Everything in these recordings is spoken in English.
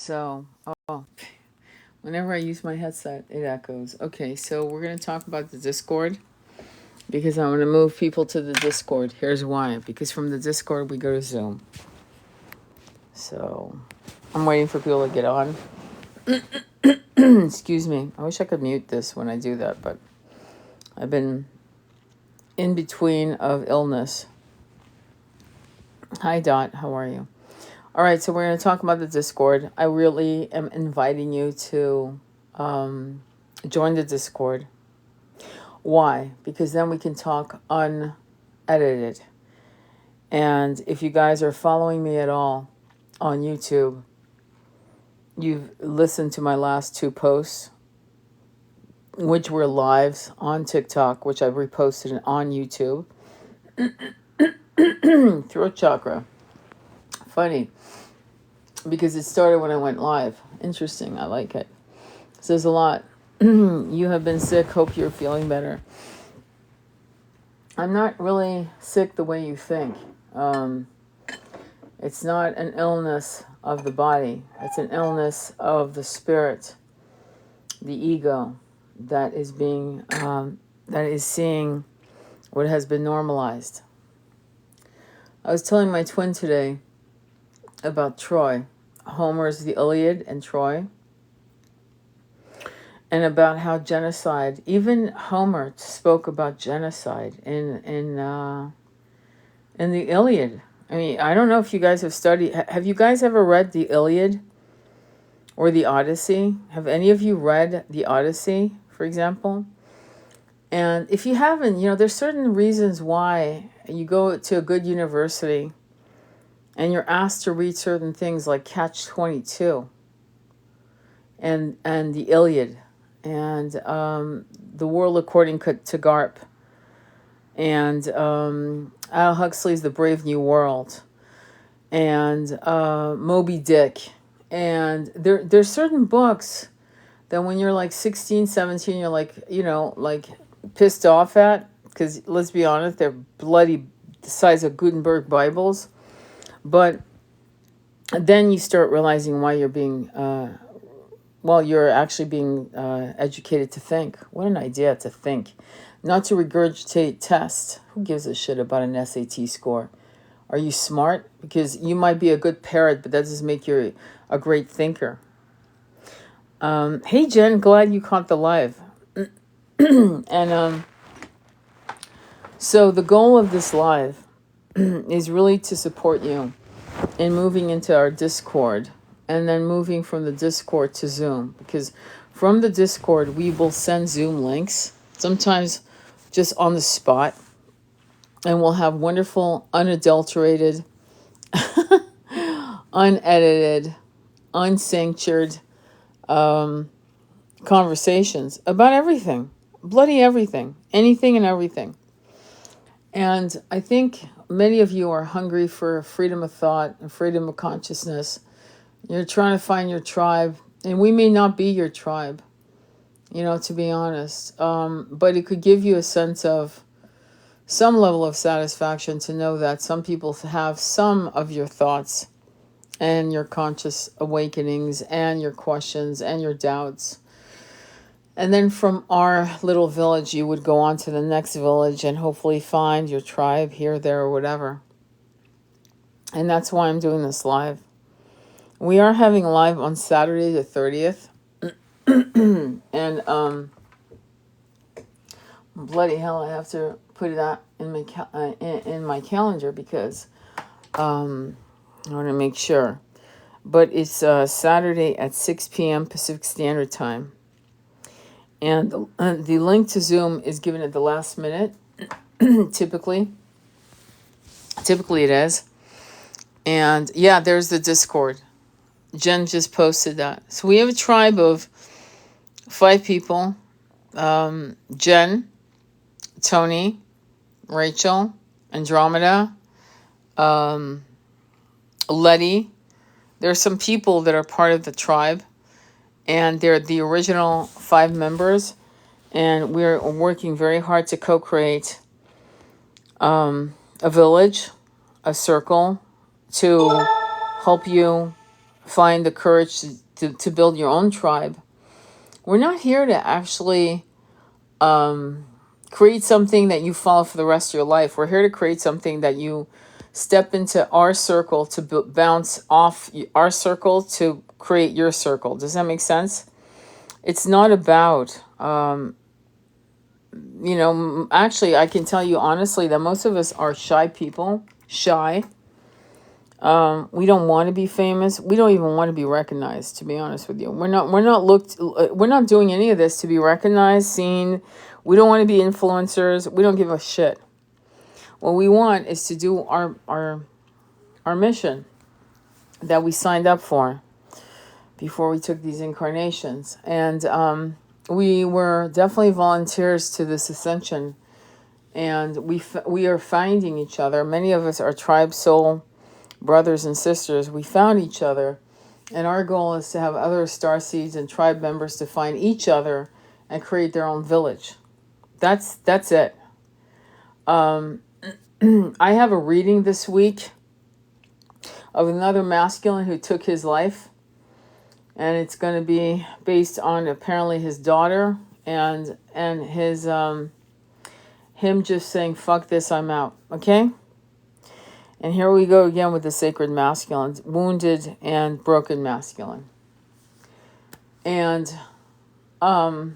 So, oh, whenever I use my headset, it echoes. Okay, so we're going to talk about the Discord because I want to move people to the Discord. Here's why. Because from the Discord, we go to Zoom. So, I'm waiting for people to get on. Excuse me. I wish I could mute this when I do that, but I've been in between of illness. Hi, Dot. How are you? All right, so we're going to talk about the Discord. I really am inviting you to join the Discord. Why? Because then we can talk unedited. And if you guys are following me at all on YouTube, you've listened to my last two posts, which were lives on TikTok, which I've reposted on YouTube. Throat chakra. Funny. Because it started when I went live. Interesting. I like it. Says a lot. You have been sick. Hope you're feeling better. I'm not really sick the way you think. It's not an illness of the body. It's an illness of the spirit, the ego, that is seeing what has been normalized. I was telling my twin today about Troy. Homer's the Iliad and Troy. And about how genocide, even Homer spoke about genocide in the Iliad. I mean, I don't know if you guys have studied. Have you guys ever read the Iliad or the Odyssey? Have any of you read the Odyssey, for example? And if you haven't, there's certain reasons why you go to a good university and you're asked to read certain things like Catch-22 and the Iliad and The World According to Garp and Al Huxley's The Brave New World and Moby Dick. And there's certain books that when you're like 16, 17, you're like, like pissed off at, because let's be honest, they're bloody the size of Gutenberg Bibles. But then you start realizing why you're being, you're actually being educated to think. What an idea, to think. Not to regurgitate tests. Who gives a shit about an SAT score? Are you smart? Because you might be a good parrot, but that doesn't make you a great thinker. Hey, Jen, glad you caught the live. And so the goal of this live is really to support you in moving into our Discord and then moving from the Discord to Zoom, because from the Discord we will send Zoom links, sometimes just on the spot, and we'll have wonderful, unadulterated, unedited, unsanctioned conversations about everything, bloody everything, anything and everything. And I think many of you are hungry for freedom of thought and freedom of consciousness. You're trying to find your tribe, and we may not be your tribe, to be honest. But it could give you a sense of some level of satisfaction to know that some people have some of your thoughts and your conscious awakenings and your questions and your doubts. And then from our little village, you would go on to the next village and hopefully find your tribe here, there, or whatever. And that's why I'm doing this live. We are having a live on Saturday the 30th. And bloody hell, I have to put that in my calendar because I want to make sure. But it's Saturday at 6 p.m. Pacific Standard Time. And the link to Zoom is given at the last minute, typically. Typically it is. And yeah, there's the Discord. Jen just posted that. So we have a tribe of 5 people. Jen, Tony, Rachel, Andromeda, Letty. There's some people that are part of the tribe. And they're the original 5 members. And we're working very hard to co-create a village, a circle, to help you find the courage to build your own tribe. We're not here to actually create something that you follow for the rest of your life. We're here to create something that you step into our circle to bounce off our circle to create your circle. Does that make sense? It's not about, actually, I can tell you honestly that most of us are shy people. Shy. We don't want to be famous. We don't even want to be recognized, to be honest with you. We're not doing any of this to be recognized, seen. We don't want to be influencers. We don't give a shit. What we want is to do our mission that we signed up for before we took these incarnations. And we were definitely volunteers to this ascension. And we are finding each other. Many of us are tribe soul brothers and sisters. We found each other. And our goal is to have other starseeds and tribe members to find each other and create their own village. That's it. I have a reading this week of another masculine who took his life. And it's going to be based on apparently his daughter and his him just saying, fuck this, I'm out. Okay? And here we go again with the sacred masculine, wounded and broken masculine. And I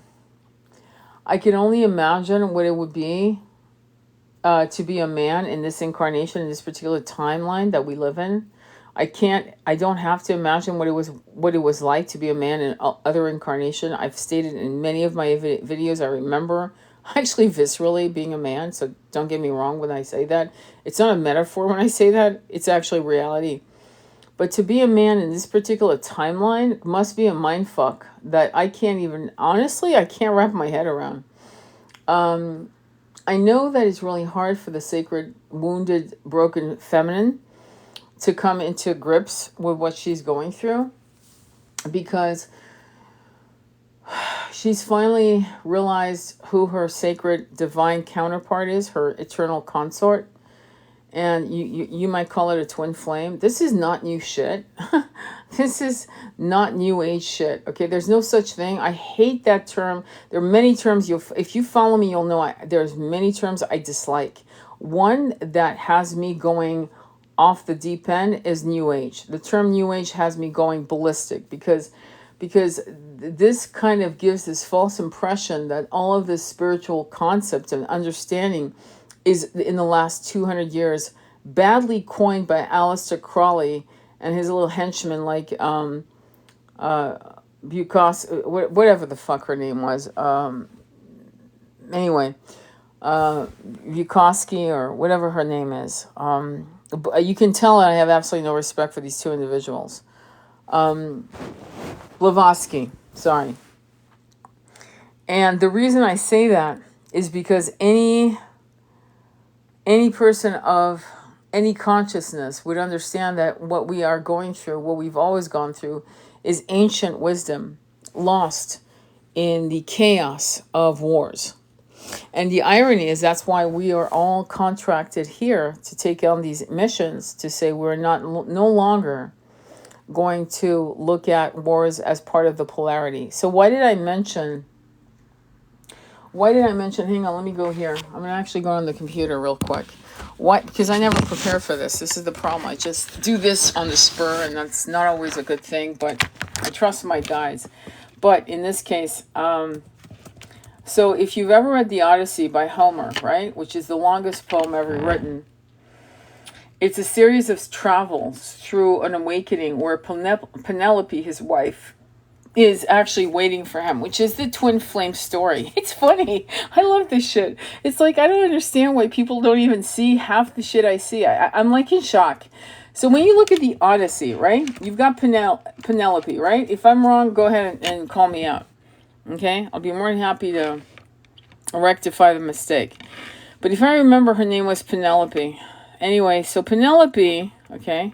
can only imagine what it would be to be a man in this incarnation, in this particular timeline that we live in. I don't have to imagine what it was like to be a man in other incarnation. I've stated in many of my videos, I remember actually viscerally being a man. So don't get me wrong when I say that. It's not a metaphor when I say that. It's actually reality. But to be a man in this particular timeline must be a mind fuck that I can't even, honestly, I can't wrap my head around. I know that it's really hard for the sacred, wounded, broken feminine to come into grips with what she's going through, because she's finally realized who her sacred divine counterpart is, her eternal consort. And you might call it a twin flame. This is not new shit. This is not new age shit. Okay, there's no such thing. I hate that term. There are many terms. If you follow me, you'll know there's many terms I dislike. One that has me going off the deep end is new age. The term new age has me going ballistic because this kind of gives this false impression that all of this spiritual concept and understanding is in the last 200 years badly coined by Aleister Crowley and his little henchmen like whatever the fuck her name was. Anyway, Bukowski or whatever her name is. You can tell I have absolutely no respect for these two individuals. Blavatsky, sorry. And the reason I say that is because any person of any consciousness would understand that what we are going through, what we've always gone through, is ancient wisdom lost in the chaos of wars. And the irony is that's why we are all contracted here to take on these missions, to say we're no longer going to look at wars as part of the polarity. So why did I mention, hang on, let me go here. I'm going to actually go on the computer real quick. Why? Because I never prepare for this. This is the problem. I just do this on the spur, and that's not always a good thing, but I trust my guides. But in this case, so if you've ever read the Odyssey by Homer, right, which is the longest poem ever written, it's a series of travels through an awakening where Penelope, his wife, is actually waiting for him, which is the twin flame story. It's funny. I love this shit. It's like, I don't understand why people don't even see half the shit I see. I'm like in shock. So when you look at the Odyssey, right, you've got Penelope, right? If I'm wrong, go ahead and call me out. Okay? I'll be more than happy to rectify the mistake. But if I remember, her name was Penelope. Anyway, so Penelope, okay,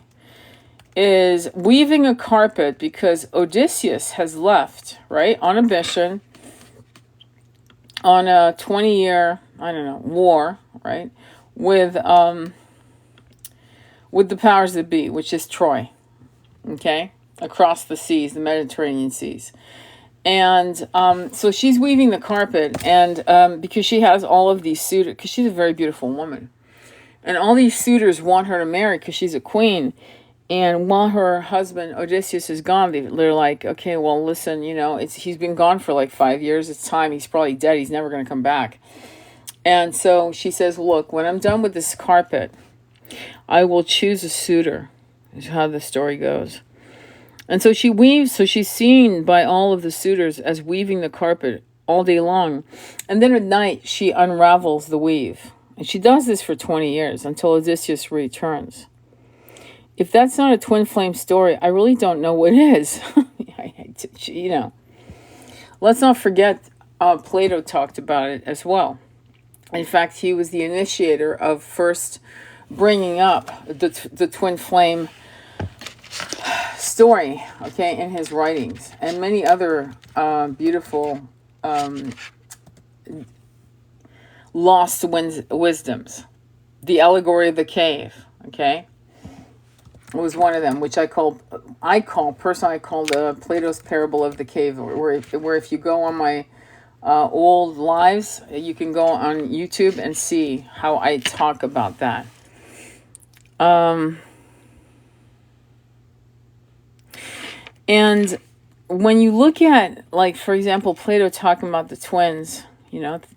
is weaving a carpet because Odysseus has left, right, on a mission, on a 20-year, war, right, with the powers that be, which is Troy, okay? across the seas, the Mediterranean seas. And so she's weaving the carpet, and because she has all of these suitors, because she's a very beautiful woman, and all these suitors want her to marry because she's a queen. And while her husband Odysseus is gone, they're like, okay, well, listen, he's been gone for like 5 years. It's time. He's probably dead. He's never going to come back. And so she says, look, when I'm done with this carpet, I will choose a suitor, is how the story goes. And so she weaves, so she's seen by all of the suitors as weaving the carpet all day long. And then at night, she unravels the weave. And she does this for 20 years until Odysseus returns. If that's not a twin flame story, I really don't know what is. Let's not forget Plato talked about it as well. In fact, he was the initiator of first bringing up the twin flame story, okay, in his writings, and many other beautiful lost wisdoms. The allegory of the cave, okay, was one of them, which I call Plato's parable of the cave, where if you go on my old lives, you can go on YouTube and see how I talk about that. And when you look at, like, for example, Plato talking about the twins,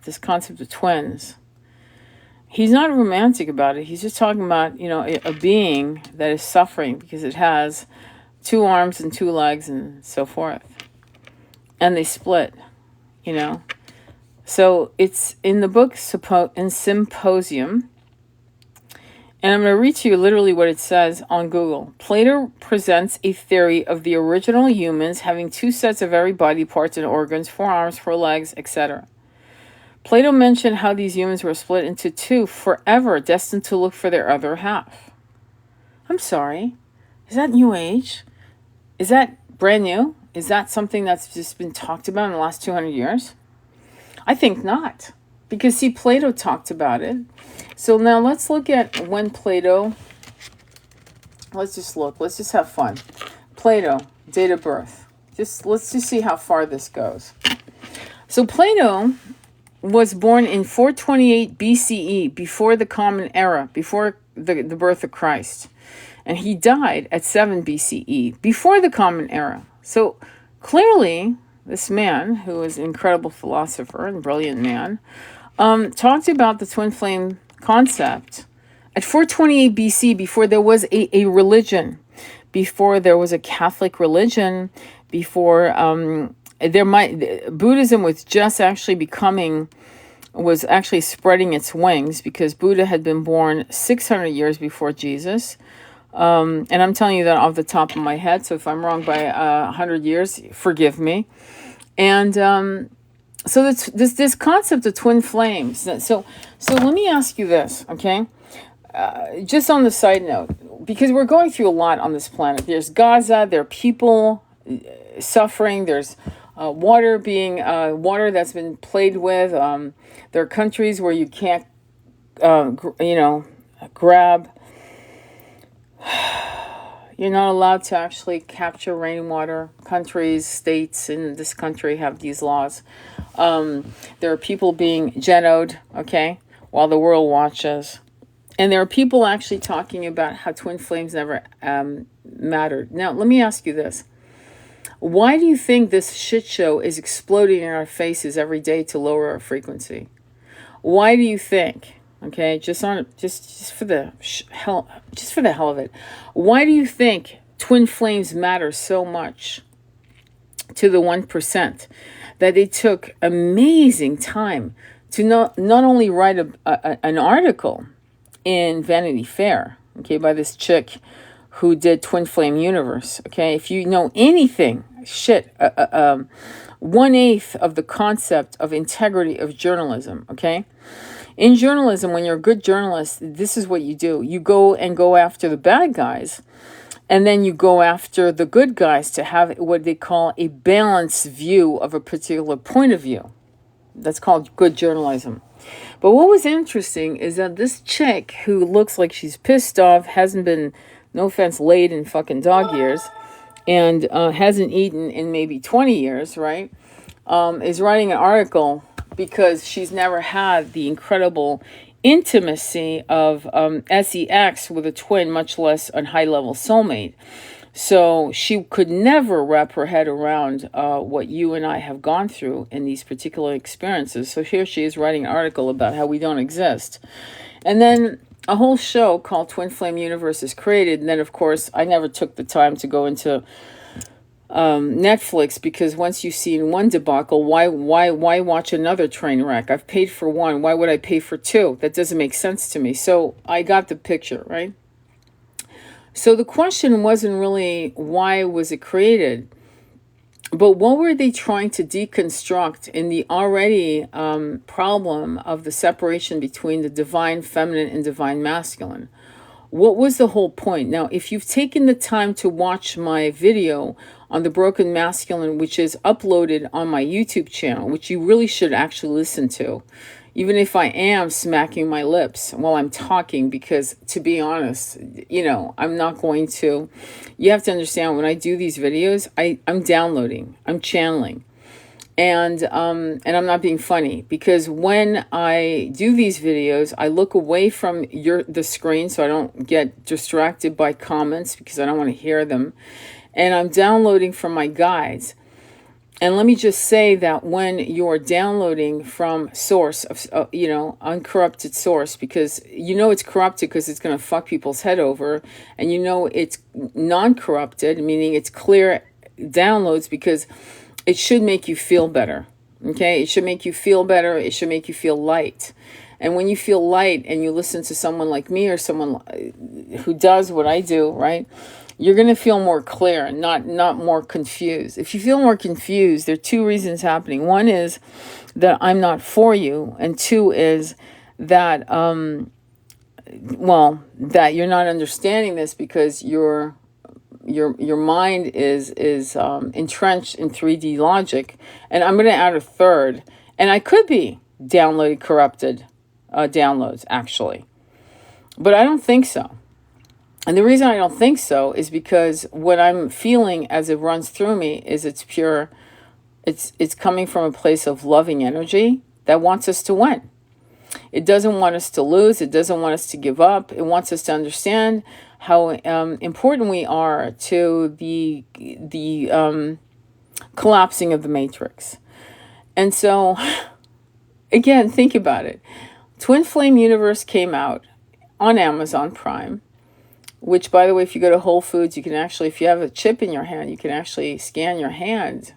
this concept of twins, he's not romantic about it. He's just talking about, a being that is suffering because it has 2 arms and 2 legs and so forth. And they split, So it's in the book in Symposium. And I'm going to read to you literally what it says on Google. Plato presents a theory of the original humans having 2 sets of every body parts and organs, 4 arms, 4 legs, etc. Plato mentioned how these humans were split into 2 forever, destined to look for their other half. I'm sorry. Is that New Age? Is that brand new? Is that something that's just been talked about in the last 200 years? I think not. Because, see, Plato talked about it. So now let's look at when Plato... Let's just have fun. Plato, date of birth. Let's just see how far this goes. So Plato was born in 428 BCE, before the Common Era, before the birth of Christ. And he died at 7 BCE, before the Common Era. So clearly, this man, who was an incredible philosopher and brilliant man, talked about the twin flame concept at 428 BC, before there was a religion, before there was a Catholic religion, before Buddhism was just was actually spreading its wings, because Buddha had been born 600 years before Jesus. And I'm telling you that off the top of my head, so if I'm wrong by 100 years, forgive me. And so this concept of twin flames. So let me ask you this, okay? Just on the side note, because we're going through a lot on this planet. There's Gaza, there are people suffering, there's water that's been played with. There are countries where you can't, grab. You're not allowed to actually capture rainwater. Countries, states in this country have these laws. There are people being genoed, okay, while the world watches. And there are people actually talking about how twin flames never mattered. Now, let me ask you this. Why do you think this shit show is exploding in our faces every day to lower our frequency? Why do you think? Okay, just for the hell of it. Why do you think twin flames matter so much to the 1%, that they took amazing time to not only write an article in Vanity Fair, okay, by this chick who did Twin Flame Universe, okay? If you know anything, 1/8 of the concept of integrity of journalism, okay? In journalism, when you're a good journalist, this is what you do. You go after the bad guys, and then you go after the good guys to have what they call a balanced view of a particular point of view. That's called good journalism. But what was interesting is that this chick, who looks like she's pissed off, hasn't been, no offense, laid in fucking dog years, and hasn't eaten in maybe 20 years, right? Is writing an article because she's never had the incredible intimacy of sex with a twin, much less a high-level soulmate. So she could never wrap her head around what you and I have gone through in these particular experiences. So here she is writing an article about how we don't exist. And then a whole show called Twin Flame Universe is created. And then, of course, I never took the time to go into Netflix, because once you've seen one debacle, why watch another train wreck? I've paid for one. Why would I pay for two? That doesn't make sense to me. So I got the picture, right? So the question wasn't really why was it created, but what were they trying to deconstruct in the already problem of the separation between the divine feminine and divine masculine? What was the whole point? Now, if you've taken the time to watch my video on the broken masculine, which is uploaded on my YouTube channel, which you really should actually listen to, even if I am smacking my lips while I'm talking, because to be honest, I'm not going to. You have to understand, when I do these videos, I'm downloading, I'm channeling. And I'm not being funny, because when I do these videos, I look away from the screen so I don't get distracted by comments, because I don't want to hear them. And I'm downloading from my guides. And let me just say that when you're downloading from source, uncorrupted source, because it's corrupted because it's going to fuck people's head over, and it's non-corrupted, meaning it's clear downloads, because it should make you feel better, okay? It should make you feel better. It should make you feel light. And when you feel light and you listen to someone like me, or someone who does what I do, right, you're going to feel more clear, not more confused. If you feel more confused, there are two reasons happening. One is that I'm not for you, and two is that, that you're not understanding this because your mind is entrenched in 3D logic. And I'm going to add a third, and I could be downloading corrupted downloads, actually, but I don't think so. And the reason I don't think so is because what I'm feeling as it runs through me is it's pure, it's coming from a place of loving energy that wants us to win. It doesn't want us to lose. It doesn't want us to give up. It wants us to understand how important we are to the collapsing of the matrix. And so, again, think about it. Twin Flame Universe came out on Amazon Prime, which, by the way, if you go to Whole Foods, you can actually, if you have a chip in your hand, you can actually scan your hand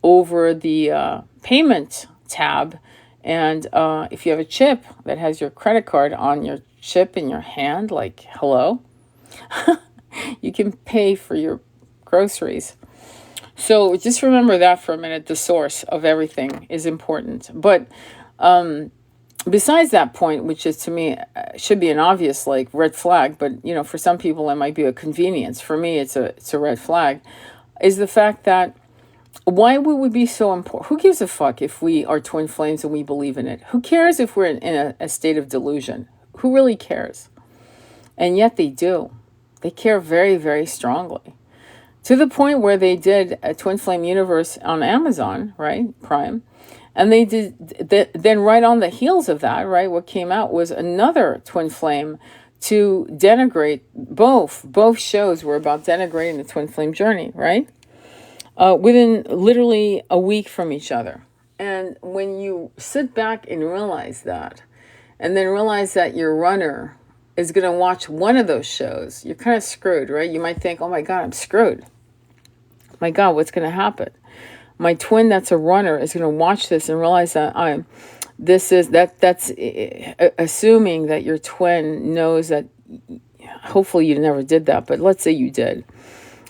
over the payment tab. And if you have a chip that has your credit card on your chip in your hand, like, hello, you can pay for your groceries. So just remember that for a minute. The source of everything is important. But besides that point, which is, to me, should be an obvious red flag, but for some people it might be a convenience. For me, it's a red flag, is the fact that why would we be so important? Who gives a fuck if we are twin flames and we believe in it? Who cares if we're in a state of delusion? Who really cares? And yet they do. They care very, very strongly, to the point where they did a Twin Flame Universe on Amazon, right, Prime. And they did then right on the heels of that, right, what came out was another Twin Flame to denigrate. Both shows were about denigrating the Twin Flame journey, right? Within literally a week from each other. And when you sit back and realize that, and then realize that your runner is going to watch one of those shows, you're kind of screwed, right? You might think, oh my God, I'm screwed. My God, what's going to happen? My twin that's a runner is going to watch this and realize that that's assuming that your twin knows that, hopefully you never did that, but let's say you did.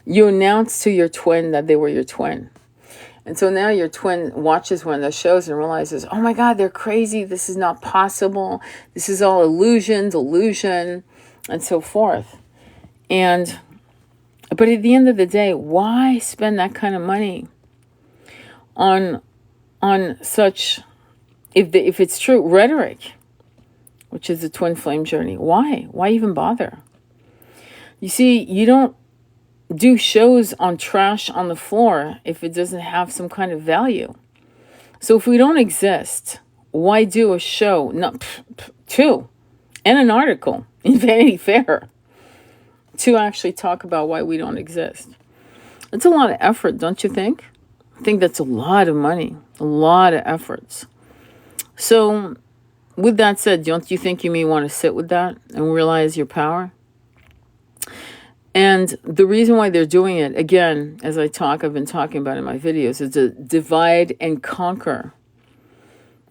You announced to your twin that they were your twin. And so now your twin watches one of those shows and realizes, oh my God, they're crazy. This is not possible. This is all illusion, delusion, and so forth. But at the end of the day, why spend that kind of money on such, if it's true, rhetoric, which is the twin flame journey? Why even bother? You see, you don't do shows on trash on the floor if it doesn't have some kind of value? So if we don't exist, why do a show? No, two, and an article in Vanity Fair to actually talk about why we don't exist. It's a lot of effort, don't you think? I think that's a lot of money, a lot of efforts. So with that said, don't you think you may want to sit with that and realize your power? And the reason why they're doing it, again, as I've been talking about in my videos, is a divide and conquer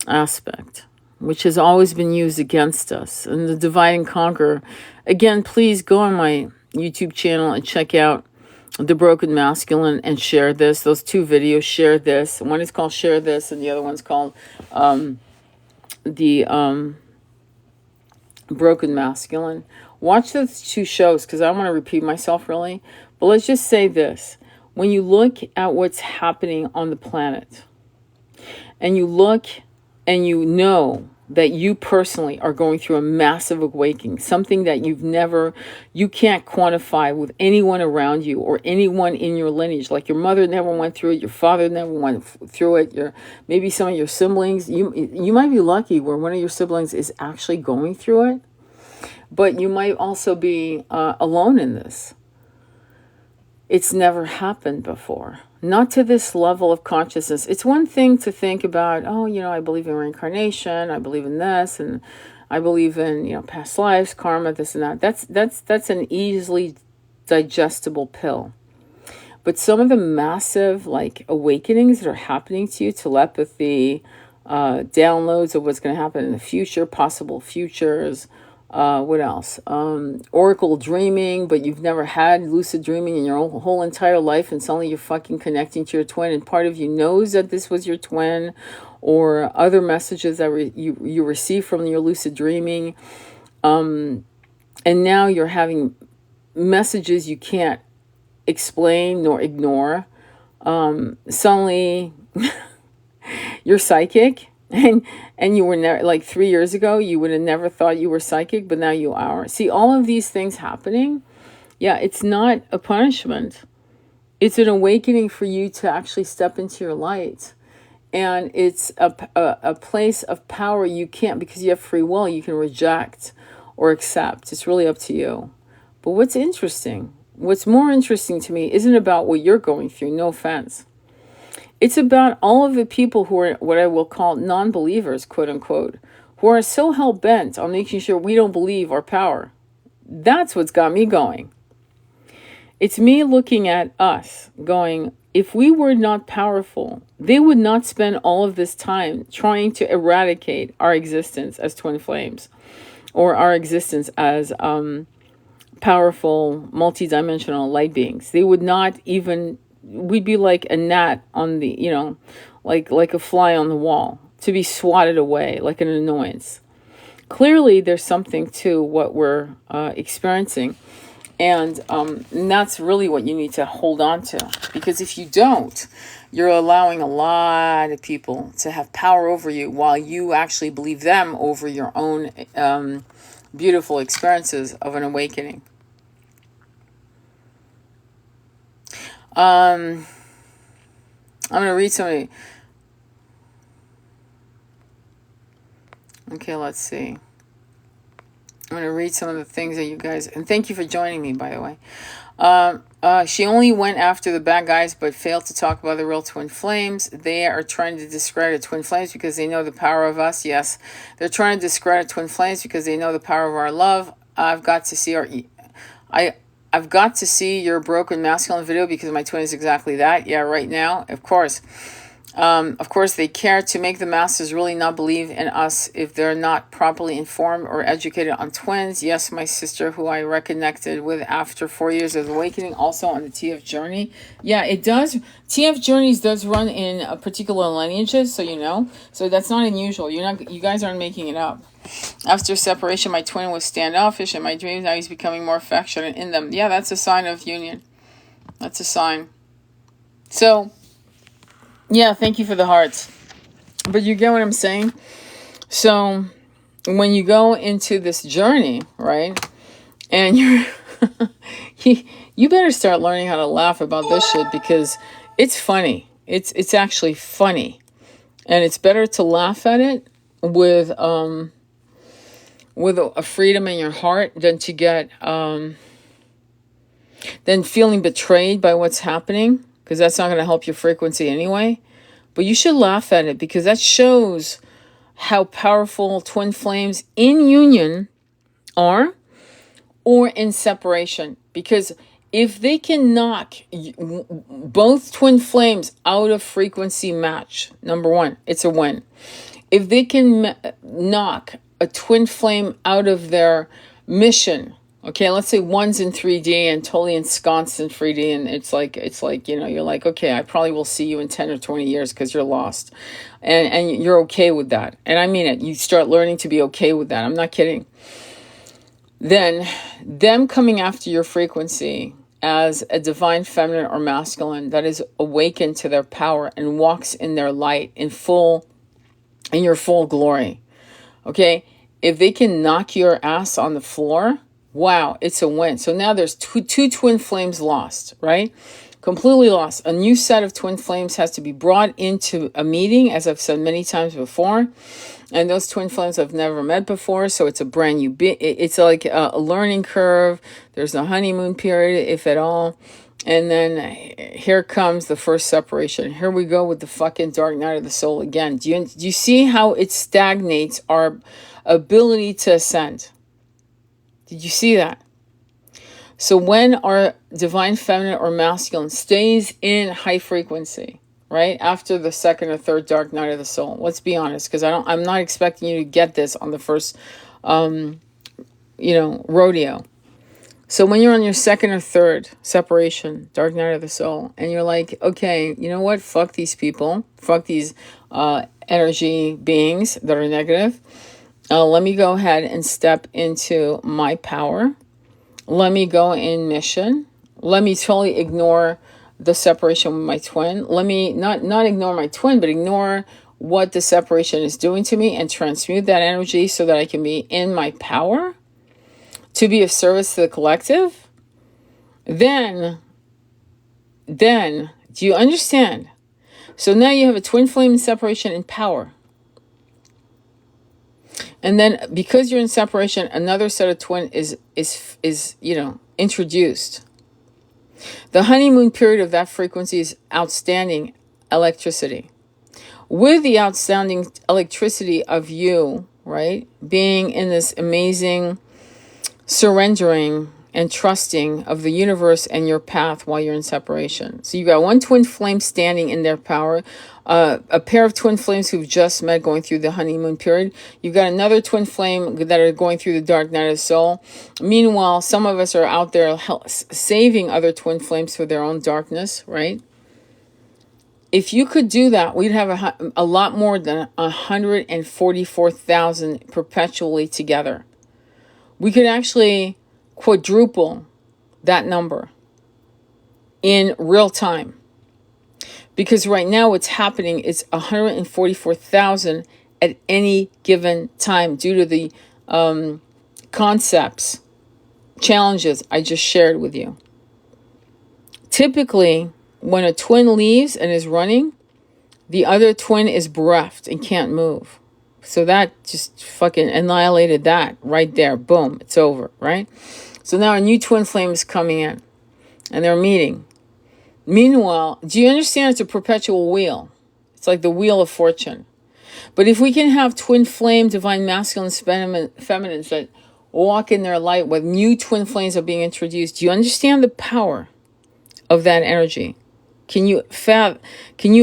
aspect, which has always been used against us. And the divide and conquer, again, please go on my YouTube channel and check out The Broken Masculine and share this. Those two videos, share this. One is called Share This, and the other one's called the Broken Masculine. Watch those two shows, because I don't want to repeat myself really. But let's just say this. When you look at what's happening on the planet, and you look and you know that you personally are going through a massive awakening, something that you can't quantify with anyone around you or anyone in your lineage. Like your mother never went through it, your father never went through it, maybe some of your siblings. You might be lucky where one of your siblings is actually going through it, but you might also be alone in this. It's never happened before. Not to this level of consciousness. It's one thing to think about, I believe in reincarnation, I believe in this, and I believe in, past lives, karma, this and that. That's an easily digestible pill. But some of the massive, awakenings that are happening to you, telepathy, downloads of what's going to happen in the future, possible futures, what else? Oracle dreaming, but you've never had lucid dreaming in your whole entire life, and suddenly you're fucking connecting to your twin, and part of you knows that this was your twin, or other messages that you receive from your lucid dreaming, and now you're having messages you can't explain nor ignore. Suddenly you're psychic. And you were never, 3 years ago, you would have never thought you were psychic, but now you are. See, all of these things happening, it's not a punishment. It's an awakening for you to actually step into your light. And it's a place of power you can't, because you have free will, you can reject or accept. It's really up to you. But what's more interesting to me isn't about what you're going through, no offense. It's about all of the people who are what I will call non-believers, quote unquote, who are so hell-bent on making sure we don't believe our power. That's what's got me going. It's me looking at us going, if we were not powerful, they would not spend all of this time trying to eradicate our existence as twin flames, or our existence as powerful, multidimensional light beings. They would not even... We'd be like a gnat on the, like a fly on the wall, to be swatted away like an annoyance. Clearly, there's something to what we're experiencing. And that's really what you need to hold on to. Because if you don't, you're allowing a lot of people to have power over you while you actually believe them over your own beautiful experiences of an awakening. I'm going to read somebody. Okay, let's see. I'm going to read some of the things that you guys... And thank you for joining me, by the way. She only went after the bad guys, but failed to talk about the real twin flames. They are trying to discredit twin flames because they know the power of us. Yes, they're trying to discredit twin flames because they know the power of our love. I've got to see your Broken Masculine video because my twin is exactly that. Yeah, right now, of course. Of course, they care to make the masses really not believe in us if they're not properly informed or educated on twins. Yes, my sister, who I reconnected with after 4 years of awakening, also on the TF journey. Yeah, it does. TF journeys does run in a particular lineages, so you know. So that's not unusual. You guys aren't making it up. After separation, my twin was standoffish in my dreams. Now he's becoming more affectionate in them. Yeah, that's a sign of union. That's a sign. So, yeah, thank you for the hearts. But you get what I'm saying? So, when you go into this journey, right, and you're, You better start learning how to laugh about this shit, because it's funny. It's actually funny. And it's better to laugh at it with a freedom in your heart than to get than feeling betrayed by what's happening, because that's not going to help your frequency anyway. But you should laugh at it, because that shows how powerful twin flames in union are, or in separation. Because if they can knock both twin flames out of frequency match, number one, it's a win. If they can knock a twin flame out of their mission, okay, let's say one's in 3D and totally ensconced in 3D, and it's like, you're like, okay, I probably will see you in 10 or 20 years because you're lost. And you're okay with that. And I mean it. You start learning to be okay with that. I'm not kidding. Then them coming after your frequency as a divine feminine or masculine that is awakened to their power and walks in their light in your full glory. Okay? If they can knock your ass on the floor, wow, it's a win. So now there's two twin flames lost, right? Completely lost. A new set of twin flames has to be brought into a meeting, as I've said many times before. And those twin flames have never met before, so it's a brand new it's like a learning curve. There's no honeymoon period, if at all. And then here comes the first separation. Here we go with the fucking dark night of the soul again. Do you see how it stagnates our ability to ascend? Did you see that? So when our divine feminine or masculine stays in high frequency, right after the second or third dark night of the soul, let's be honest, because I'm not expecting you to get this on the first rodeo. So when you're on your second or third separation, dark night of the soul, and you're like, okay, you know what, fuck these people, fuck these energy beings that are negative, let me go ahead and step into my power. Let me go in mission. Let me totally ignore the separation with my twin. Let me not ignore my twin, but ignore what the separation is doing to me and transmute that energy so that I can be in my power to be of service to the collective. Then, do you understand? So now you have a twin flame in separation in power. And then because you're in separation, another set of twin is introduced. The honeymoon period of that frequency is outstanding electricity. With the outstanding electricity of you, right, being in this amazing surrendering and trusting of the universe and your path while you're in separation. So you got one twin flame standing in their power, a pair of twin flames who've just met going through the honeymoon period. You've got another twin flame that are going through the dark night of the soul. Meanwhile, some of us are out there saving other twin flames for their own darkness, right? If you could do that, we'd have a lot more than 144,000 perpetually together. We could actually quadruple that number in real time. Because right now what's happening is 144,000 at any given time due to the concepts, challenges I just shared with you. Typically, when a twin leaves and is running, the other twin is bereft and can't move. So that just fucking annihilated that right there. Boom, it's over, right? So now a new twin flame is coming in and they're meeting. Meanwhile, do you understand it's a perpetual wheel? It's like the wheel of fortune. But if we can have twin flame, divine masculines, feminines that walk in their light with new twin flames are being introduced, do you understand the power of that energy? Can you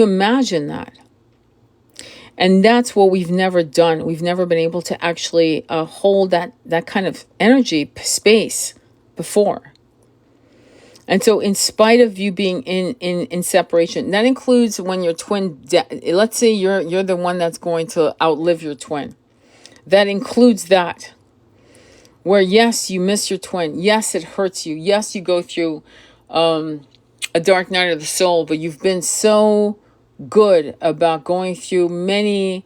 imagine that? And that's what we've never done. We've never been able to actually hold that kind of energy space before. And so in spite of you being in separation, that includes when your twin, let's say you're the one that's going to outlive your twin. That includes that. Where yes, you miss your twin. Yes, it hurts you. Yes, you go through a dark night of the soul, but you've been so good about going through many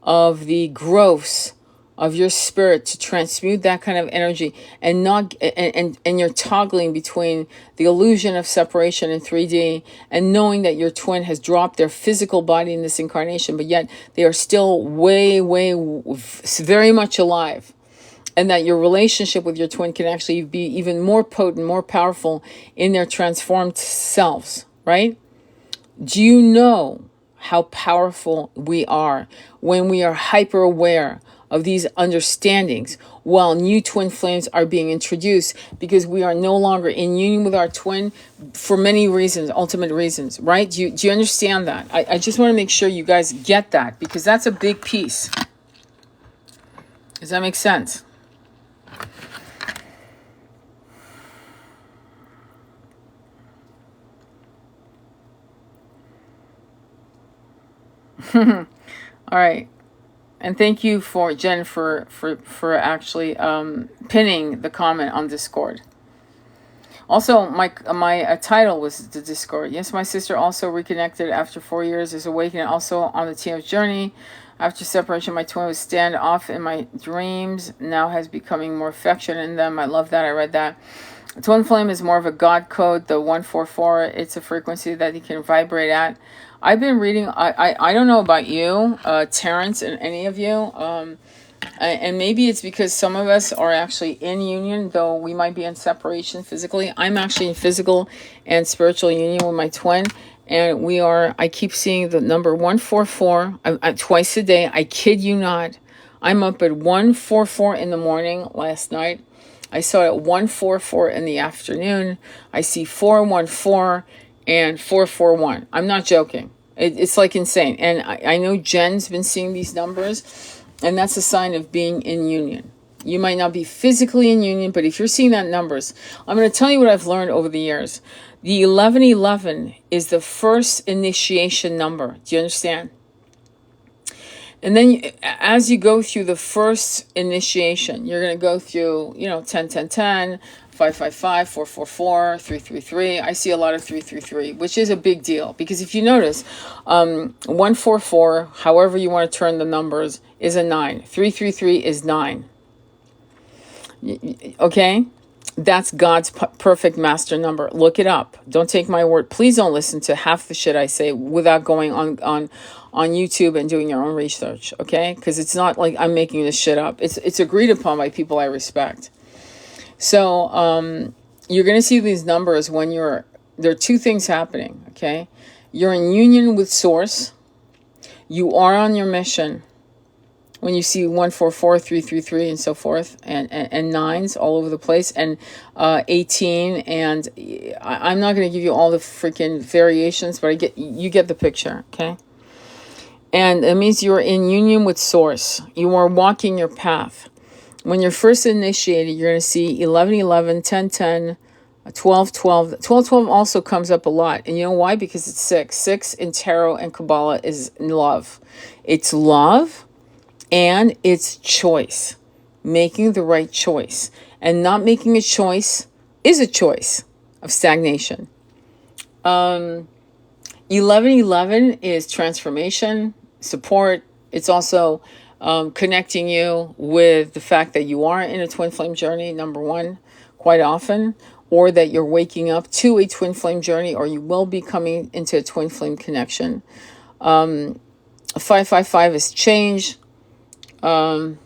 of the growths of your spirit to transmute that kind of energy, and not and you're toggling between the illusion of separation in 3D and knowing that your twin has dropped their physical body in this incarnation, but yet they are still very much alive, and that your relationship with your twin can actually be even more potent, more powerful in their transformed selves, right? Do you know how powerful we are when we are hyper aware of these understandings while new twin flames are being introduced, because we are no longer in union with our twin for many reasons, ultimate reasons, right? Do you understand that? I just want to make sure you guys get that, because that's a big piece. Does that make sense? All right. And thank you for Jen for actually pinning the comment on Discord. Also, my title was the Discord. Yes, my sister also reconnected after 4 years, is awakening, also on the TM's journey. After separation, my twin would stand off in my dreams. Now has becoming more affectionate in them. I love that. I read that. Twin flame is more of a God code, the 144. It's a frequency that you can vibrate at. I've been reading, I don't know about you, Terrence, and any of you, and maybe it's because some of us are actually in union, though we might be in separation physically. I'm actually in physical and spiritual union with my twin, and I keep seeing the number 144 twice a day. I kid you not. I'm up at 144 in the morning last night. I saw it at 144 in the afternoon. I see 414 and 441. I'm not joking. It's like insane. And I know Jen's been seeing these numbers, and that's a sign of being in union. You might not be physically in union, but if you're seeing that numbers, I'm going to tell you what I've learned over the years. The 1111 is the first initiation number. Do you understand? And then as you go through the first initiation, you're going to go through, 10, 10, 10, 555, 444, 333. I see a lot of 333, which is a big deal, because if you notice, 144, however you want to turn the numbers, is a 9. 333 is 9. Okay? That's God's perfect master number. Look it up. Don't take my word. Please don't listen to half the shit I say without going on YouTube and doing your own research, okay? Because it's not like I'm making this shit up. It's agreed upon by people I respect. So you're going to see these numbers when there are two things happening, okay? You're in union with Source. You are on your mission. When you see 144, 333, and so forth, and nines all over the place, and 18, and I'm not going to give you all the freaking variations, but you get the picture, okay? And it means you're in union with Source. You are walking your path. When you're first initiated, you're going to see 11, 11, 10, 10, 12, 12. 12, 12 also comes up a lot. And you know why? Because it's 6. 6 in Tarot and Kabbalah is love. It's love, and it's choice. Making the right choice. And not making a choice is a choice of stagnation. 1111 is transformation, support. It's also connecting you with the fact that you are in a twin flame journey, number one, quite often, or that you're waking up to a twin flame journey, or you will be coming into a twin flame connection. 555 is change. What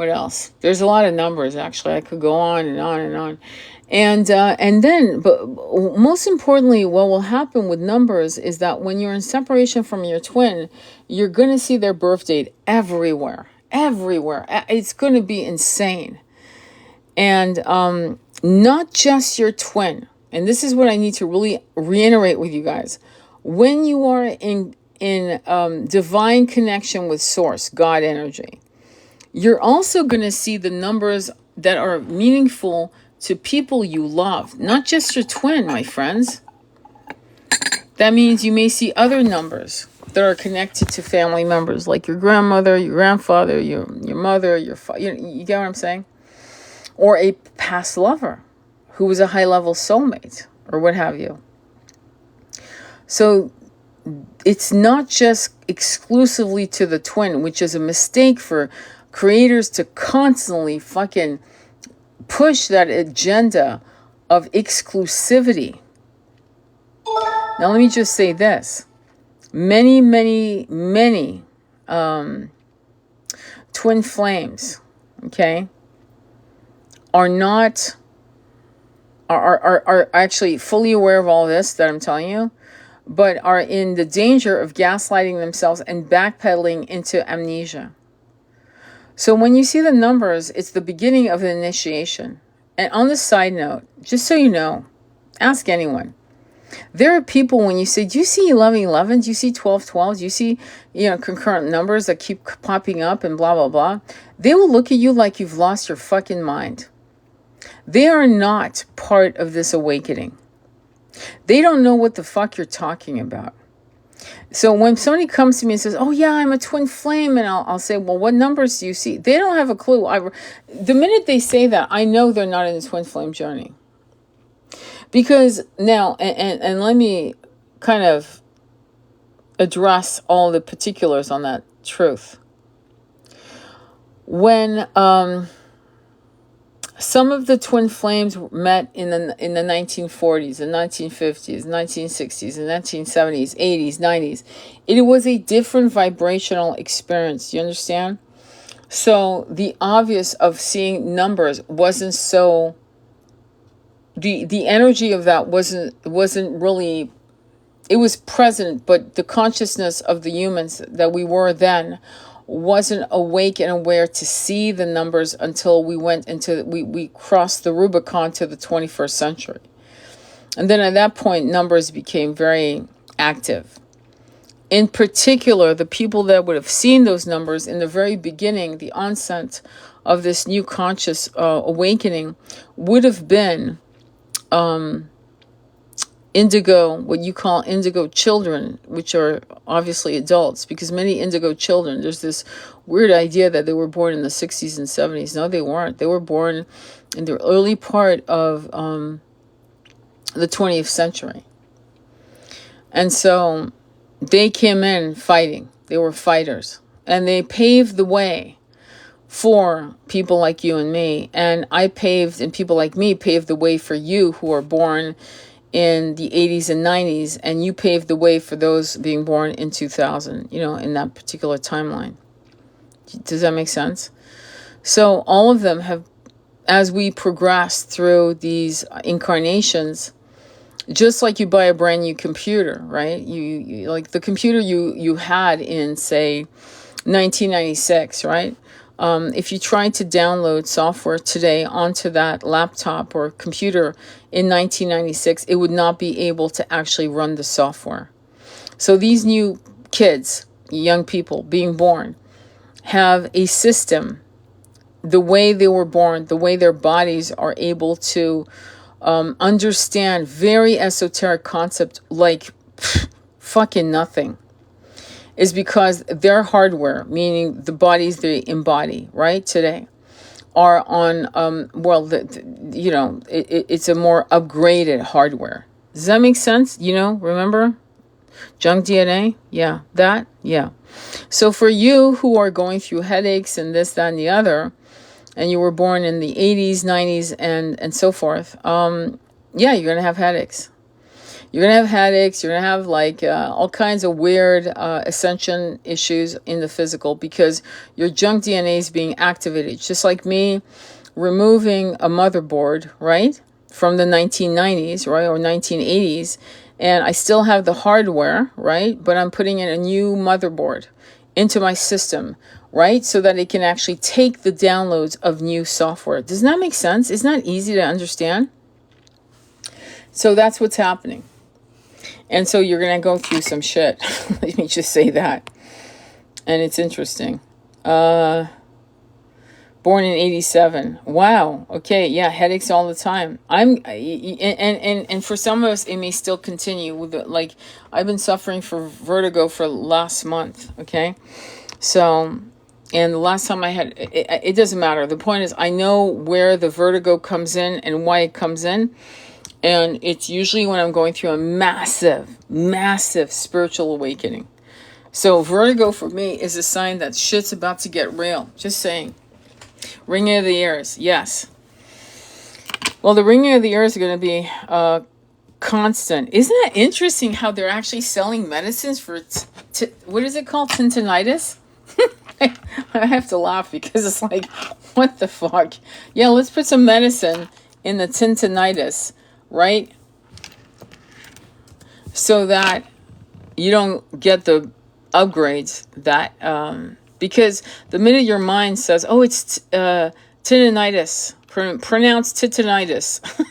else? There's a lot of numbers, actually. I could go on and on and on. And then, but most importantly, what will happen with numbers is that when you're in separation from your twin, you're going to see their birth date everywhere. It's going to be insane. And not just your twin. And this is what I need to really reiterate with you guys. When you are in divine connection with Source, God energy, you're also going to see the numbers that are meaningful to people you love, not just your twin, my friends. That means you may see other numbers that are connected to family members, like your grandmother, your grandfather, your mother, you get what I'm saying? Or a past lover who was a high-level soulmate, or what have you. So it's not just exclusively to the twin, which is a mistake for creators to constantly fucking push that agenda of exclusivity. Now, let me just say this. Many twin flames, okay, are actually fully aware of all this that I'm telling you, but are in the danger of gaslighting themselves and backpedaling into amnesia. So when you see the numbers, it's the beginning of the initiation. And on the side note, just so you know, ask anyone. There are people, when you say, do you see 1111? Do you see 1212? Do you see, concurrent numbers that keep popping up and blah, blah, blah? They will look at you like you've lost your fucking mind. They are not part of this awakening. They don't know what the fuck you're talking about. So when somebody comes to me and says, oh yeah, I'm a twin flame, and I'll say, well, what numbers do you see? They don't have a clue. The minute they say that, I know they're not in the twin flame journey. Because now, and let me kind of address all the particulars on that truth. When some of the twin flames met in the 1940s, the 1950s, 1960s, the 1970s, 80s, 90s, it was a different vibrational experience. Do you understand? So the obvious of seeing numbers wasn't so. The energy of that wasn't really. It was present, but the consciousness of the humans that we were then wasn't awake and aware to see the numbers until we crossed the Rubicon to the 21st century. And then at that point, numbers became very active. In particular, the people that would have seen those numbers in the very beginning, the onset of this new conscious awakening, would have been indigo, what you call indigo children, which are obviously adults, because many indigo children, there's this weird idea that they were born in the 60s and 70s. No, they weren't. They were born in the early part of the 20th century. And so they came in fighting. They were fighters. And they paved the way for people like you and me. And people like me paved the way for you who are born in the 80s and 90s, and you paved the way for those being born in 2000, in that particular timeline. Does that make sense? So all of them have, as we progress through these incarnations, just like you buy a brand new computer, right? You like the computer you had in, say, 1996, right? If you tried to download software today onto that laptop or computer in 1996, it would not be able to actually run the software. So these new kids, young people being born, have a system, the way they were born, the way their bodies are able to understand very esoteric concept like fucking nothing, is because their hardware, meaning the bodies they embody, right, today, are on, it's a more upgraded hardware. Does that make sense? Remember? Junk DNA? Yeah, that? Yeah. So for you who are going through headaches and this, that, and the other, and you were born in the 80s, 90s, and so forth, you're going to have headaches. You're going to have headaches. You're going to have all kinds of weird ascension issues in the physical because your junk DNA is being activated. Just like me removing a motherboard, right, from the 1990s, right, or 1980s, and I still have the hardware, right, but I'm putting in a new motherboard into my system, right, so that it can actually take the downloads of new software. Does that make sense? It's not easy to understand. So that's what's happening. And so you're going to go through some shit. Let me just say that. And it's interesting. Born in 87. Wow. Okay. Yeah. Headaches all the time. And for some of us, it may still continue with I've been suffering for vertigo for last month. Okay. So, and the last time I had, it doesn't matter. The point is I know where the vertigo comes in and why it comes in. And it's usually when I'm going through a massive, massive spiritual awakening. So vertigo for me is a sign that shit's about to get real. Just saying. Ringing of the ears, yes. Well, the ringing of the ears is going to be constant. Isn't that interesting how they're actually selling medicines for, what is it called? Tinnitus? I have to laugh because it's like, what the fuck? Yeah, let's put some medicine in the tinnitus, right? So that you don't get the upgrades that, because the minute your mind says, oh, it's tinnitus, pronounced tinnitus.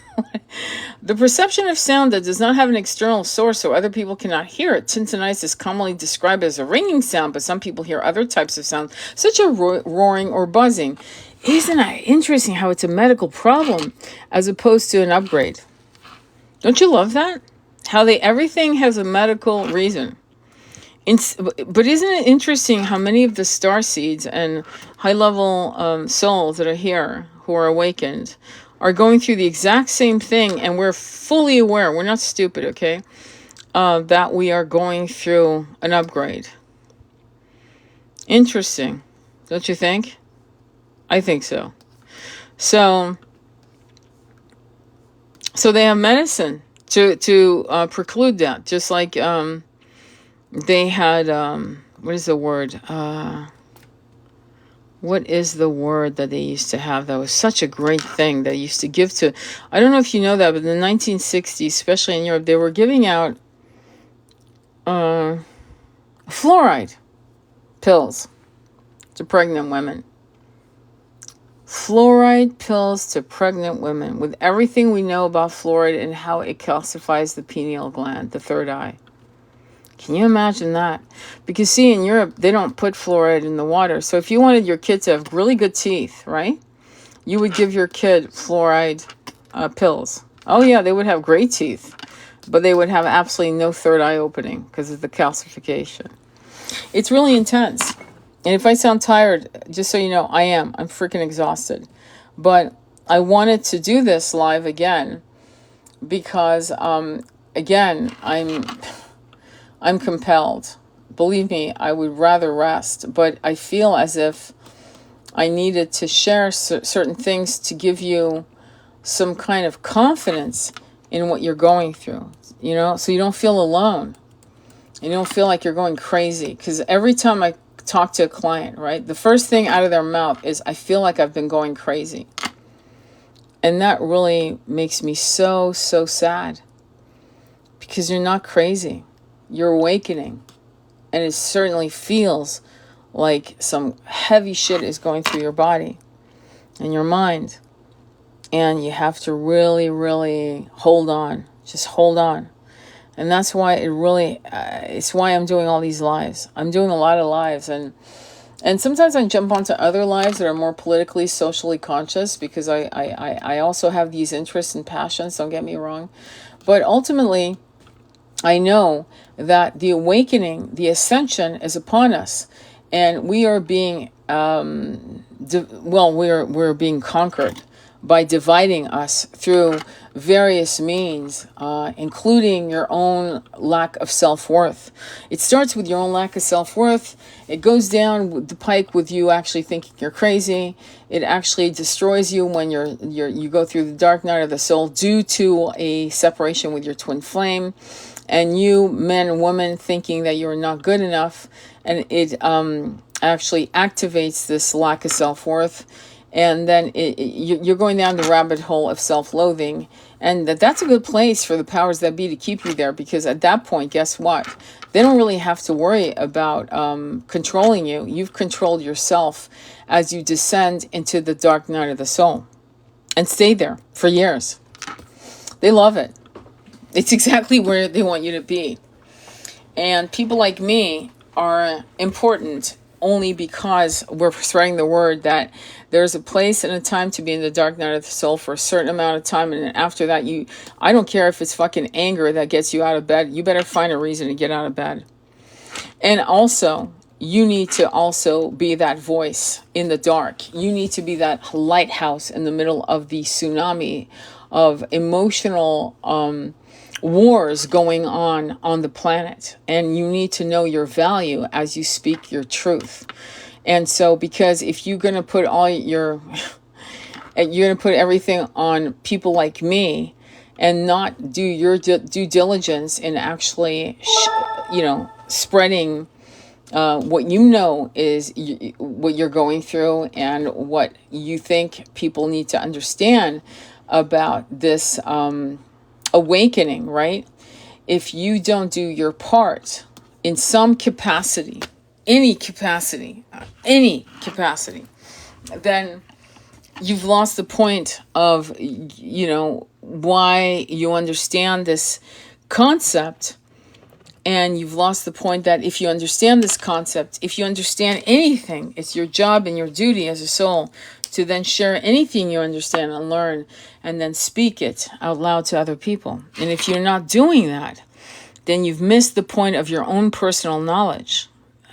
The perception of sound that does not have an external source so other people cannot hear it. Tinnitus is commonly described as a ringing sound, but some people hear other types of sound, such as roaring or buzzing. Isn't that interesting how it's a medical problem as opposed to an upgrade? Don't you love that? How everything has a medical reason. But isn't it interesting how many of the star seeds and high-level souls that are here who are awakened are going through the exact same thing, and we're fully aware, we're not stupid, okay, that we are going through an upgrade. Interesting, don't you think? I think so. So they have medicine to preclude that, just like they had, what is the word? What is the word that they used to have that was such a great thing that used to give to, I don't know if you know that, but in the 1960s, especially in Europe, they were giving out fluoride pills to pregnant women. Fluoride pills to pregnant women, with everything we know about fluoride and how it calcifies the pineal gland, the third eye. Can you imagine that? Because see, in Europe, they don't put fluoride in the water. So if you wanted your kid to have really good teeth, right? You would give your kid fluoride pills. Oh yeah, they would have great teeth. But they would have absolutely no third eye opening because of the calcification. It's really intense. And if I sound tired, just so you know, I am. I'm freaking exhausted. But I wanted to do this live again because, again, I'm compelled. Believe me, I would rather rest, but I feel as if I needed to share certain things to give you some kind of confidence in what you're going through, you know, so you don't feel alone. You don't feel like you're going crazy. Because every time I talk to a client, right, the first thing out of their mouth is, I feel like I've been going crazy. And that really makes me so, so sad. Because you're not crazy. You're awakening, and it certainly feels like some heavy shit is going through your body and your mind, and you have to really, really hold on. Just hold on. And that's why it's why I'm doing all these lives. I'm doing a lot of lives, and sometimes I jump onto other lives that are more politically, socially conscious, because I also have these interests and passions, don't get me wrong. But ultimately, I know that the awakening, the ascension is upon us, and we are being, we're being conquered by dividing us through various means, including your own lack of self-worth. It starts with your own lack of self-worth. It goes down the pike with you actually thinking you're crazy. It actually destroys you when you go through the dark night of the soul due to a separation with your twin flame. And you, men and women, thinking that you're not good enough, and it actually activates this lack of self-worth, and then you're going down the rabbit hole of self-loathing, and that's a good place for the powers that be to keep you there, because at that point, guess what? They don't really have to worry about controlling you. You've controlled yourself as you descend into the dark night of the soul, and stay there for years. They love it. It's exactly where they want you to be. And people like me are important only because we're spreading the word that there's a place and a time to be in the dark night of the soul for a certain amount of time. And after that, I don't care if it's fucking anger that gets you out of bed. You better find a reason to get out of bed. And also, you need to also be that voice in the dark. You need to be that lighthouse in the middle of the tsunami of emotional wars going on the planet, and you need to know your value as you speak your truth. And so, because if you're going to put all your you're going to put everything on people like me and not do your due diligence in actually spreading what you know is what you're going through and what you think people need to understand about this awakening, right? If you don't do your part in some capacity, any capacity, then you've lost the point of, why you understand this concept. And you've lost the point that if you understand this concept, if you understand anything, it's your job and your duty as a soul to then share anything you understand and learn, and then speak it out loud to other people. And if you're not doing that, then you've missed the point of your own personal knowledge.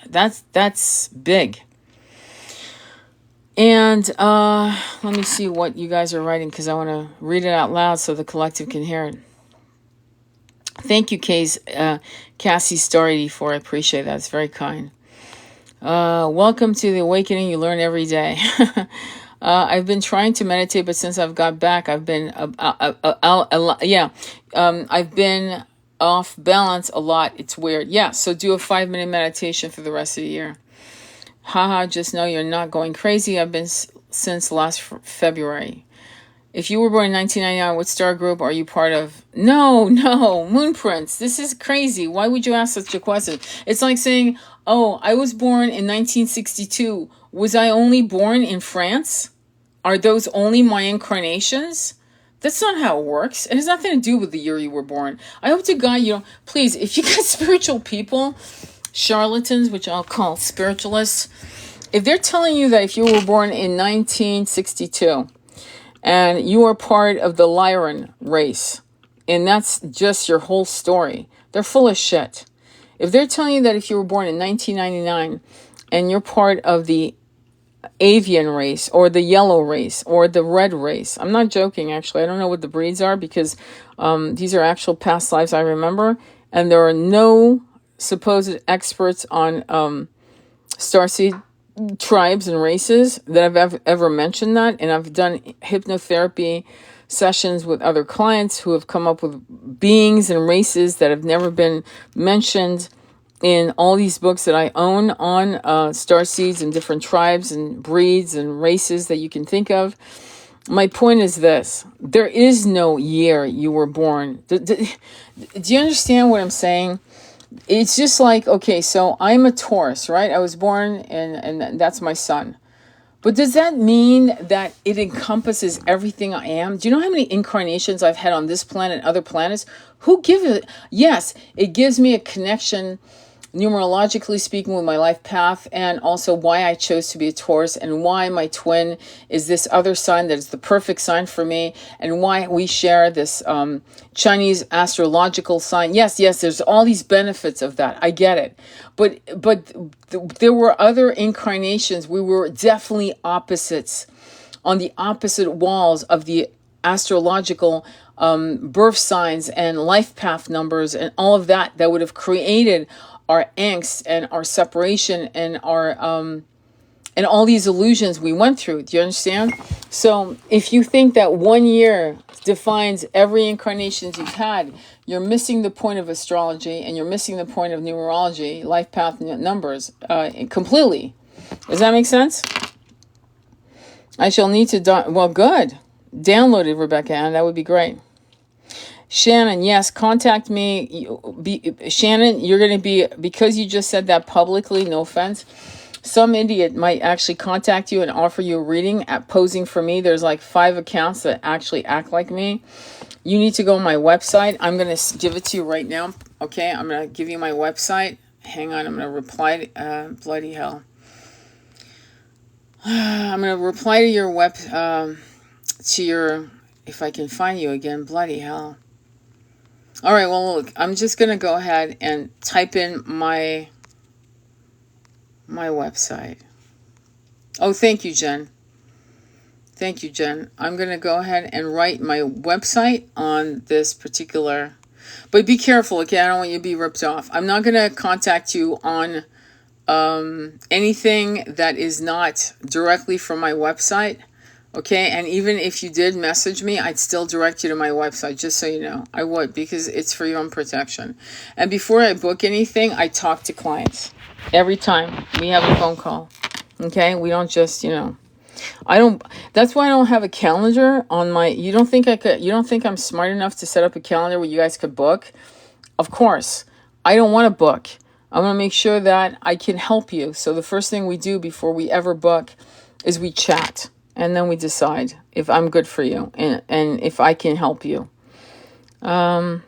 That's big. And let me see what you guys are writing, because I want to read it out loud so the collective can hear it. Thank you, Cassie Star 84. I appreciate that. It's very kind. Welcome to the awakening you learn every day. I've been trying to meditate, but since I've got back, I've been I've been off balance a lot. It's weird. Yeah, so do a 5-minute meditation for the rest of the year. Haha, just know you're not going crazy. I've been since last February. If you were born in 1999, what star group are you part of? No, Moon Prince. This is crazy. Why would you ask such a question? It's like saying, oh, I was born in 1962. Was I only born in France? Are those only my incarnations? That's not how it works. It has nothing to do with the year you were born. I hope to God, please, if you get spiritual people, charlatans, which I'll call spiritualists, if they're telling you that if you were born in 1962, and you are part of the Lyran race, and that's just your whole story, they're full of shit. If they're telling you that if you were born in 1999 and you're part of the avian race or the yellow race or the red race, I'm not joking, actually. I don't know what the breeds are, because these are actual past lives I remember, and there are no supposed experts on starseed tribes and races that have ever mentioned that. And I've done hypnotherapy sessions with other clients who have come up with beings and races that have never been mentioned in all these books that I own on starseeds and different tribes and breeds and races that you can think of. My point is this: there is no year you were born. Do you understand what I'm saying? It's just like, okay, so I'm a Taurus, right? I was born and that's my sun. But does that mean that it encompasses everything I am? Do you know how many incarnations I've had on this planet and other planets? Who gives it? Yes, it gives me a connection, numerologically speaking, with my life path, and also why I chose to be a Taurus, and why my twin is this other sign that is the perfect sign for me, and why we share this Chinese astrological sign. Yes, there's all these benefits of that. I get it. But there were other incarnations. We were definitely opposites, on the opposite walls of the astrological birth signs and life path numbers and all of that would have created our angst and our separation and our and all these illusions we went through. Do you understand? So if you think that 1 year defines every incarnation you've had, you're missing the point of astrology, and you're missing the point of numerology, life path numbers, completely. Does that make sense? I shall need to well, good. Download it, Rebecca, and that would be great. Shannon, yes, contact me. Shannon, you're going to be, because you just said that publicly, no offense, some idiot might actually contact you and offer you a reading at posing for me. There's like 5 accounts that actually act like me. You need to go on my website. I'm going to give it to you right now. Okay, I'm going to give you my website. Hang on, I'm going to reply to, bloody hell. I'm going to reply to your if I can find you again, bloody hell. All right, well, look, I'm just going to go ahead and type in my website. Oh, thank you, Jen. Thank you, Jen. I'm going to go ahead and write my website on this particular, but be careful, okay? I don't want you to be ripped off. I'm not going to contact you on anything that is not directly from my website, okay? And even if you did message me, I'd still direct you to my website, just so you know. I would, because it's for your own protection. And before I book anything, I talk to clients. Every time we have a phone call, okay? We don't just, I don't, that's why I don't have a calendar on my, you don't think I'm smart enough to set up a calendar where you guys could book? Of course. I don't want to book. I want to make sure that I can help you. So the first thing we do before we ever book is we chat, and then we decide if I'm good for you and if I can help you. Me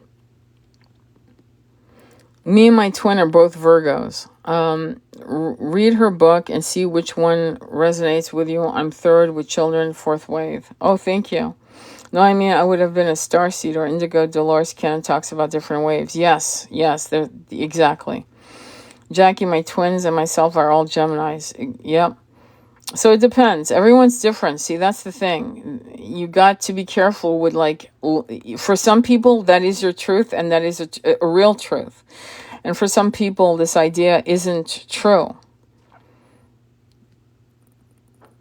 and my twin are both Virgos. Read her book and see which one resonates with you. I'm third with children, fourth wave. Oh, thank you. No, I mean, I would have been a starseed or indigo. Dolores Cannon talks about different waves. Yes, exactly. Jackie, my twins, and myself are all Geminis. Yep. So it depends. Everyone's different. See, that's the thing. You got to be careful with, for some people, that is your truth, and that is a real truth. And for some people, this idea isn't true.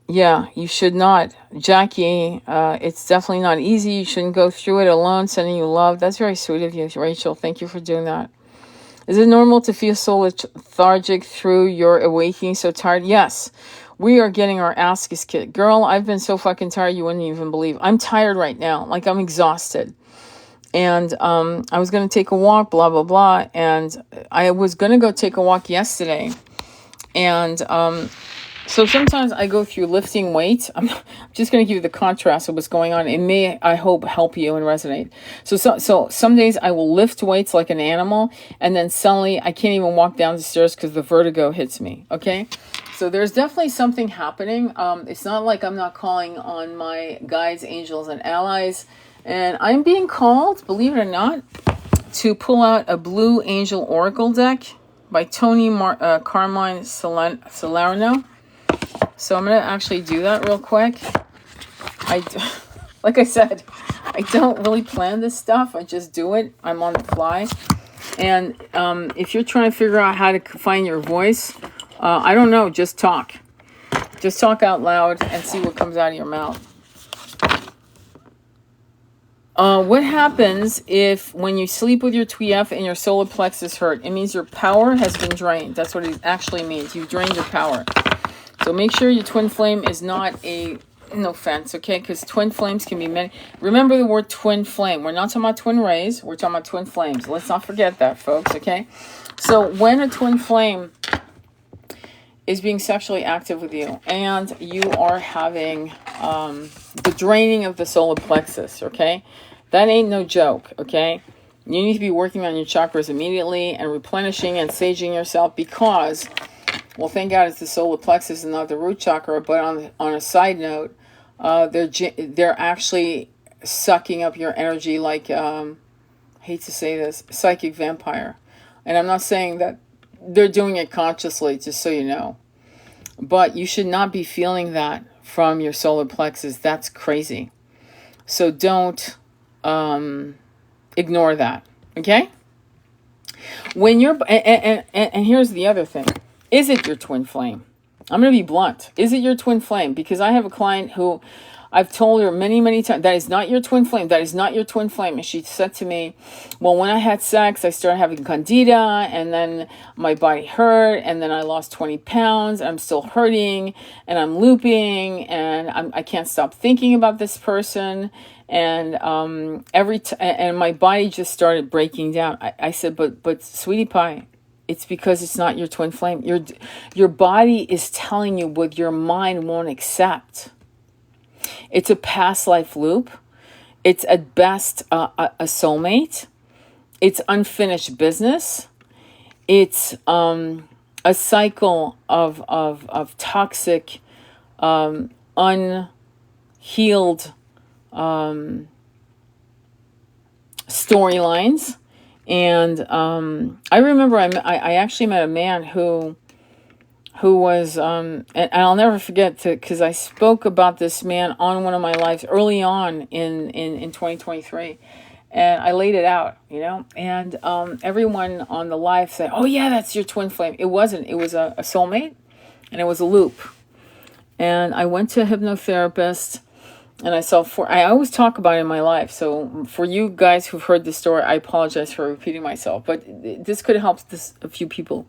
Yeah, you should not. Jackie, it's definitely not easy. You shouldn't go through it alone. Sending you love. That's very sweet of you, Rachel. Thank you for doing that. Is it normal to feel so lethargic through your awakening, so tired? Yes. We are getting our asses kicked. Girl, I've been so fucking tired you wouldn't even believe. I'm tired right now. Like, I'm exhausted. And I was going to take a walk, blah, blah, blah. And I was going to go take a walk yesterday. And so sometimes I go through lifting weights. I'm just going to give you the contrast of what's going on. It may, I hope, help you and resonate. So some days I will lift weights like an animal, and then suddenly I can't even walk down the stairs because the vertigo hits me, okay? So there's definitely something happening. It's not like I'm not calling on my guides, angels, and allies. And I'm being called, believe it or not, to pull out a Blue Angel Oracle deck by Tony Carmine Salerno. So I'm going to actually do that real quick. Like I said, I don't really plan this stuff. I just do it. I'm on the fly. And if you're trying to figure out how to find your voice, I don't know, just talk. Just talk out loud and see what comes out of your mouth. What happens if when you sleep with your TF and your solar plexus hurt? It means your power has been drained. That's what it actually means. You've drained your power. So make sure your twin flame is not no offense, okay? Because twin flames can be many. Remember the word twin flame. We're not talking about twin rays. We're talking about twin flames. Let's not forget that, folks, okay? So when a twin flame is being sexually active with you and you are having the draining of the solar plexus, okay? That ain't no joke, okay? You need to be working on your chakras immediately and replenishing and saging yourself because, well, thank God it's the solar plexus and not the root chakra. But on a side note, they're actually sucking up your energy like, hate to say this, psychic vampire. And I'm not saying that they're doing it consciously, just so you know. But you should not be feeling that from your solar plexus. That's crazy. So don't ignore that, okay? When you're, and here's the other thing. Is it your twin flame? I'm going to be blunt. Is it your twin flame? Because I have a client who I've told her many, many times, that is not your twin flame. That is not your twin flame. And she said to me, well, when I had sex, I started having candida, and then my body hurt, and then I lost 20 pounds. I'm still hurting, and I'm looping, and I can't stop thinking about this person. And and my body just started breaking down. I said, but sweetie pie, it's because it's not your twin flame. Your body is telling you what your mind won't accept. It's a past life loop. It's at best a soulmate. It's unfinished business. It's a cycle of toxic, unhealed storylines. And I remember I actually met a man who who was, and I'll never forget because I spoke about this man on one of my lives early on in 2023. And I laid it out, and everyone on the live said, "Oh yeah, that's your twin flame." It wasn't. It was a soulmate, and it was a loop. And I went to a hypnotherapist, and I saw four. I always talk about it in my life. So for you guys who've heard this story, I apologize for repeating myself, but this could help a few people.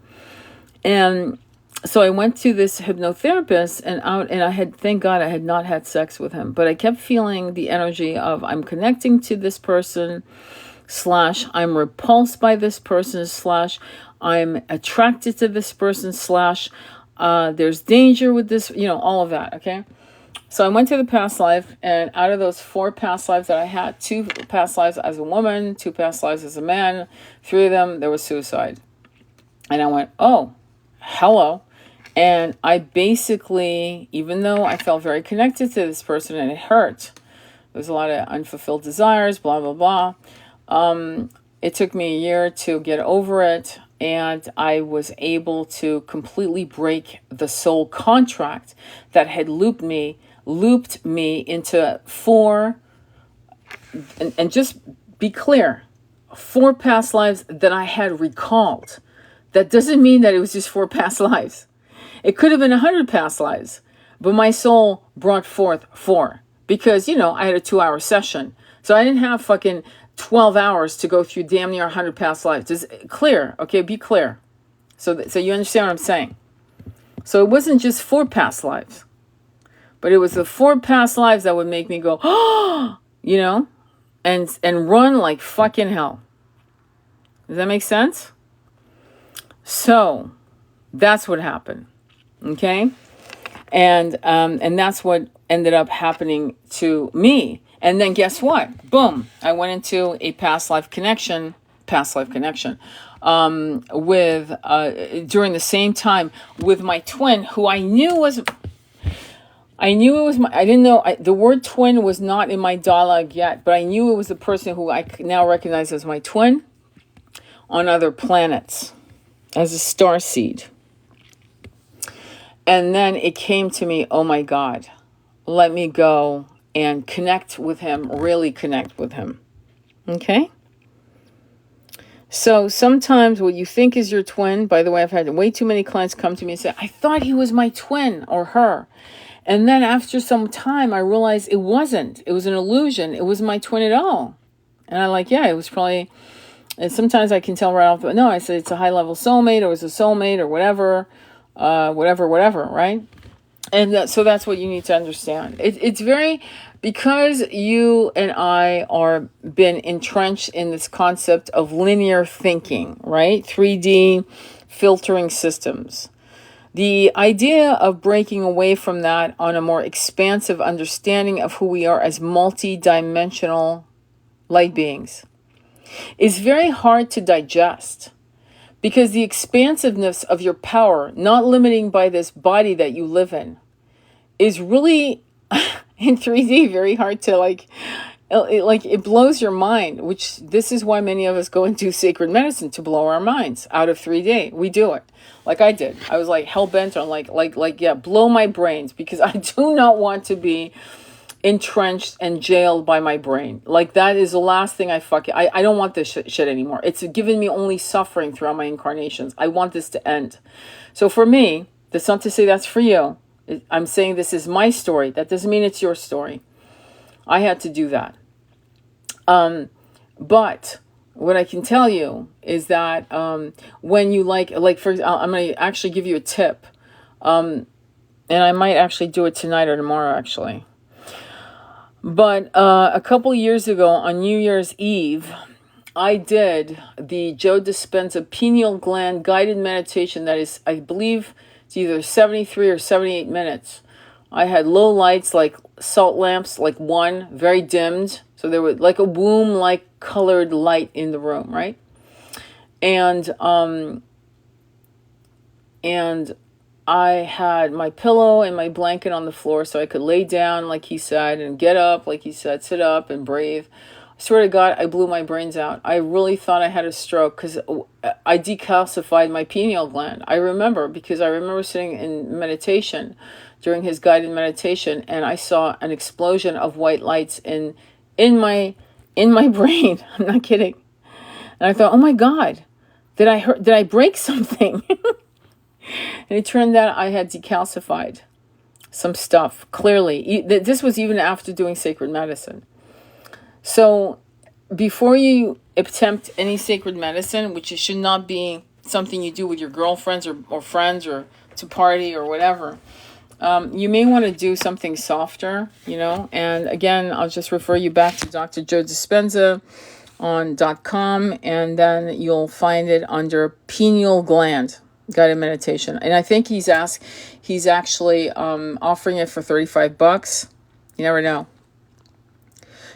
And so I went to this hypnotherapist and I had, thank God I had not had sex with him, but I kept feeling the energy of I'm connecting to this person / I'm repulsed by this person / I'm attracted to this person / there's danger with this, all of that. Okay. So I went to the past life, and out of those 4 past lives that I had, 2 past lives as a woman, 2 past lives as a man, 3 of them, there was suicide. And I went, oh, hello. And I basically, even though I felt very connected to this person and it hurt, there was a lot of unfulfilled desires, blah, blah, blah. It took me a year to get over it. And I was able to completely break the soul contract that had looped me into 4, and just be clear, 4 past lives that I had recalled. That doesn't mean that it was just 4 past lives. It could have been 100 past lives, but my soul brought forth 4 because, I had a 2-hour session. So I didn't have fucking 12 hours to go through damn near 100 past lives. Is clear? Okay, be clear. So you understand what I'm saying. So it wasn't just 4 past lives, but it was the 4 past lives that would make me go, oh, and run like fucking hell. Does that make sense? So that's what happened. Okay. And that's what ended up happening to me. And then guess what? Boom. I went into a past life connection, with, during the same time with my twin, who I knew it was I didn't know, the word twin was not in my dialogue yet, but I knew it was the person who I now recognize as my twin on other planets, as a star seed. And then it came to me, oh my God, let me go and connect with him, really connect with him. Okay? So sometimes what you think is your twin, by the way, I've had way too many clients come to me and say, I thought he was my twin or her. And then after some time, I realized it wasn't. It was an illusion. It wasn't my twin at all. And I'm like, yeah, it was probably, and sometimes I can tell right off, no, I said it's a high-level soulmate, or it's a soulmate, or whatever, right? And so that's what you need to understand. It's very, because you and I are been entrenched in this concept of linear thinking, right? 3D filtering systems. The idea of breaking away from that on a more expansive understanding of who we are as multi-dimensional light beings is very hard to digest, because the expansiveness of your power, not limiting by this body that you live in, is really in 3D very hard to it blows your mind, which this is why many of us go and do sacred medicine, to blow our minds out of 3D. We do it. Like I did. I was like hell-bent on blow my brains, because I do not want to be entrenched and jailed by my brain. Like, that is the last thing I don't want this shit anymore. It's given me only suffering throughout my incarnations. I want this to end. So for me, that's not to say that's for you. I'm saying this is my story. That doesn't mean it's your story. I had to do that. But what I can tell you is that when you for example, I'm going to actually give you a tip. And I might actually do it tonight or tomorrow, actually. But a couple years ago on New Year's Eve, I did the Joe Dispenza pineal gland guided meditation. That is, I believe it's either 73 or 78 minutes. I had low lights, like salt lamps, like one, very dimmed. So there was like a womb-like colored light in the room, right? And I had my pillow and my blanket on the floor so I could lay down, like he said, and get up, like he said, sit up and breathe. swear to God, I blew my brains out. I really thought I had a stroke because I decalcified my pineal gland. I remember because I remember sitting in meditation during his guided meditation, and I saw an explosion of white lights in my brain. I'm not kidding. And I thought, oh my God, did I break something? And it turned out I had decalcified some stuff. Clearly, this was even after doing sacred medicine. So before you attempt any sacred medicine, which it should not be something you do with your girlfriends or friends or to party or whatever, you may want to do something softer, And again, I'll just refer you back to Dr. Joe Dispenza on .com, and then you'll find it under pineal gland guided meditation. And I think he's actually offering it for $35. You never know.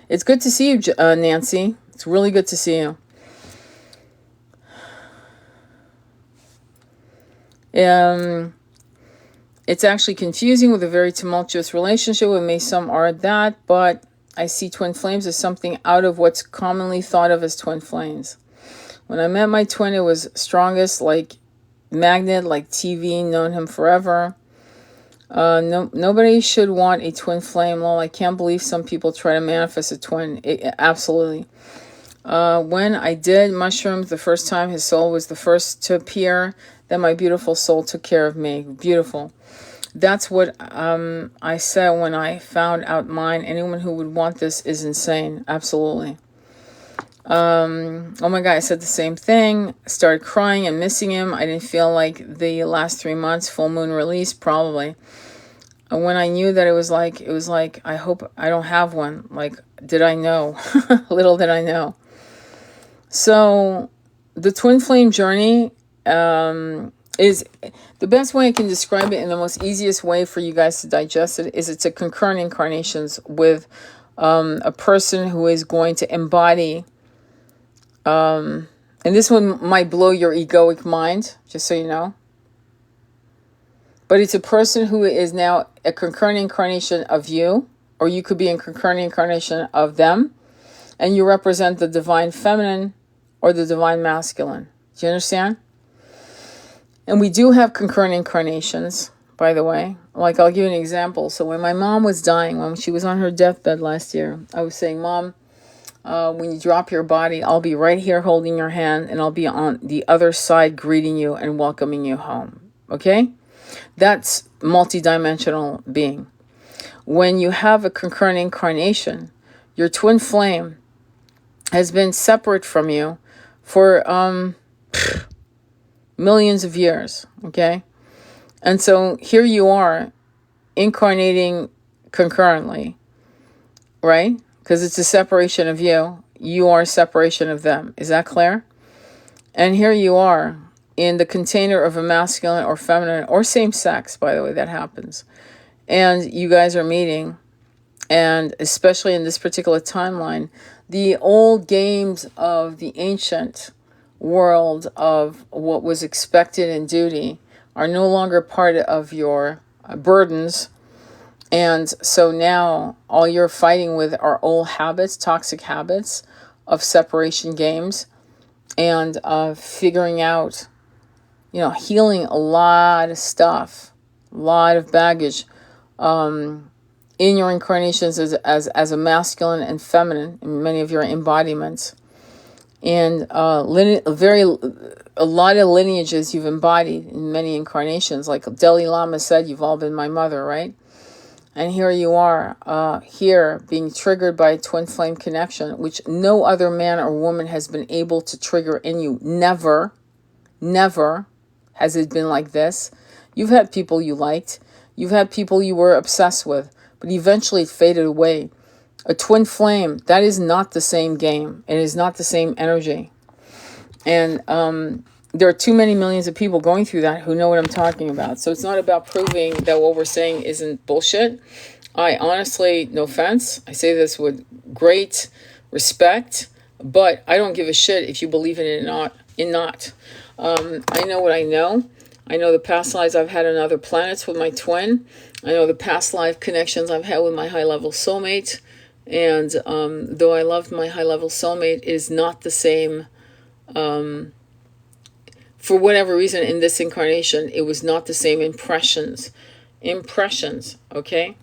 It's good to see you, Nancy. It's really good to see you. It's actually confusing with a very tumultuous relationship. Some are that, but I see twin flames as something out of what's commonly thought of as twin flames. When I met my twin, it was strongest, like magnet, like TV, known him forever. Nobody should want a twin flame. Lol, I can't believe some people try to manifest a twin. Absolutely. When I did mushrooms the first time, his soul was the first to appear. Then my beautiful soul took care of me. Beautiful. That's what I said when I found out mine. Anyone who would want this is insane. Absolutely. Oh my God, I said the same thing. Started crying and missing him. I didn't feel like the last 3 months, full moon release, probably. And when I knew that it was like, I hope I don't have one. Like, did I know? Little did I know. So the twin flame journey is the best way I can describe it, in the most easiest way for you guys to digest it, is it's a concurrent incarnations with a person who is going to embody, and this one might blow your egoic mind, just so you know. But it's a person who is now a concurrent incarnation of you, or you could be a concurrent incarnation of them, and you represent the divine feminine or the divine masculine. Do you understand? And we do have concurrent incarnations, by the way. Like, I'll give you an example. So when my mom was dying, when she was on her deathbed last year, I was saying, Mom, when you drop your body, I'll be right here holding your hand, and I'll be on the other side greeting you and welcoming you home. Okay? That's multidimensional being. When you have a concurrent incarnation, your twin flame has been separate from you for millions of years, okay? And so here you are incarnating concurrently, right? Because it's a separation of you. You are a separation of them. Is that clear? And here you are in the container of a masculine or feminine or same sex, by the way, that happens. And you guys are meeting. And especially in this particular timeline, the old games of the ancient world of what was expected in duty are no longer part of your burdens. And so now all you're fighting with are old habits, toxic habits of separation games, and figuring out, healing a lot of stuff, a lot of baggage in your incarnations as a masculine and feminine in many of your embodiments. And a lot of lineages you've embodied in many incarnations. Like Dalai Lama said, you've all been my mother, right? And here you are, here being triggered by a twin flame connection, which no other man or woman has been able to trigger in you. Never has it been like this. You've had people you liked. You've had people you were obsessed with, but eventually it faded away. A twin flame, that is not the same game. It is not the same energy. And there are too many millions of people going through that who know what I'm talking about. So it's not about proving that what we're saying isn't bullshit. I honestly, no offense, I say this with great respect, but I don't give a shit if you believe in it or not. I know what I know. I know the past lives I've had on other planets with my twin. I know the past life connections I've had with my high-level soulmate. And though I loved my high-level soulmate, it is not the same. For whatever reason, in this incarnation, it was not the same impressions. Okay?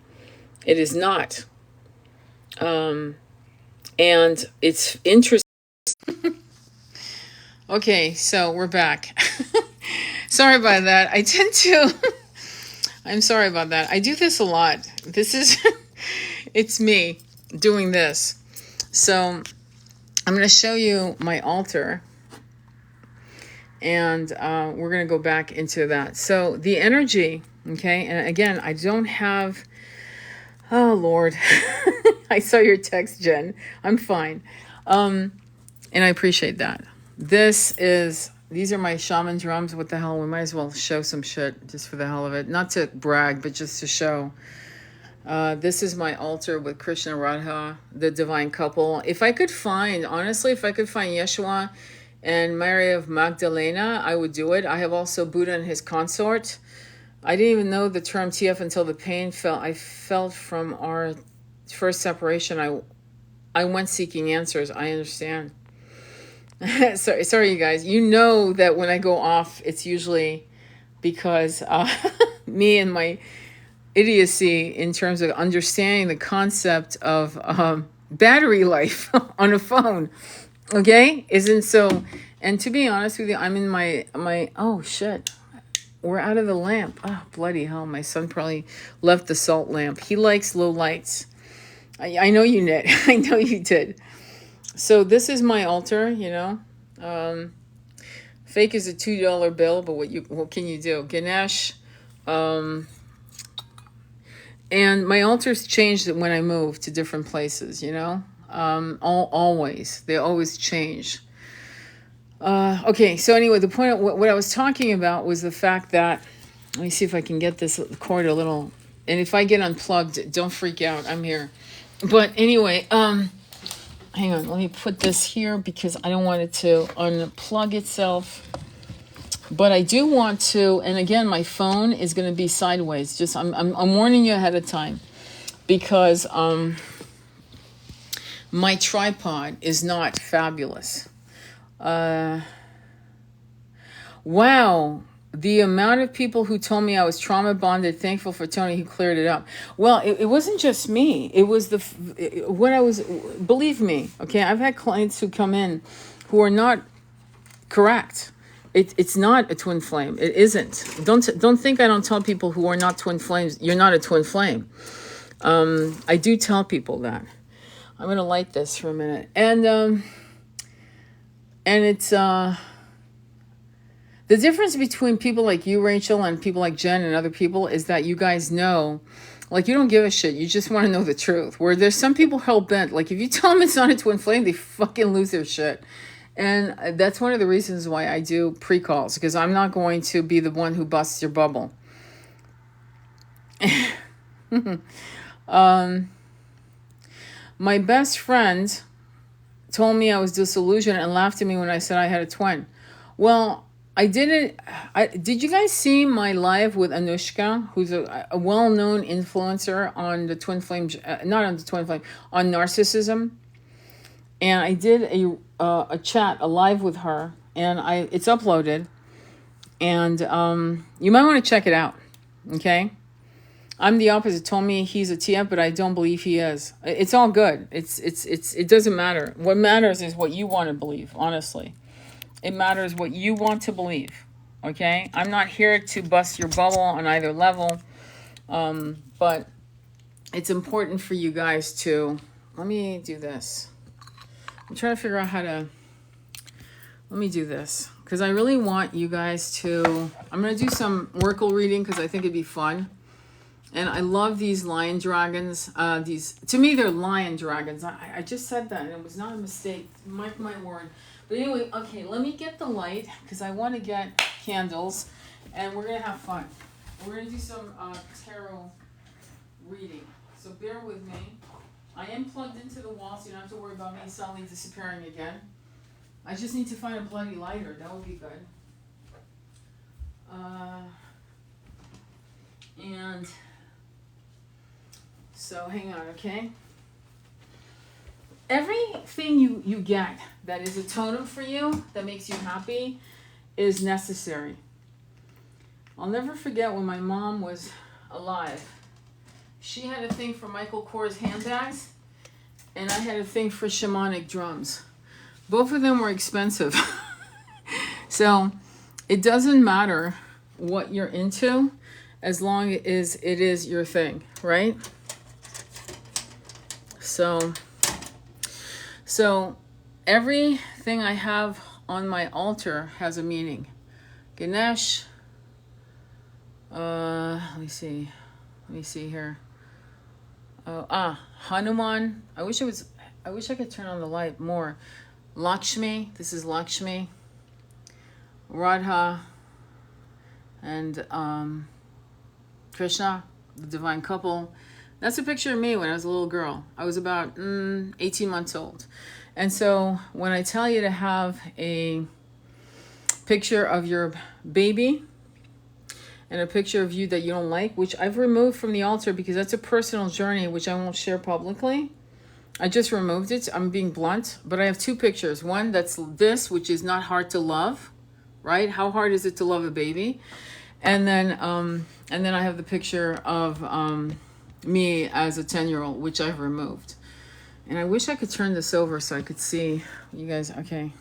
It is not. And it's interesting. Okay, so we're back. Sorry about that. I'm sorry about that. I do this a lot. This is, it's me doing this. So I'm going to show you my altar. And we're going to go back into that. So the energy, okay, and again, I don't have, oh, Lord. I saw your text, Jen. I'm fine. And I appreciate that. These are my shaman drums. What the hell? We might as well show some shit just for the hell of it. Not to brag, but just to show. This is my altar with Krishna Radha, the divine couple. If I could find Yeshua and Mary of Magdalena, I would do it. I have also Buddha and his consort. I didn't even know the term TF until the pain I felt from our first separation. I went seeking answers. I understand. Sorry, you guys. You know that when I go off, it's usually because me and my idiocy in terms of understanding the concept of battery life on a phone. Okay? Isn't so. And to be honest with you, I'm in my oh shit. We're out of the lamp. Oh, bloody hell. My son probably left the salt lamp. He likes low lights. I know you did. I know you did. So this is my altar, you know. Fake is a $2 bill, but what can you do? Ganesh. And my altars changed when I moved to different places, you know. Always. They always change. Okay, so anyway, the point of what I was talking about was the fact that, let me see if I can get this cord a little, and if I get unplugged, don't freak out, I'm here. But anyway, hang on, let me put this here because I don't want it to unplug itself. But I do want to, and again, my phone is going to be sideways. Just I'm warning you ahead of time because my tripod is not fabulous. Wow, the amount of people who told me I was trauma bonded, thankful for Tony who cleared it up. Well, it wasn't just me. It was believe me, okay, I've had clients who come in who are not correct. It's not a twin flame. It isn't. Don't think I don't tell people who are not twin flames, you're not a twin flame. I do tell people that. I'm going to light this for a minute. And it's the difference between people like you, Rachel, and people like Jen and other people is that you guys know, like, you don't give a shit. You just want to know the truth. Where there's some people hell-bent. Like, if you tell them it's not a twin flame, they fucking lose their shit. And that's one of the reasons why I do pre-calls, because I'm not going to be the one who busts your bubble. My best friend told me I was disillusioned and laughed at me when I said I had a twin. Well, I didn't. Did you guys see my live with Anushka, who's a well-known influencer on the twin flame, not on the twin flame, on narcissism? And I did a chat, a live with her, and it's uploaded, and you might want to check it out. Okay, I'm the opposite. Told me he's a TF, but I don't believe he is. It's all good. It doesn't matter. What matters is what you want to believe. Honestly, it matters what you want to believe. Okay, I'm not here to bust your bubble on either level, but it's important for you guys to. Let me do this. I'm trying to figure out how to, let me do this, because I really want you guys to, I'm going to do some Oracle reading, because I think it'd be fun, and I love these lion dragons, to me, they're lion dragons, I just said that, and it was not a mistake, mark my word, but anyway, okay, let me get the light, because I want to get candles, and we're going to have fun. We're going to do some tarot reading, so bear with me. I am plugged into the wall, so you don't have to worry about me suddenly disappearing again. I just need to find a bloody lighter. That would be good. And so, hang on, okay? everything you get that is a totem for you, that makes you happy, is necessary. I'll never forget when my mom was alive. She had a thing for Michael Kors handbags, and I had a thing for shamanic drums. Both of them were expensive. So it doesn't matter what you're into as long as it is your thing, right? So everything I have on my altar has a meaning. Ganesh, let me see here. Hanuman. I wish I could turn on the light more. Lakshmi, this is Lakshmi. Radha and Krishna, the divine couple. That's a picture of me when I was a little girl. I was about 18 months old. And so when I tell you to have a picture of your baby and a picture of you that you don't like, which I've removed from the altar because that's a personal journey which I won't share publicly. I just removed it. I'm being blunt. But I have two pictures. One that's this, which is not hard to love, right? How hard is it to love a baby? And then I have the picture of me as a 10-year-old, which I've removed. And I wish I could turn this over so I could see you guys. Okay.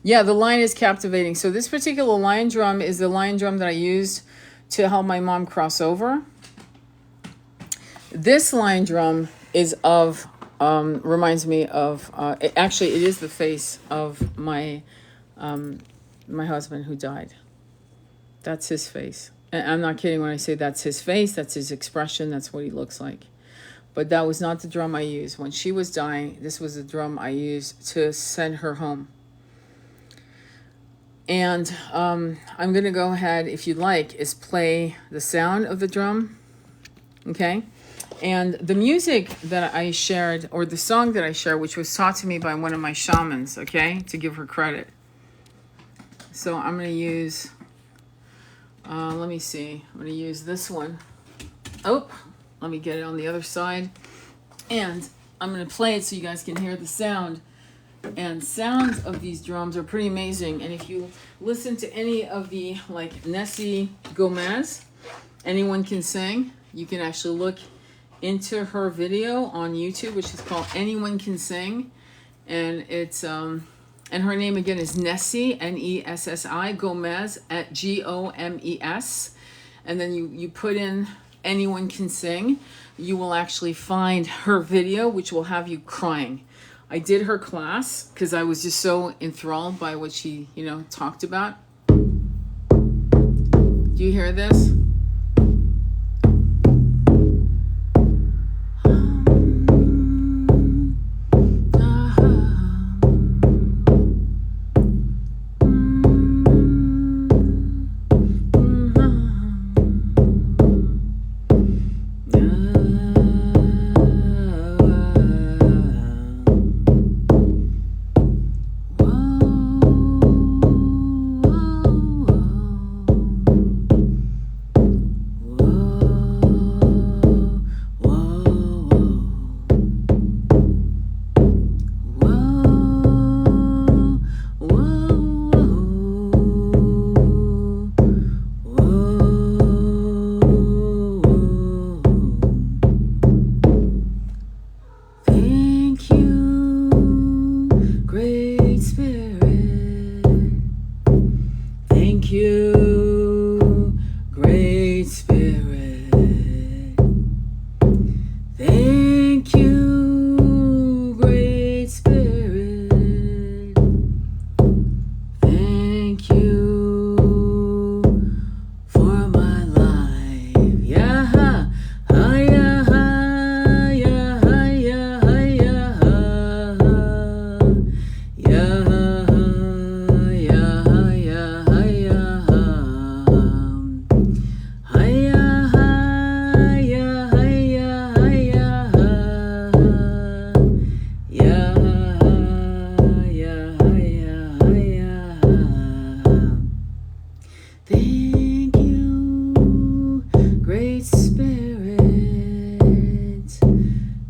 Yeah, the line is captivating. So this particular lion drum is the lion drum that I used to help my mom cross over. This lion drum is reminds me of, actually it is the face of my husband who died. That's his face. And I'm not kidding when I say that's his face, that's his expression, that's what he looks like. But that was not the drum I used. When she was dying, this was the drum I used to send her home. And I'm going to go ahead, if you'd like, is play the sound of the drum. Okay? And the music that I shared, or the song that I shared, which was taught to me by one of my shamans, okay, to give her credit. So I'm going to use, let me see, I'm going to use this one. Oh, let me get it on the other side. And I'm going to play it so you guys can hear the sound. And sounds of these drums are pretty amazing. And if you listen to any of the, like, Nessie Gomez, Anyone Can Sing, you can actually look into her video on YouTube, which is called Anyone Can Sing. And it's, and her name again is Nessie, Nessi, Gomez, at Gomes. And then you put in Anyone Can Sing. You will actually find her video, which will have you crying. I did her class because I was just so enthralled by what she, talked about. Do you hear this?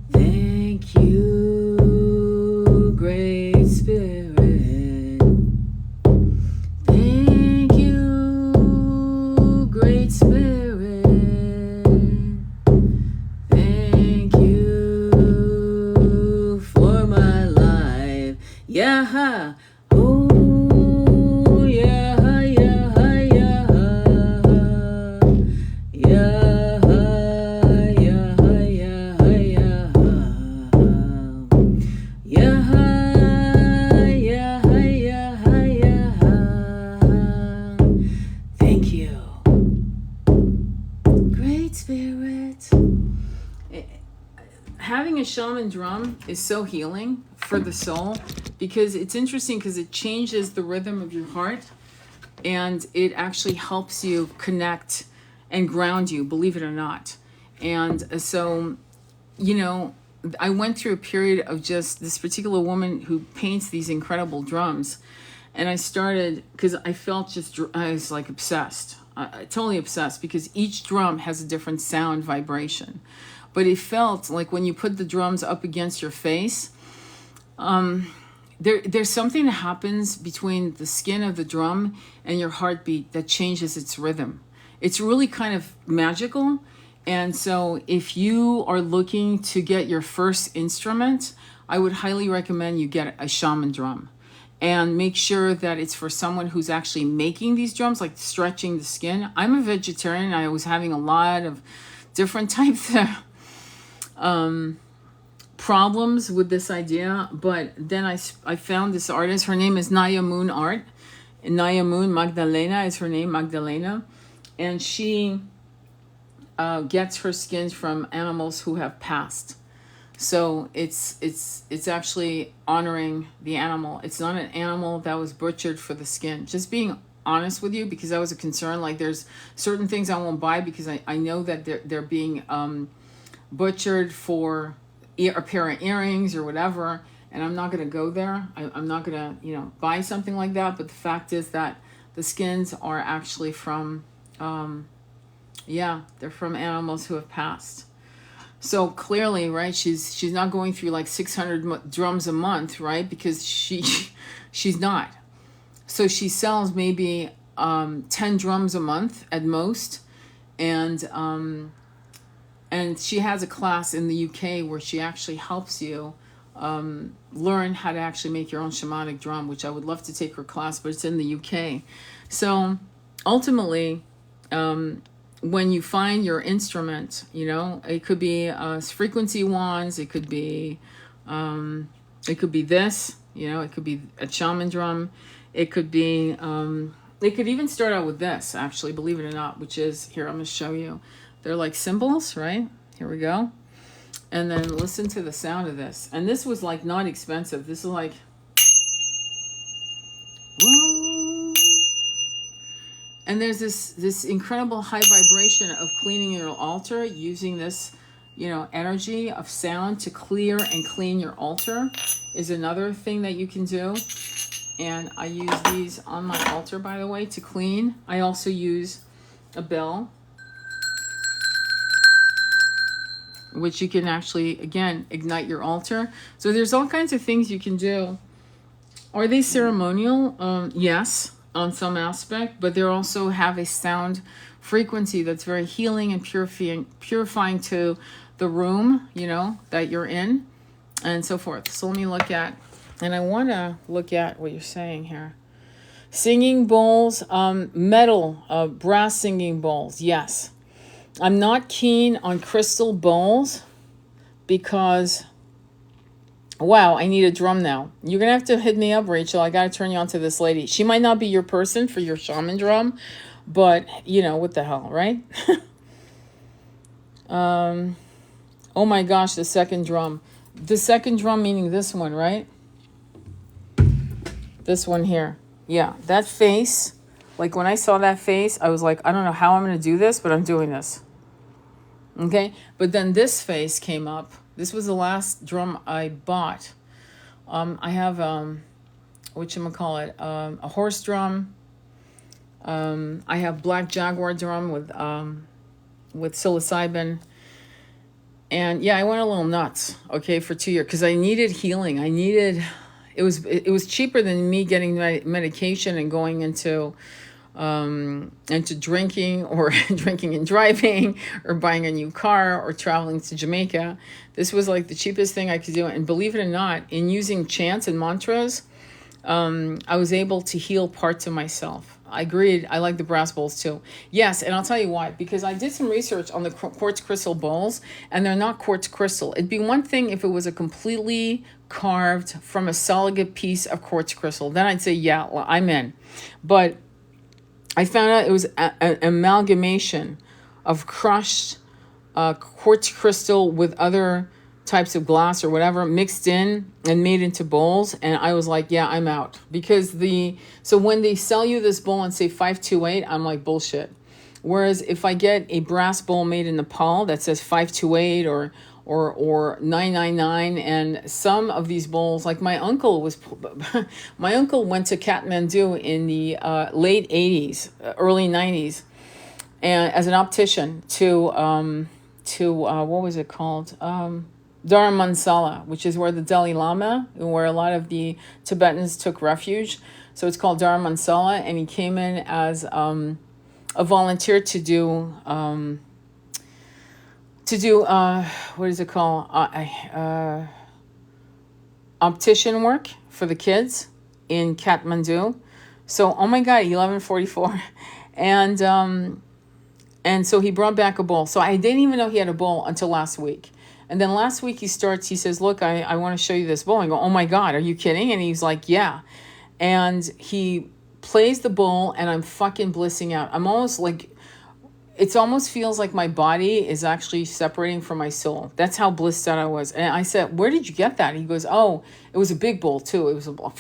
Thank you. having a shaman drum is so healing for the soul, because it's interesting because it changes the rhythm of your heart, and it actually helps you connect and ground you, believe it or not. And so, you know, I went through a period of just this particular woman who paints these incredible drums. And I started, because I felt I was like obsessed, totally obsessed, because each drum has a different sound vibration. But it felt like when you put the drums up against your face, there's something that happens between the skin of the drum and your heartbeat that changes its rhythm. It's really kind of magical. And so if you are looking to get your first instrument, I would highly recommend you get a shaman drum. And make sure that it's for someone who's actually making these drums, like stretching the skin. I'm a vegetarian. I was having a lot of different types of problems with this idea. But then I found this artist. Her name is Naya Moon Art. Naya Moon Magdalena is her name, Magdalena. And she gets her skins from animals who have passed. So it's actually honoring the animal. It's not an animal that was butchered for the skin. Just being honest with you, because that was a concern. Like, there's certain things I won't buy because I know that they're being butchered for a pair of earrings or whatever, and I'm not going to go there. I'm not going to buy something like that. But the fact is that the skins are actually from they're from animals who have passed. So clearly, right, she's not going through like 600 drums a month, right? Because she's not. So she sells maybe 10 drums a month at most, and she has a class in the UK where she actually helps you learn how to actually make your own shamanic drum, which I would love to take her class, but it's in the UK. So ultimately, when you find your instrument, it could be frequency wands, it could be this, it could be a shaman drum, it could be, it could even start out with this, actually, believe it or not, which is, here, I'm going to show you. They're like cymbals, right? Here we go. And then listen to the sound of this. And this was like not expensive. This is like, whoa. And there's this incredible high vibration of cleaning your altar, using this, energy of sound to clear and clean your altar is another thing that you can do. And I use these on my altar, by the way, to clean. I also use a bell, which you can actually, again, ignite your altar. So there's all kinds of things you can do. Are they ceremonial? Yes, on some aspect, but they also have a sound frequency that's very healing and purifying to the room, that you're in, and so forth. So let me look at, and I want to look at what you're saying here. Singing bowls, metal, brass singing bowls, yes. I'm not keen on crystal bowls because, wow, I need a drum now. You're going to have to hit me up, Rachel. I got to turn you on to this lady. She might not be your person for your shaman drum, but, what the hell, right? Oh my gosh, the second drum. The second drum meaning this one, right? This one here. Yeah, that face. Like, when I saw that face, I was like, I don't know how I'm going to do this, but I'm doing this. Okay, but then this face came up. This was the last drum I bought. I have whatchamacallit, a horse drum. I have black jaguar drum with psilocybin. And yeah, I went a little nuts, okay, for 2 years because I needed healing. It was cheaper than me getting medication and going into drinking or drinking and driving or buying a new car or traveling to Jamaica. This was like the cheapest thing I could do. And believe it or not, in using chants and mantras, I was able to heal parts of myself. I agreed. I like the brass bowls too. Yes, and I'll tell you why. Because I did some research on the quartz crystal bowls, and they're not quartz crystal. It'd be one thing if it was a completely carved from a solid piece of quartz crystal. Then I'd say, yeah, well, I'm in. But I found out it was an amalgamation of crushed quartz crystal with other types of glass or whatever mixed in and made into bowls. And I was like, yeah, I'm out. Because so when they sell you this bowl and say 528, I'm like, bullshit. Whereas if I get a brass bowl made in Nepal that says 528 or 999, and some of these bowls, like my uncle my uncle went to Kathmandu in the late 80s, early 90s, and as an optician to what was it called? Dharamsala, which is where the Dalai Lama, where a lot of the Tibetans took refuge. So it's called Dharamsala, and he came in as a volunteer to do what is it called? Optician work for the kids in Kathmandu. So, oh my God, 1144. And so he brought back a bowl. So I didn't even know he had a bowl until last week. And then last week he says, look, I want to show you this bowl. I go, oh my God, are you kidding? And he's like, yeah. And he plays the bowl and I'm fucking blissing out. I'm almost like, it almost feels like my body is actually separating from my soul. That's how blissed out I was. And I said, where did you get that? He goes, oh, it was a big bowl too. It was a bowl,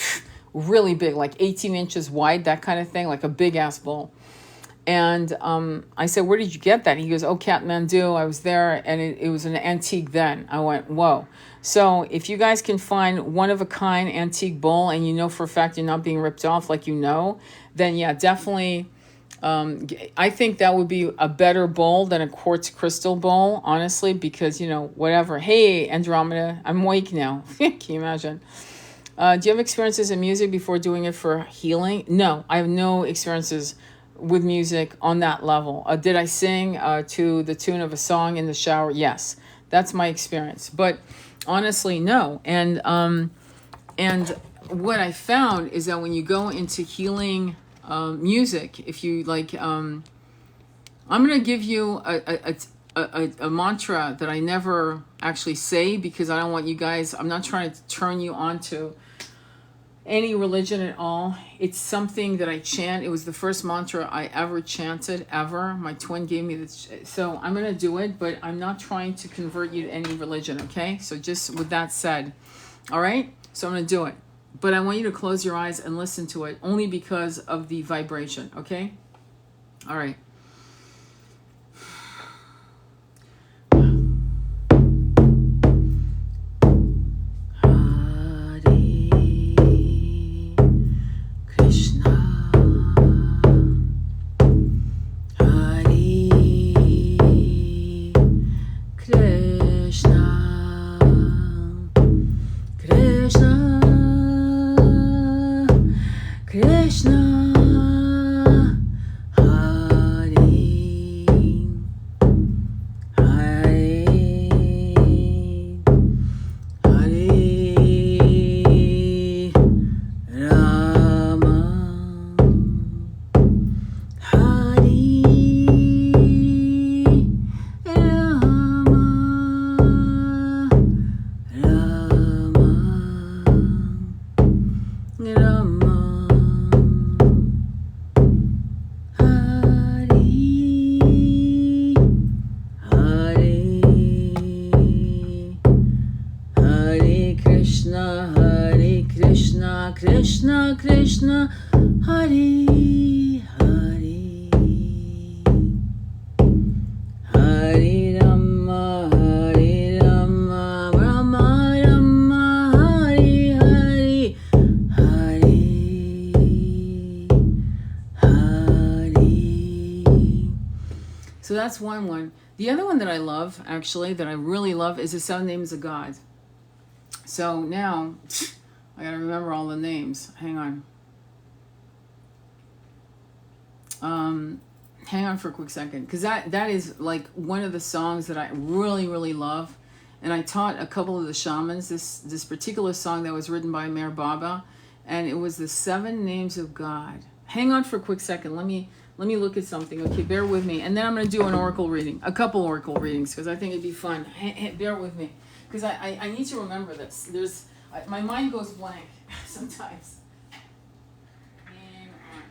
really big, like 18 inches wide, that kind of thing, like a big ass bowl. And I said, where did you get that? He goes, oh, Kathmandu. I was there, and it was an antique then. I went, whoa. So if you guys can find one-of-a-kind antique bowl, and you know for a fact you're not being ripped off like you know, then yeah, definitely. I think that would be a better bowl than a quartz crystal bowl, honestly, because, whatever. Hey, Andromeda, I'm awake now. Can you imagine? Do you have experiences in music before doing it for healing? No, I have no experiences with music on that level. Did I sing to the tune of a song in the shower? Yes, that's my experience. But honestly, no. And what I found is that when you go into healing music, if you like, I'm going to give you a mantra that I never actually say because I don't want you guys. I'm not trying to turn you on to any religion at all. It's something that I chant. It was the first mantra I ever chanted, ever. My twin gave me this. So I'm going to do it, but I'm not trying to convert you to any religion, okay? So just with that said, all right? So I'm going to do it. But I want you to close your eyes and listen to it only because of the vibration, okay? All right. Krishna Krishna Hare Hare Hare Rama Rama Rama Hare Hare Hare Hare. So that's one. The other one that I love, actually, that I really love, is the 7 Names of God. So now I gotta remember all the names. Hang on. Hang on for a quick second, because that is like one of the songs that I really, really love. And I taught a couple of the shamans this particular song that was written by Meher Baba, and it was the 7 Names of God. Hang on for a quick second. Let me look at something. Okay, bear with me, and then I'm gonna do an oracle reading, a couple oracle readings, because I think it'd be fun. Bear with me, because I need to remember this. My mind goes blank sometimes. Hang on.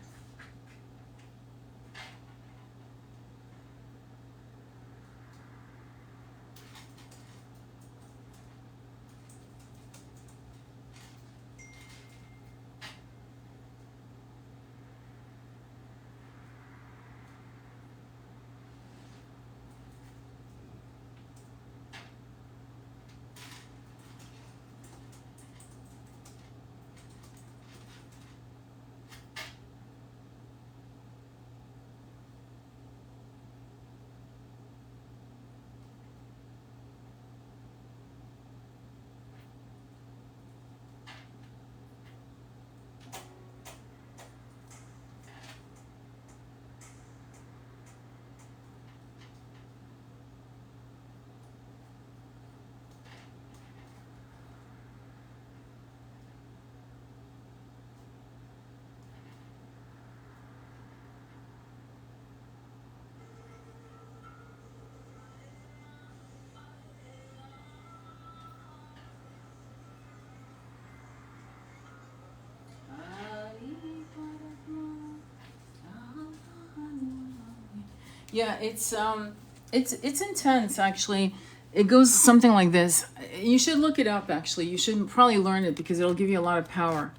Yeah, it's intense actually. It goes something like this. You should look it up actually. You should probably learn it because it'll give you a lot of power.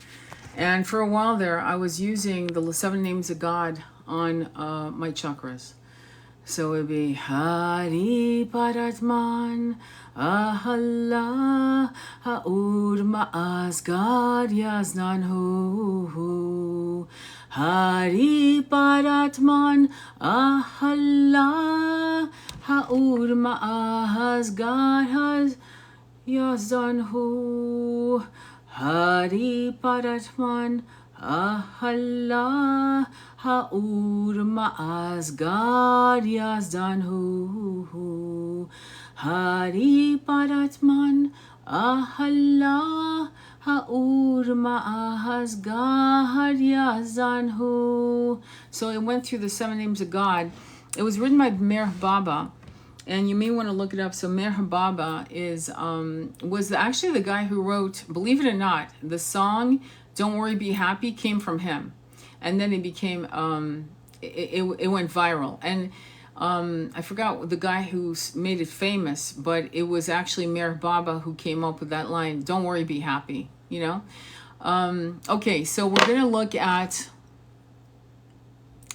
And for a while there, I was using the 7 names of God on my chakras. So it'd be Hari Paratman Ahala Haud Ma'as God Yaznanhu Hari Paratman Ahala Haud Ma'as God Yaznanhu Hari Paratman Ahala Haur Ma'az God Yazdanhu Hari Paratman Ahala Haur Ma'az God Yazdanhu. So it went through the 7 names of God. It was written by Meher Baba. And you may want to look it up. So Meher Baba was actually the guy who wrote, believe it or not, the song "Don't Worry, Be Happy" came from him, and then it became it went viral. And I forgot the guy who made it famous, but it was actually Meher Baba who came up with that line, "Don't worry, be happy." You know. Okay, so we're gonna look at.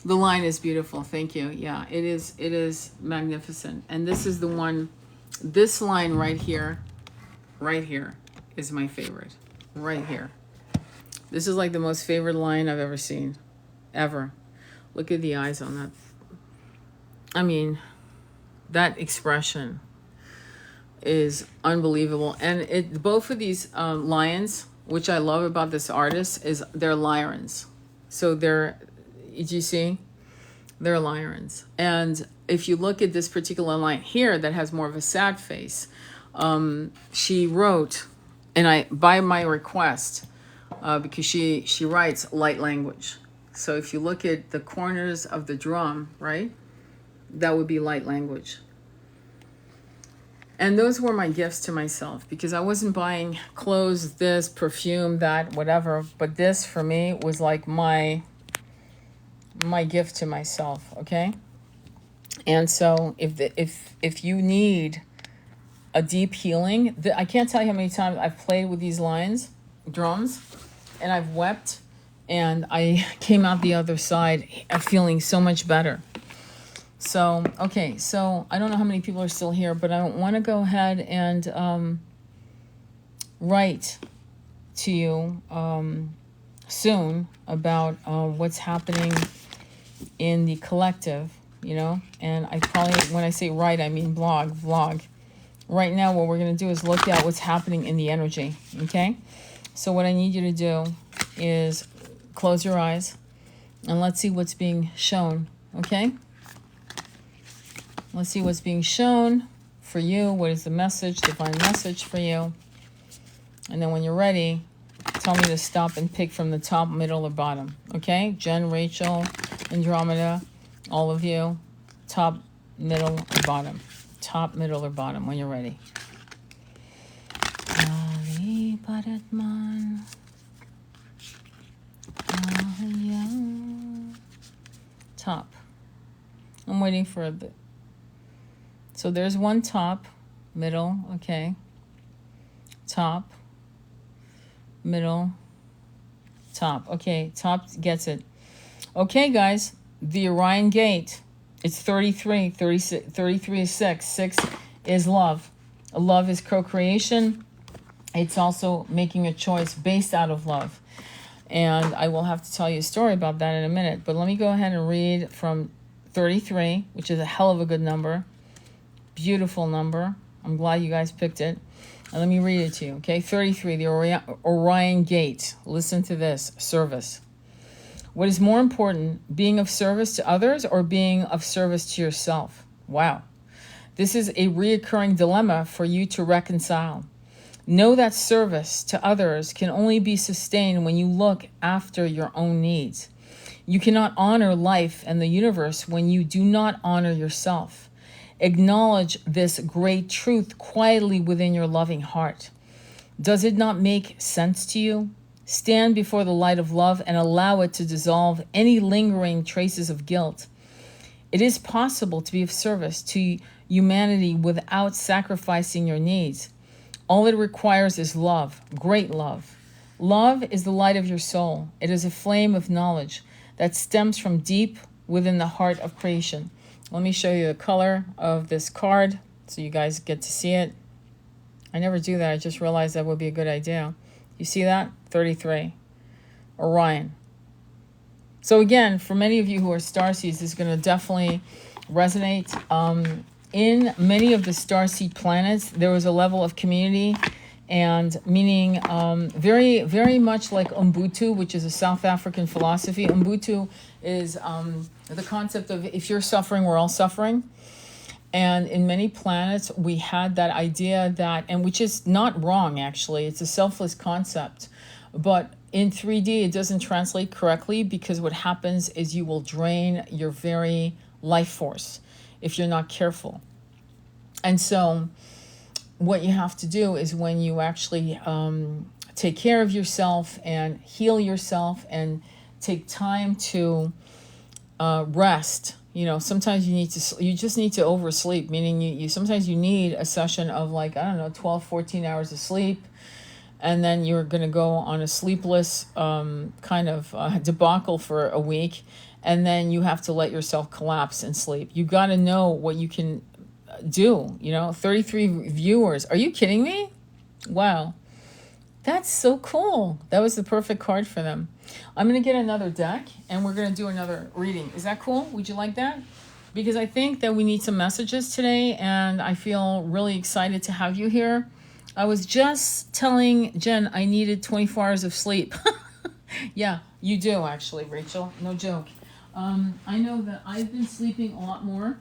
The line is beautiful. Thank you. Yeah, it is. It is magnificent. And this is the one. This line right here is my favorite. Right here. This is like the most favorite line I've ever seen, ever. Look at the eyes on that. I mean, that expression is unbelievable. And both of these lions, which I love about this artist, is they're lions. So they're. Did you see? They're lions. And if you look at this particular line here that has more of a sad face, she wrote, and by my request, because she writes light language. So if you look at the corners of the drum, right, that would be light language. And those were my gifts to myself because I wasn't buying clothes, this, perfume, that, whatever. But this for me was like my gift to myself, okay? And so if you need a deep healing, I can't tell you how many times I've played with these drums, and I've wept, and I came out the other side feeling so much better. So, okay, so I don't know how many people are still here, but I want to go ahead and write to you soon about what's happening in the collective, you know, and I probably, when I say write, I mean vlog. Right now, what we're going to do is look at what's happening in the energy, okay? So what I need you to do is close your eyes and let's see what's being shown, okay? Let's see what's being shown for you. What is the message, divine message for you? And then when you're ready, tell me to stop and pick from the top, middle, or bottom, okay? Jen, Rachel, Andromeda, all of you, top, middle, or bottom. Top, middle, or bottom when you're ready. Top. I'm waiting for a bit. So there's one top, middle, okay. Top, middle, top. Okay, top gets it. Okay, guys, the Orion Gate, it's 33. 33 is 6. 6 is love. Love is co-creation. It's also making a choice based out of love. And I will have to tell you a story about that in a minute. But let me go ahead and read from 33, which is a hell of a good number. Beautiful number. I'm glad you guys picked it. And let me read it to you, okay? 33, the Orion Gate. Listen to this. Service. What is more important, being of service to others or being of service to yourself? Wow. This is a reoccurring dilemma for you to reconcile. Know that service to others can only be sustained when you look after your own needs. You cannot honor life and the universe when you do not honor yourself. Acknowledge this great truth quietly within your loving heart. Does it not make sense to you? Stand before the light of love and allow it to dissolve any lingering traces of guilt. It is possible to be of service to humanity without sacrificing your needs. All it requires is love, great love. Love is the light of your soul. It is a flame of knowledge that stems from deep within the heart of creation. Let me show you the color of this card so you guys get to see it. I never do that. I just realized that would be a good idea. You see that? 33. Orion. So again, for many of you who are starseeds, this is going to definitely resonate. In many of the starseed planets, there was a level of community, and meaning very, very much like Ubuntu, which is a South African philosophy. Ubuntu is the concept of if you're suffering, we're all suffering. And in many planets, we had that idea that, and which is not wrong, actually. It's a selfless concept. But in 3D, it doesn't translate correctly because what happens is you will drain your very life force if you're not careful. And so what you have to do is when you actually take care of yourself and heal yourself and take time to rest. You know, sometimes you just need to oversleep, meaning you sometimes you need a session of 12, 14 hours of sleep. And then you're going to go on a sleepless kind of debacle for a week. And then you have to let yourself collapse and sleep. You got to know what you can do. 33 viewers. Are you kidding me? Wow. That's so cool. That was the perfect card for them. I'm going to get another deck and we're going to do another reading. Is that cool? Would you like that? Because I think that we need some messages today and I feel really excited to have you here. I was just telling Jen I needed 24 hours of sleep. Yeah, you do actually, Rachel. No joke. I know that I've been sleeping a lot more.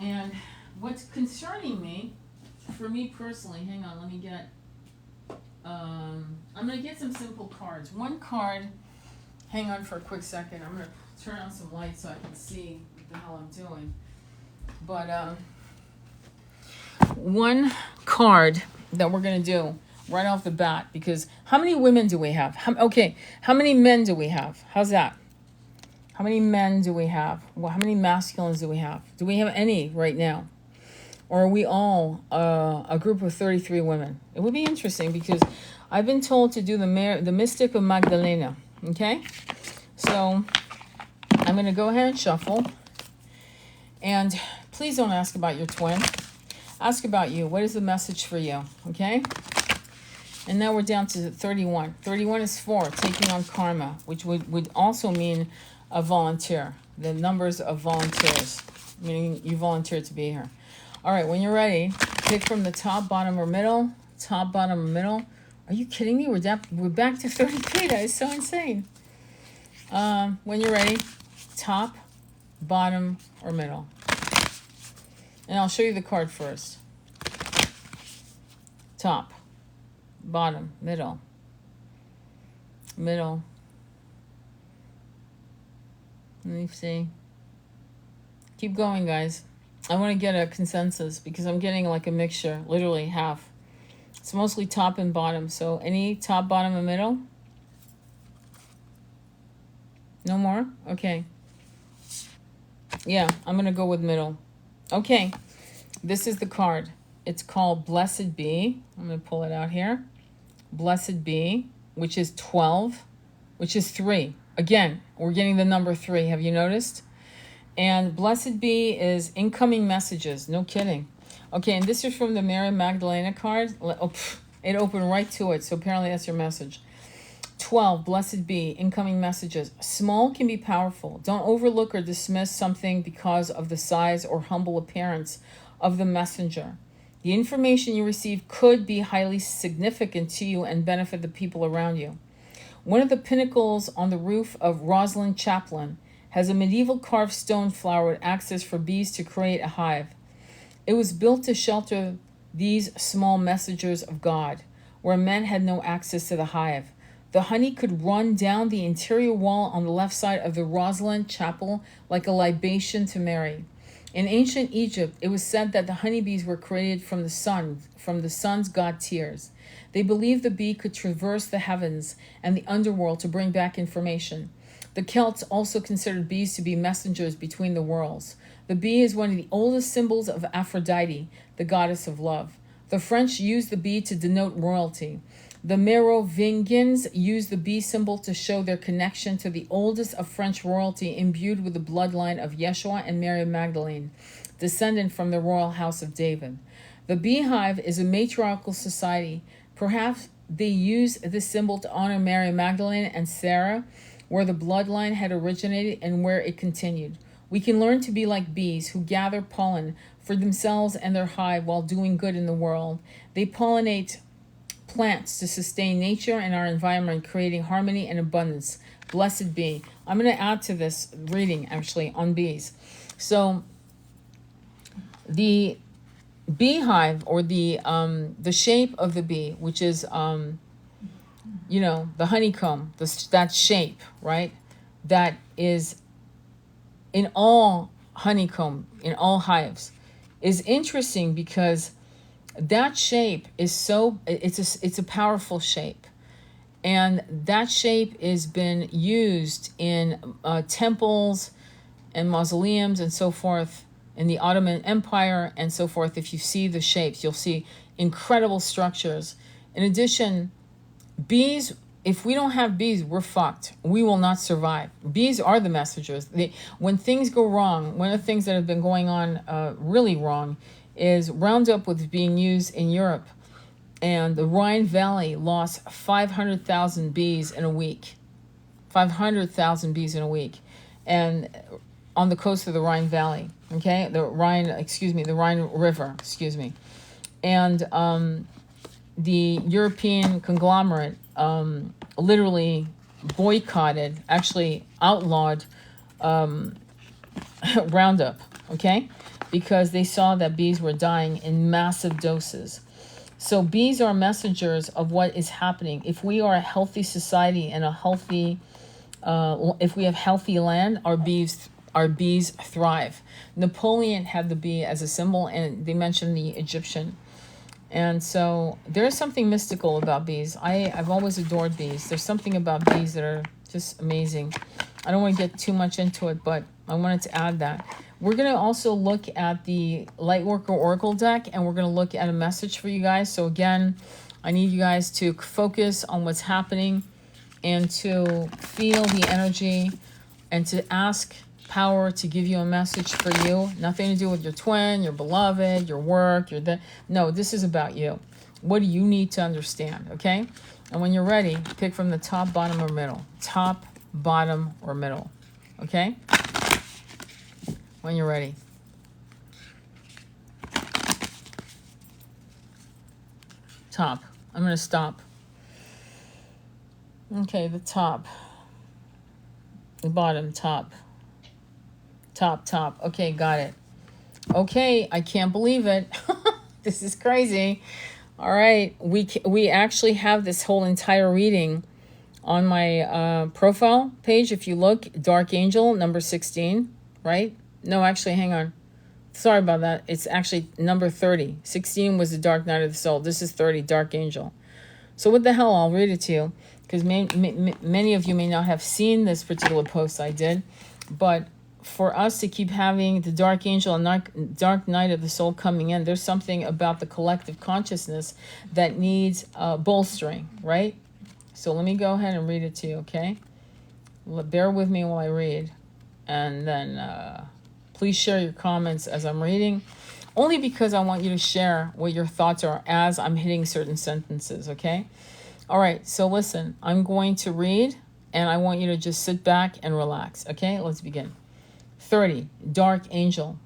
And what's concerning me, for me personally, hang on, let me get... I'm going to get some simple cards. One card, hang on for a quick second. I'm going to turn on some light so I can see what the hell I'm doing. But one card that we're going to do right off the bat, because how many women do we have? How many men do we have? How's that? How many men do we have? Well, how many masculines do we have? Do we have any right now? Or are we all a group of 33 women? It would be interesting because I've been told to do the Mystic of Magdalena. Okay? So I'm going to go ahead and shuffle. And please don't ask about your twin. Ask about you. What is the message for you? Okay? And now we're down to 31. 31 is 4, taking on karma, which would also mean a volunteer. The numbers of volunteers, meaning you volunteered to be here. All right, when you're ready, pick from the top, bottom, or middle. Top, bottom, or middle. Are you kidding me? We're back to 33. That is so insane. When you're ready, top, bottom, or middle. And I'll show you the card first. Top, bottom, middle, middle. Let me see. Keep going, guys. I want to get a consensus because I'm getting like a mixture, literally half. It's mostly top and bottom. So any top, bottom, and middle? No more? Okay. Yeah, I'm going to go with middle. Okay, this is the card. It's called Blessed Be. I'm going to pull it out here. Blessed Be, which is 12, which is 3. Again, we're getting the number 3. Have you noticed? And Blessed Be is incoming messages. No kidding. Okay, and this is from the Mary Magdalena card. Oh, it opened right to it, so apparently that's your message. 12, Blessed Be, incoming messages. Small can be powerful. Don't overlook or dismiss something because of the size or humble appearance of the messenger. The information you receive could be highly significant to you and benefit the people around you. One of the pinnacles on the roof of Rosalind Chaplain has a medieval carved stone flower with access for bees to create a hive. It was built to shelter these small messengers of God, where men had no access to the hive. The honey could run down the interior wall on the left side of the Rosalind Chapel like a libation to Mary. In ancient Egypt, it was said that the honeybees were created from the sun's god tears. They believed the bee could traverse the heavens and the underworld to bring back information. The Celts also considered bees to be messengers between the worlds. The bee is one of the oldest symbols of Aphrodite, the goddess of love. The French used the bee to denote royalty. The Merovingians used the bee symbol to show their connection to the oldest of French royalty, imbued with the bloodline of Yeshua and Mary Magdalene, descendant from the royal house of David. The beehive is a matriarchal society. Perhaps they used this symbol to honor Mary Magdalene and Sarah, where the bloodline had originated and where it continued. We can learn to be like bees who gather pollen for themselves and their hive while doing good in the world. They pollinate plants to sustain nature and our environment, creating harmony and abundance. Blessed bee. I'm going to add to this reading, actually, on bees. So the beehive, or the shape of the bee, which is the honeycomb, that shape, right? That is in all honeycomb, in all hives, is interesting because that shape is it's a powerful shape. And that shape has been used in temples and mausoleums and so forth in the Ottoman Empire and so forth. If you see the shapes, you'll see incredible structures. In addition, bees, if we don't have bees, we're fucked. We will not survive. Bees are the messengers. When things go wrong, one of the things that have been going on really wrong is Roundup was being used in Europe. And the Rhine Valley lost 500,000 bees in a week. 500,000 bees in a week. And on the coast of the Rhine Valley, okay? The Rhine River, And the European conglomerate literally boycotted, actually outlawed Roundup, okay? Because they saw that bees were dying in massive doses. So bees are messengers of what is happening. If we are a healthy society and if we have healthy land, our bees thrive. Napoleon had the bee as a symbol, and they mentioned the Egyptian. And so there's something mystical about bees. I've always adored bees. There's something about bees that are just amazing. I don't want to get too much into it, but I wanted to add that. We're going to also look at the Lightworker Oracle deck, and we're going to look at a message for you guys. So again, I need you guys to focus on what's happening and to feel the energy and to ask power to give you a message for you. Nothing to do with your twin, your beloved, your work, no, this is about you. What do you need to understand, okay? And when you're ready, pick from the top, bottom, or middle. Top, bottom, or middle, okay? When you're ready. Top. I'm going to stop. Okay, the top. The bottom, top. Top. Okay, got it. Okay, I can't believe it. This is crazy. All right, we actually have this whole entire reading on my profile page. If you look, Dark Angel, number 16, right? No, actually, hang on. Sorry about that. It's actually number 30. 16 was the Dark Night of the Soul. This is 30, Dark Angel. So what the hell? I'll read it to you, because many of you may not have seen this particular post I did. But for us to keep having the Dark Angel and Dark Night of the Soul coming in, there's something about the collective consciousness that needs bolstering, right? So let me go ahead and read it to you, okay? Bear with me while I read. And then please share your comments as I'm reading, only because I want you to share what your thoughts are as I'm hitting certain sentences, okay? All right, so listen, I'm going to read, and I want you to just sit back and relax, okay? Let's begin. 30, Dark Angel.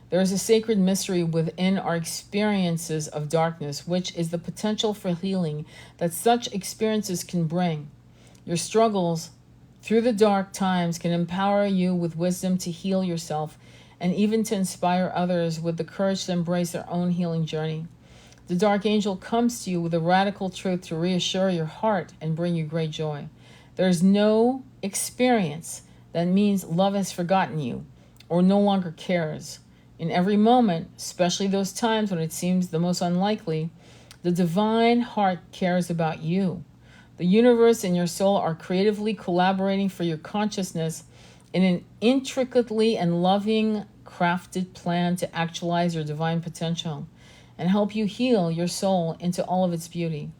There is a sacred mystery within our experiences of darkness, which is the potential for healing that such experiences can bring. Your struggles through the dark times can empower you with wisdom to heal yourself, and even to inspire others with the courage to embrace their own healing journey. The Dark Angel comes to you with a radical truth to reassure your heart and bring you great joy. There is no experience that means love has forgotten you or no longer cares. In every moment, especially those times when it seems the most unlikely, the divine heart cares about you. The universe and your soul are creatively collaborating for your consciousness in an intricately and loving crafted plan to actualize your divine potential and help you heal your soul into all of its beauty.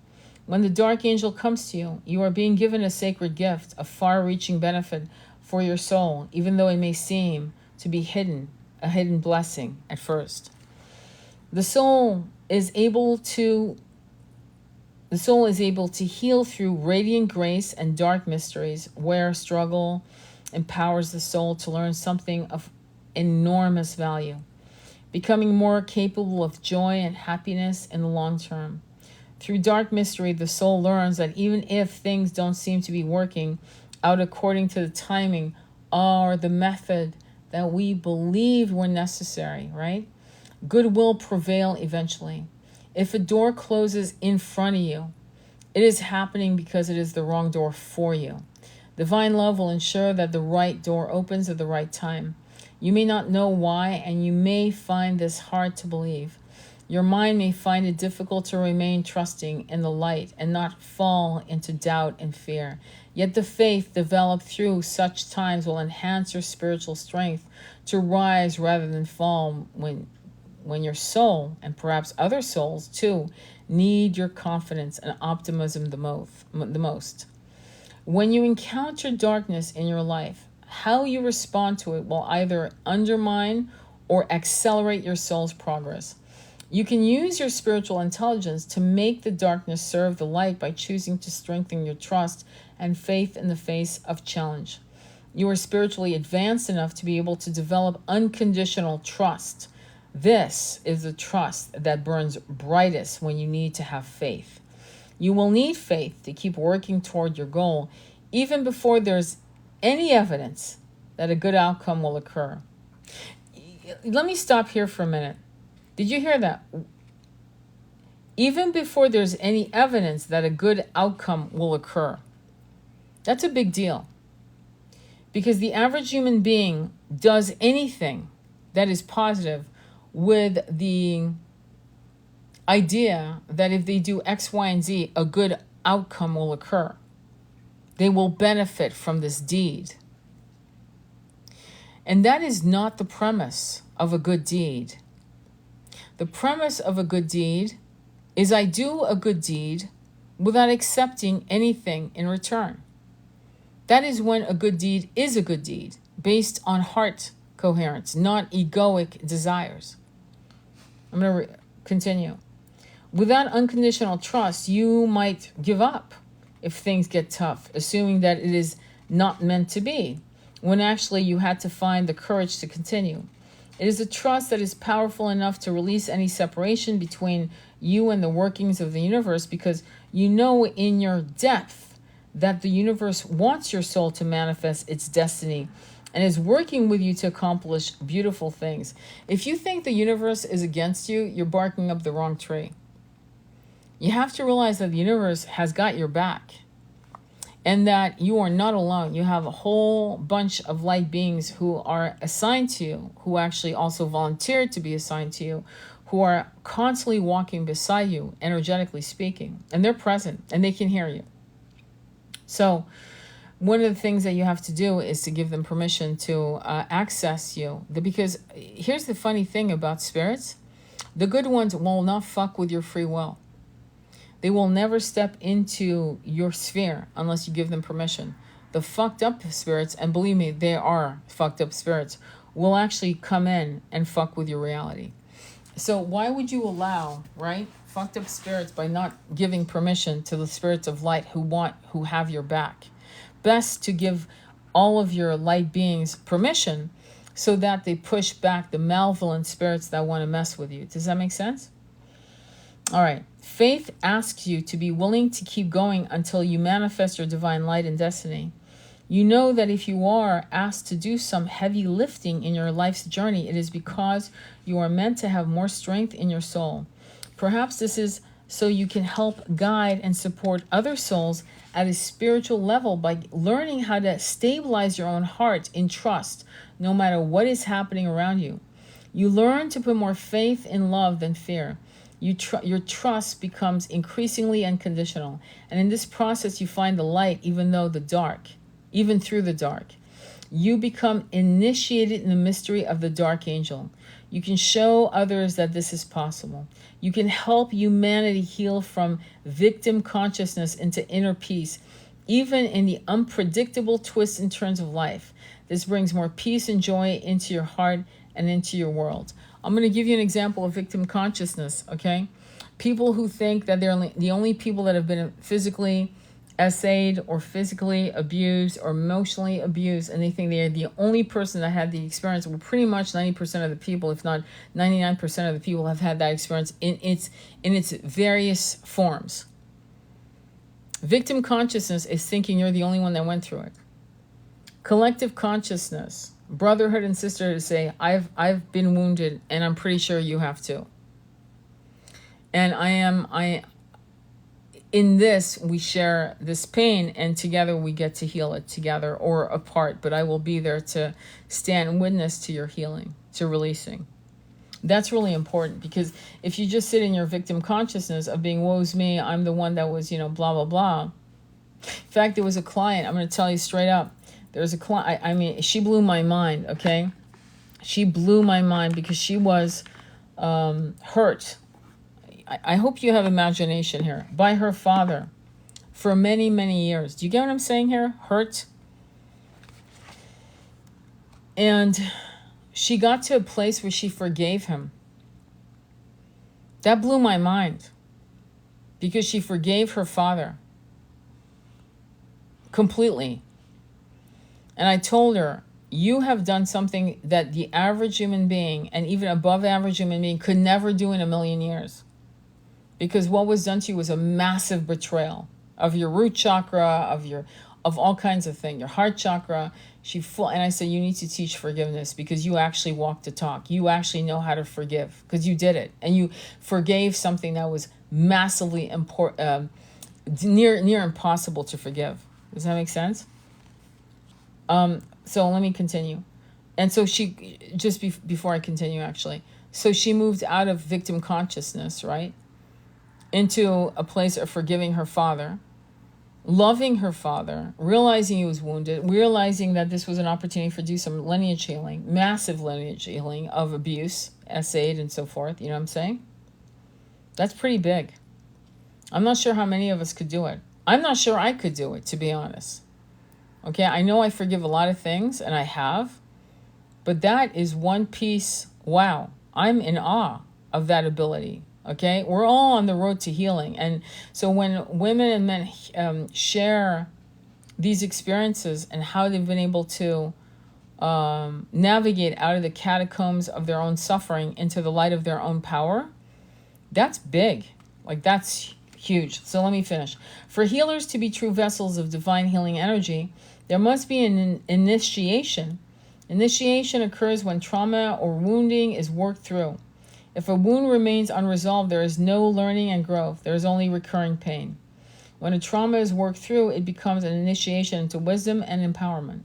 When the dark angel comes to you, you are being given a sacred gift, a far-reaching benefit for your soul, even though it may seem to be hidden, a hidden blessing at first. The soul is able to heal through radiant grace and dark mysteries, where struggle empowers the soul to learn something of enormous value, becoming more capable of joy and happiness in the long term. Through dark mystery, the soul learns that even if things don't seem to be working out according to the timing or the method that we believed were necessary, right? Good will prevail eventually. If a door closes in front of you, it is happening because it is the wrong door for you. Divine love will ensure that the right door opens at the right time. You may not know why, and you may find this hard to believe. Your mind may find it difficult to remain trusting in the light and not fall into doubt and fear. Yet the faith developed through such times will enhance your spiritual strength to rise rather than fall when your soul, and perhaps other souls too, need your confidence and optimism the most. When you encounter darkness in your life, how you respond to it will either undermine or accelerate your soul's progress. You can use your spiritual intelligence to make the darkness serve the light by choosing to strengthen your trust and faith in the face of challenge. You are spiritually advanced enough to be able to develop unconditional trust. This is the trust that burns brightest when you need to have faith. You will need faith to keep working toward your goal, even before there's any evidence that a good outcome will occur. Let me stop here for a minute. Did you hear that? Even before there's any evidence that a good outcome will occur. That's a big deal. Because the average human being does anything that is positive with the idea that if they do X, Y, and Z, a good outcome will occur. They will benefit from this deed. And that is not the premise of a good deed. The premise of a good deed is I do a good deed without accepting anything in return. That is when a good deed is a good deed, based on heart coherence, not egoic desires. I'm going to continue. Without unconditional trust, you might give up if things get tough, assuming that it is not meant to be, when actually you had to find the courage to continue. It is a trust that is powerful enough to release any separation between you and the workings of the universe, because you know in your depth that the universe wants your soul to manifest its destiny and is working with you to accomplish beautiful things. If you think the universe is against you, you're barking up the wrong tree. You have to realize that the universe has got your back and that you are not alone. You have a whole bunch of light beings who are assigned to you, who actually also volunteered to be assigned to you, who are constantly walking beside you, energetically speaking, and they're present and they can hear you. So one of the things that you have to do is to give them permission to access you. Because here's the funny thing about spirits. The good ones will not fuck with your free will. They will never step into your sphere unless you give them permission. The fucked up spirits, and believe me, they are fucked up spirits, will actually come in and fuck with your reality. So why would you allow, right, fucked up spirits by not giving permission to the spirits of light who have your back? Best to give all of your light beings permission so that they push back the malevolent spirits that want to mess with you. Does that make sense? All right. Faith asks you to be willing to keep going until you manifest your divine light and destiny. You know that if you are asked to do some heavy lifting in your life's journey, it is because you are meant to have more strength in your soul. Perhaps this is so you can help guide and support other souls at a spiritual level by learning how to stabilize your own heart in trust, no matter what is happening around you. You learn to put more faith in love than fear. Your trust becomes increasingly unconditional. And in this process, you find the light even through the dark. You become initiated in the mystery of the dark angel. You can show others that this is possible. You can help humanity heal from victim consciousness into inner peace, even in the unpredictable twists and turns of life. This brings more peace and joy into your heart and into your world. I'm going to give you an example of victim consciousness, okay? People who think that they're the only people that have been physically essayed or physically abused or emotionally abused, and they think they're the only person that had the experience. Well, pretty much 90% of the people, if not 99% of the people, have had that experience in its various forms. Victim consciousness is thinking you're the only one that went through it. Collective consciousness, brotherhood and sisterhood, say, I've been wounded, and I'm pretty sure you have too. And in this, we share this pain, and together we get to heal it together or apart. But I will be there to stand witness to your healing, to releasing. That's really important, because if you just sit in your victim consciousness of being, woe's me, I'm the one that was, blah, blah, blah. In fact, there was a client, I'm going to tell you straight up. There's a client, I mean, she blew my mind, okay? She blew my mind because she was hurt. I hope you have imagination here. By her father for many, many years. Do you get what I'm saying here? Hurt. And she got to a place where she forgave him. That blew my mind. Because she forgave her father. Completely. And I told her, you have done something that the average human being, and even above average human being, could never do in a million years. Because what was done to you was a massive betrayal of your root chakra, of all kinds of things, your heart chakra. And I said, you need to teach forgiveness, because you actually walk the talk. You actually know how to forgive, because you did it. And you forgave something that was massively near impossible to forgive. Does that make sense? So let me continue. And so before I continue, actually. So she moved out of victim consciousness, right? Into a place of forgiving her father, loving her father, realizing he was wounded, realizing that this was an opportunity for do some lineage healing, massive lineage healing of abuse, essayed and so forth. You know what I'm saying? That's pretty big. I'm not sure how many of us could do it. I'm not sure I could do it, to be honest. Okay, I know I forgive a lot of things, and I have, but that is one piece. Wow, I'm in awe of that ability. Okay, we're all on the road to healing. And so when women and men share these experiences and how they've been able to navigate out of the catacombs of their own suffering into the light of their own power, that's big. Like, that's huge. So let me finish. For healers to be true vessels of divine healing energy, there must be an initiation. Initiation occurs when trauma or wounding is worked through. If a wound remains unresolved, there is no learning and growth. There is only recurring pain. When a trauma is worked through, it becomes an initiation into wisdom and empowerment.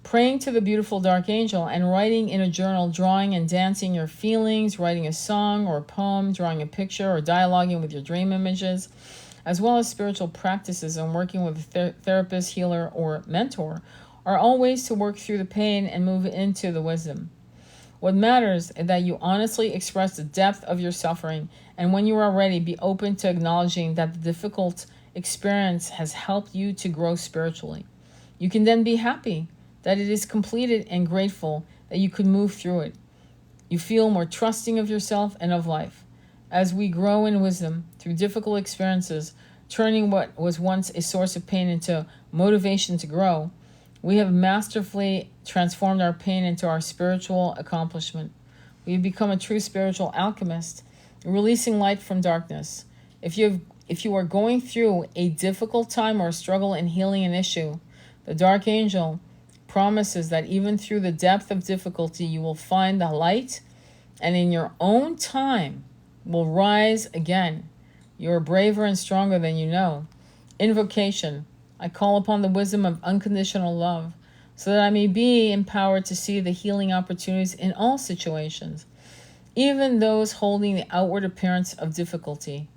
Praying to the beautiful dark angel and writing in a journal, drawing and dancing your feelings, writing a song or a poem, drawing a picture, or dialoguing with your dream images, as well as spiritual practices and working with a therapist, healer, or mentor, are all ways to work through the pain and move into the wisdom. What matters is that you honestly express the depth of your suffering, and when you are ready, be open to acknowledging that the difficult experience has helped you to grow spiritually. You can then be happy that it is completed and grateful that you could move through it. You feel more trusting of yourself and of life. As we grow in wisdom through difficult experiences, turning what was once a source of pain into motivation to grow, we have masterfully transformed our pain into our spiritual accomplishment. We have become a true spiritual alchemist, releasing light from darkness. If you are going through a difficult time or a struggle in healing an issue, the dark angel promises that even through the depth of difficulty, you will find the light, and in your own time will rise again. You are braver and stronger than you know. Invocation. I call upon the wisdom of unconditional love, so that I may be empowered to see the healing opportunities in all situations. even those holding the outward appearance of difficulty.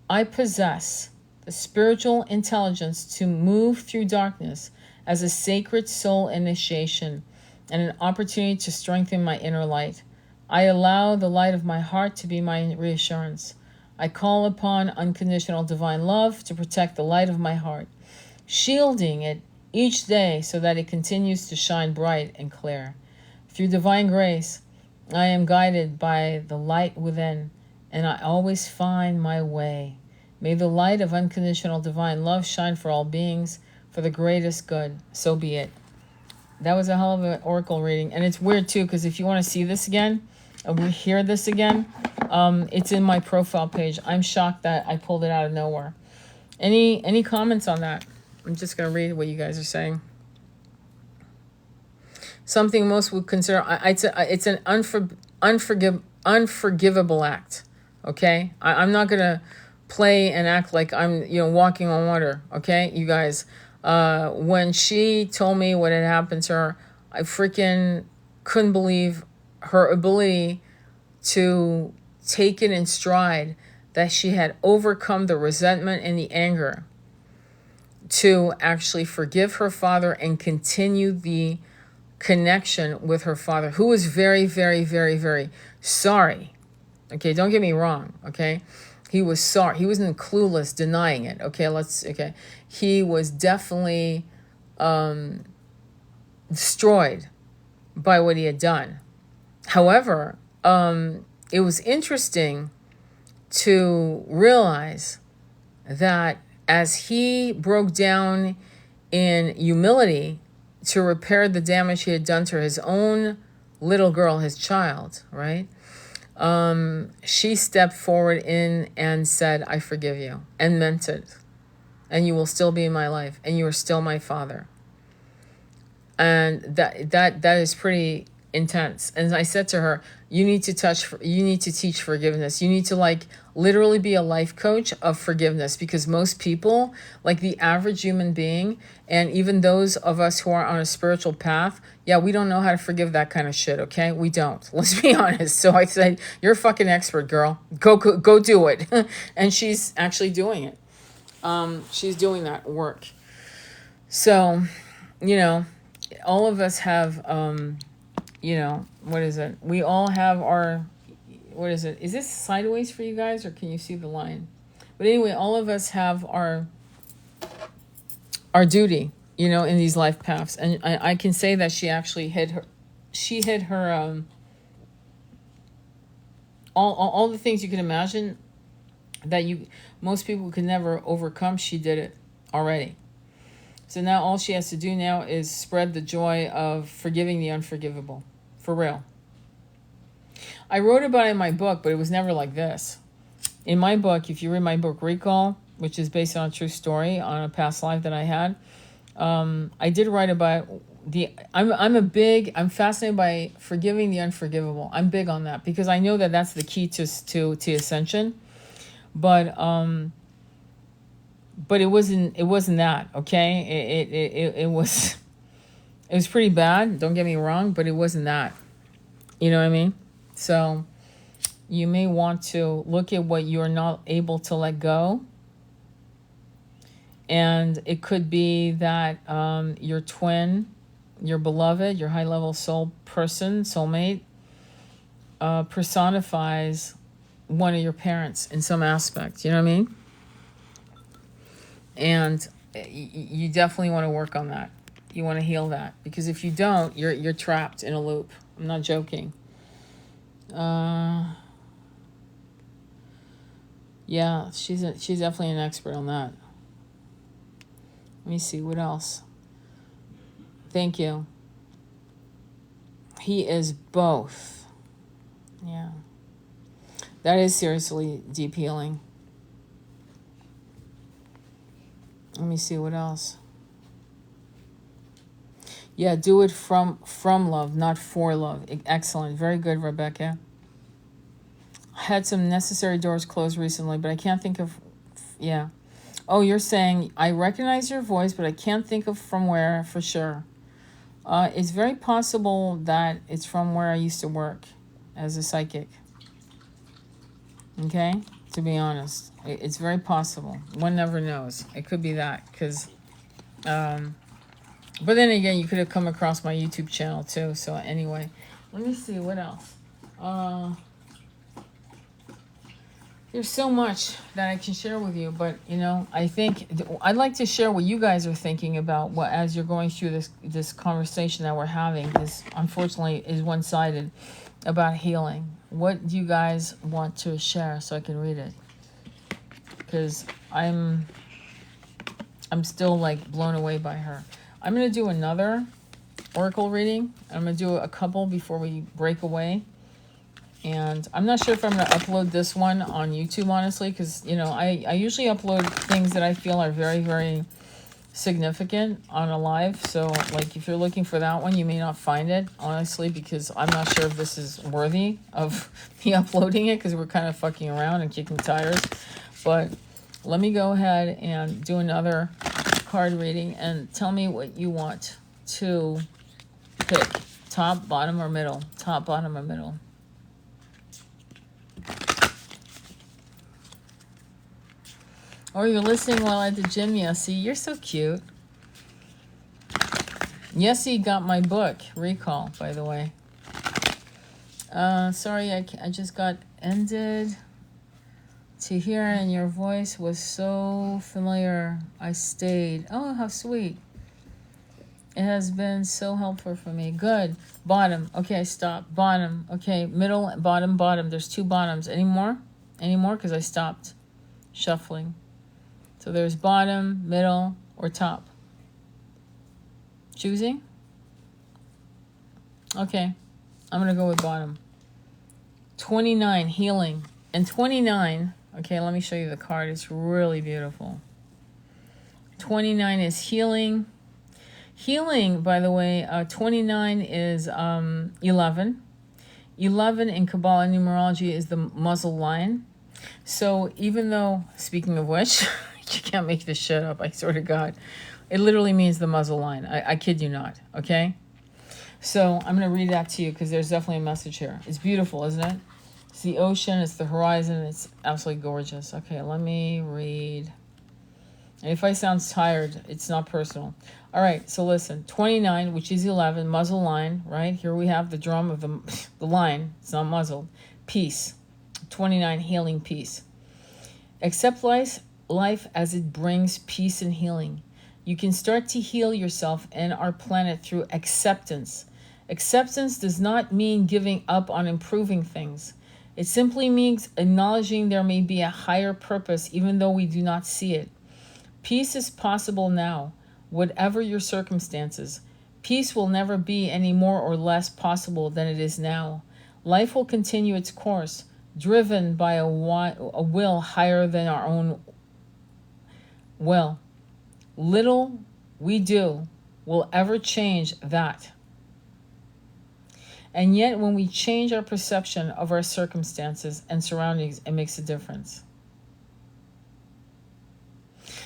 I possess the spiritual intelligence to move through darkness as a sacred soul initiation and an opportunity to strengthen my inner light. I allow the light of my heart to be my reassurance. I call upon unconditional divine love to protect the light of my heart, shielding it each day so that it continues to shine bright and clear. Through divine grace, I am guided by the light within, and I always find my way. May the light of unconditional divine love shine for all beings for the greatest good. So be it. That was a hell of an oracle reading. And it's weird too, because if you want to see this again, or hear this again, it's in my profile page. I'm shocked that I pulled it out of nowhere. Any comments on that? I'm just going to read what you guys are saying. Something most would consider, it's an unforgivable act. Okay? I'm not going to play and act like I'm, walking on water. Okay? You guys, when she told me what had happened to her, I freaking couldn't believe her ability to take it in stride that she had overcome the resentment and the anger to actually forgive her father and continue the connection with her father, who was very, very, very, very sorry. Okay, don't get me wrong. Okay, he was sorry. He wasn't clueless, denying it. Okay, he was definitely destroyed by what he had done. However, it was interesting to realize that as he broke down in humility to repair the damage he had done to his own little girl, his child, right? She stepped forward in and said, I forgive you, and meant it. And you will still be in my life, and you are still my father. And that is pretty intense. And I said to her, you need to teach forgiveness. You need to literally be a life coach of forgiveness, because most people, like the average human being, and even those of us who are on a spiritual path, we don't know how to forgive that kind of shit. Okay, we don't. Let's be honest. So I said, you're a fucking expert, girl. Go do it. And she's actually doing it. She's doing that work. So, all of us have, what is it? We all have our, what is it? Is this sideways for you guys, or can you see the line? But anyway, all of us have our duty, in these life paths. And I can say that she actually hit her, all the things you can imagine that most people could never overcome, she did it already. So now all she has to do now is spread the joy of forgiving the unforgivable. For real. I wrote about it in my book, but it was never like this. In my book, if you read my book, Recall, which is based on a true story on a past life that I had, I did write about I'm fascinated by forgiving the unforgivable. I'm big on that because I know that that's the key to ascension. But it wasn't that, okay? It was pretty bad, don't get me wrong, but it wasn't that. You know what I mean? So you may want to look at what you're not able to let go. And it could be that your twin, your beloved, your high-level soul person, soulmate, personifies one of your parents in some aspect. You know what I mean? And you definitely want to work on that. You want to heal that, because if you don't, you're trapped in a loop. I'm not joking. Yeah, she's definitely an expert on that. Let me see what else. Thank you. He is both. Yeah. That is seriously deep healing. Let me see what else. Yeah, do it from love, not for love. Excellent. Very good, Rebecca. I had some necessary doors closed recently, but I can't think of... Yeah. Oh, you're saying, I recognize your voice, but I can't think of from where for sure. It's very possible that it's from where I used to work as a psychic. Okay? To be honest. It's very possible. One never knows. It could be that. Because, but then again, you could have come across my YouTube channel too. So anyway, let me see. What else? There's so much that I can share with you, but I think I'd like to share what you guys are thinking about what as you're going through this conversation that we're having. This unfortunately is one-sided about healing. What do you guys want to share so I can read it? Because I'm still like blown away by her. I'm gonna do another oracle reading. I'm gonna do a couple before we break away. And I'm not sure if I'm going to upload this one on YouTube, honestly, because, I usually upload things that I feel are very, very significant on a live. So, like, if you're looking for that one, you may not find it, honestly, because I'm not sure if this is worthy of me uploading it, because we're kind of fucking around and kicking tires. But let me go ahead and do another card reading and tell me what you want to pick. Top, bottom, or middle? Top, bottom, or middle? Or you're listening while at the gym, Yessie. You're so cute. Yessie got my book, Recall, by the way. Sorry, I just got ended to hear, and your voice was so familiar. I stayed. Oh, how sweet. It has been so helpful for me. Good. Bottom. Okay, stop. Bottom. Okay, middle, bottom, bottom. There's two bottoms. Any more? Any more? Because I stopped shuffling. So there's bottom, middle, or top. Choosing? Okay, I'm going to go with bottom. 29, healing. And 29, okay, let me show you the card. It's really beautiful. 29 is healing. Healing, by the way, 29 is 11. 11 in Kabbalah numerology is the muzzle line. So even though, speaking of which... You can't make this shit up, I swear to God. It literally means the muzzle line. I kid you not, okay? So I'm going to read that to you because there's definitely a message here. It's beautiful, isn't it? It's the ocean, it's the horizon, it's absolutely gorgeous. Okay, let me read. And if I sound tired, it's not personal. All right, so listen. 29, which is 11, muzzle line, right? Here we have the drum of the line. It's not muzzled. Peace. 29, healing, peace. Accept life as it brings peace and healing. You can start to heal yourself and our planet through acceptance. Acceptance does not mean giving up on improving things. It simply means acknowledging there may be a higher purpose even though we do not see it. Peace is possible now, whatever your circumstances. Peace will never be any more or less possible than it is now. Life will continue its course, driven by a will higher than our own will. Little we do will ever change that. And yet when we change our perception of our circumstances and surroundings, it makes a difference.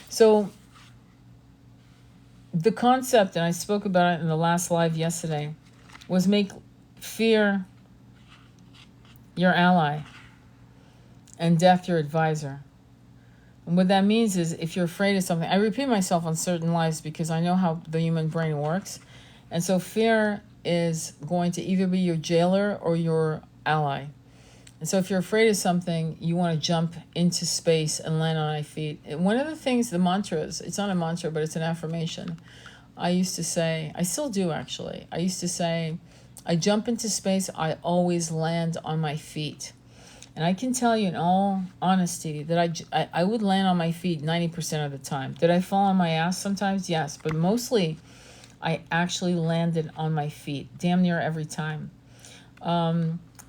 So the concept, and I spoke about it in the last live yesterday, was make fear your ally and death your advisor. And what that means is if you're afraid of something, I repeat myself on certain lives because I know how the human brain works. And so fear is going to either be your jailer or your ally. And so if you're afraid of something, you want to jump into space and land on your feet. And one of the things, the mantras, it's not a mantra, but it's an affirmation. I used to say, I still do actually. I used to say, I jump into space, I always land on my feet. And I can tell you in all honesty that I would land on my feet 90% of the time. Did I fall on my ass sometimes? Yes. But mostly I actually landed on my feet damn near every time.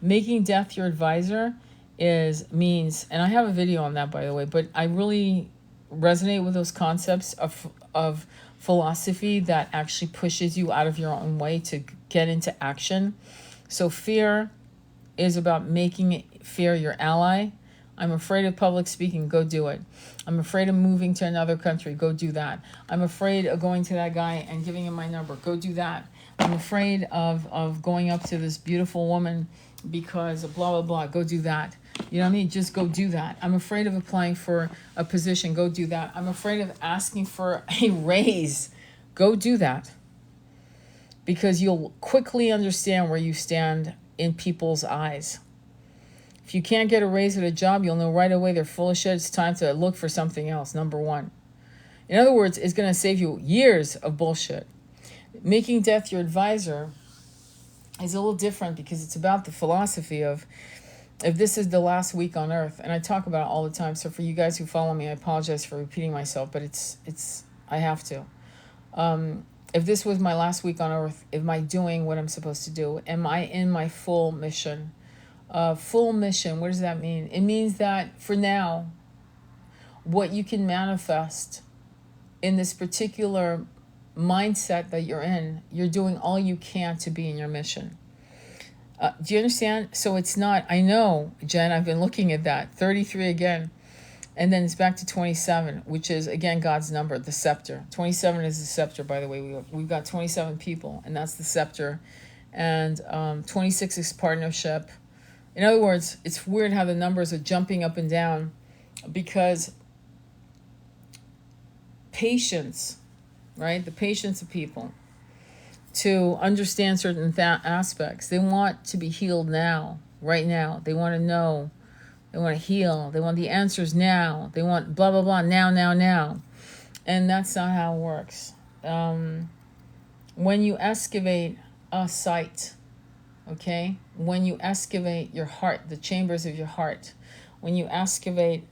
Making death your advisor means, and I have a video on that, by the way, but I really resonate with those concepts of philosophy that actually pushes you out of your own way to get into action. So fear is about making fear your ally. I'm afraid of public speaking, go do it. I'm afraid of moving to another country, go do that. I'm afraid of going to that guy and giving him my number, go do that. I'm afraid of going up to this beautiful woman because blah, blah, blah, go do that. You know what I mean? Just go do that. I'm afraid of applying for a position. Go do that. I'm afraid of asking for a raise. Go do that. Because you'll quickly understand where you stand in people's eyes. If you can't get a raise at a job, you'll know right away they're full of shit. It's time to look for something else, number one. In other words, it's going to save you years of bullshit. Making death your advisor is a little different because it's about the philosophy of, if this is the last week on earth, and I talk about it all the time, so for you guys who follow me, I apologize for repeating myself, but it's I have to. If this was my last week on earth, am I doing what I'm supposed to do? Am I in my full mission? Full mission, what does that mean? It means that for now, what you can manifest in this particular mindset that you're doing all you can to be in your mission. Do you understand? So it's not, I know, Jen, I've been looking at that, 33 again, and then it's back to 27, which is, again, God's number, the scepter. 27 is the scepter, by the way. We've got 27 people, and that's the scepter. And 26 is partnership. In other words, it's weird how the numbers are jumping up and down because patience, right? The patience of people to understand certain aspects. They want to be healed now, right now. They want to know. They want to heal. They want the answers now. They want blah, blah, blah, now. And that's not how it works. When you excavate a site, okay? When you excavate your heart, the chambers of your heart, when you excavate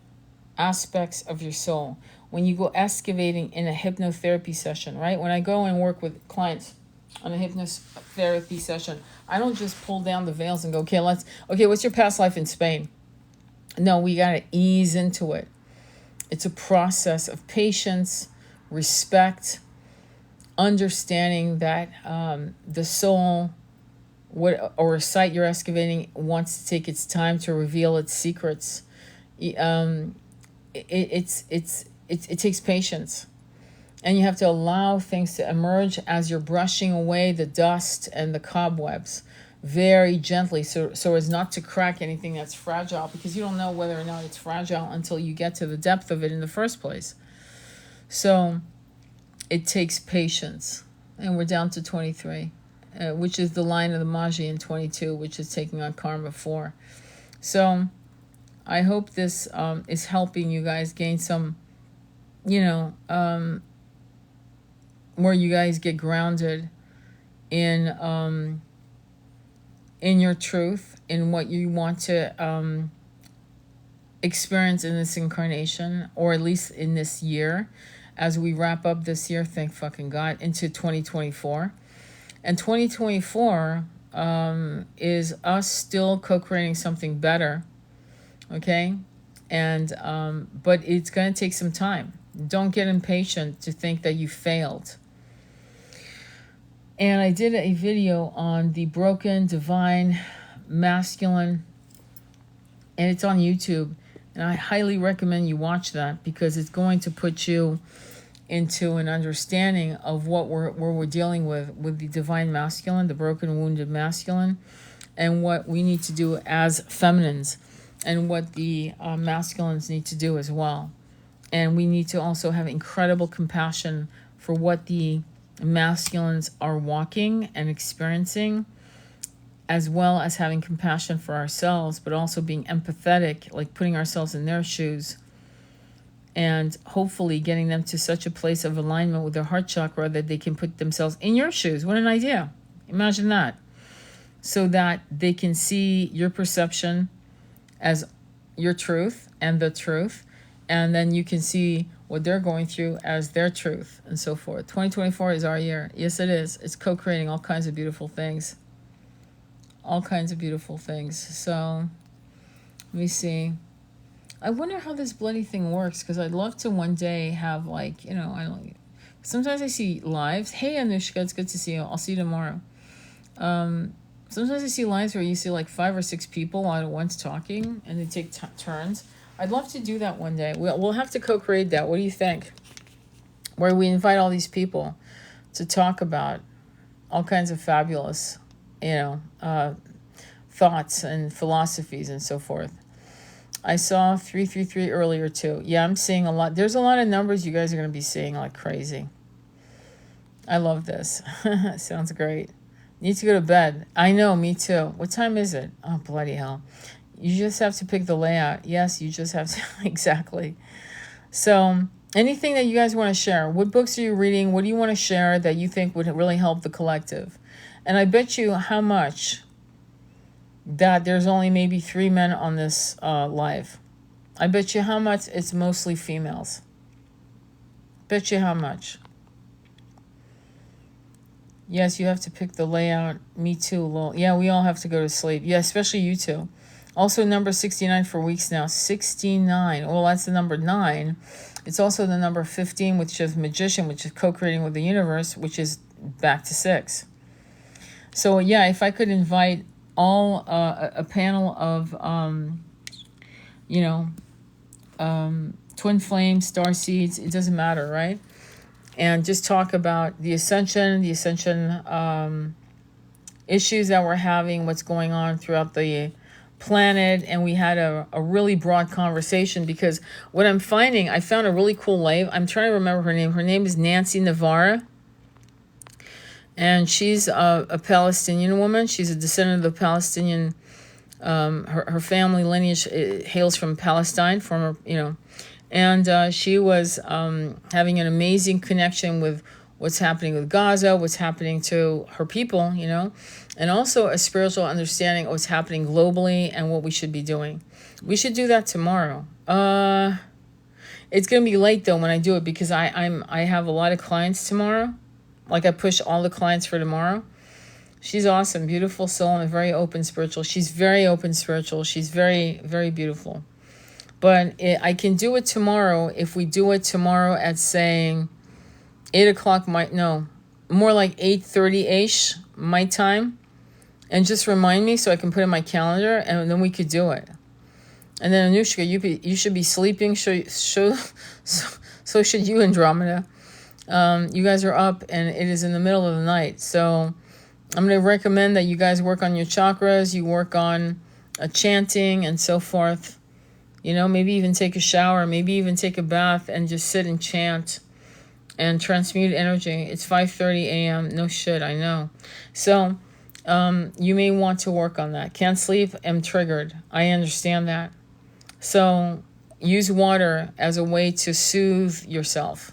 aspects of your soul, when you go excavating in a hypnotherapy session, right? When I go and work with clients on a hypnotherapy session, I don't just pull down the veils and go, okay, what's your past life in Spain? No, we got to ease into it. It's a process of patience, respect, understanding that the soul, or a site you're excavating, wants to take its time to reveal its secrets. It takes patience. And you have to allow things to emerge as you're brushing away the dust and the cobwebs very gently so as not to crack anything that's fragile, because you don't know whether or not it's fragile until you get to the depth of it in the first place. So it takes patience. And we're down to 23, which is the line of the Magi, in 22, which is taking on Karma 4. So I hope this is helping you guys gain some, where you guys get grounded in your truth, in what you want to experience in this incarnation, or at least in this year, as we wrap up this year, thank fucking God, into 2024. And 2024 is us still co-creating something better, okay? And but it's going to take some time. Don't get impatient to think that you failed. And I did a video on the broken, divine, masculine, and it's on YouTube. And I highly recommend you watch that, because it's going to put you into an understanding of what we're dealing with the divine masculine, the broken, wounded masculine, and what we need to do as feminines, and what the masculines need to do as well. And we need to also have incredible compassion for what the masculines are walking and experiencing, as well as having compassion for ourselves, but also being empathetic, like putting ourselves in their shoes, and hopefully getting them to such a place of alignment with their heart chakra that they can put themselves in your shoes. What an idea. Imagine that. So that they can see your perception as your truth and the truth, and then you can see what they're going through as their truth, and so forth. 2024 is our year. Yes, it is. It's co-creating all kinds of beautiful things. All kinds of beautiful things. So, let me see. I wonder how this bloody thing works, because I'd love to one day have, I don't. Sometimes I see lives. Hey, Anushka, it's good to see you. I'll see you tomorrow. Sometimes I see lives where you see 5 or 6 people all at once talking, and they take turns. I'd love to do that one day. We'll have to co-create that. What do you think? Where we invite all these people to talk about all kinds of fabulous, thoughts and philosophies and so forth. I saw 333 earlier too. Yeah, I'm seeing a lot. There's a lot of numbers you guys are going to be seeing like crazy. I love this. Sounds great. Need to go to bed. I know, me too. What time is it? Oh, bloody hell. You just have to pick the layout. Yes, you just have to. Exactly. So, anything that you guys want to share? What books are you reading? What do you want to share that you think would really help the collective? And I bet you how much that there's only maybe 3 men on this live. I bet you how much it's mostly females. Bet you how much. Yes, you have to pick the layout. Me too, Lil. Yeah, we all have to go to sleep. Yeah, especially you two. Also, number 69 for weeks now. 69. Well, that's the number 9. It's also the number 15, which is magician, which is co-creating with the universe, which is back to 6. So, yeah, if I could invite all a panel of, twin flames, star seeds, it doesn't matter, right? And just talk about the ascension issues that we're having, what's going on throughout the planet. And we had a really broad conversation because what I'm finding, I found a really cool live. I'm trying to remember her name. Her name is Nancy Navarra. And she's a Palestinian woman. She's a descendant of the Palestinian. Her family lineage hails from Palestine, and she was having an amazing connection with what's happening with Gaza, what's happening to her people, and also a spiritual understanding of what's happening globally and what we should be doing. We should do that tomorrow. It's gonna be late though when I do it because I have a lot of clients tomorrow. Like I push all the clients for tomorrow. She's awesome, beautiful soul, and very open spiritual. She's very open spiritual. She's very, very beautiful. But I can do it tomorrow if we do it tomorrow at saying 8 o'clock more like 8:30-ish my time. And just remind me so I can put it in my calendar and then we could do it. And then Anushka, you should be sleeping. So should you, Andromeda. You guys are up and it is in the middle of the night. So I'm going to recommend that you guys work on your chakras. You work on chanting and so forth. Maybe even take a shower, maybe even take a bath and just sit and chant and transmute energy. It's 5:30 a.m. No shit, I know. So you may want to work on that. Can't sleep, am triggered. I understand that. So use water as a way to soothe yourself.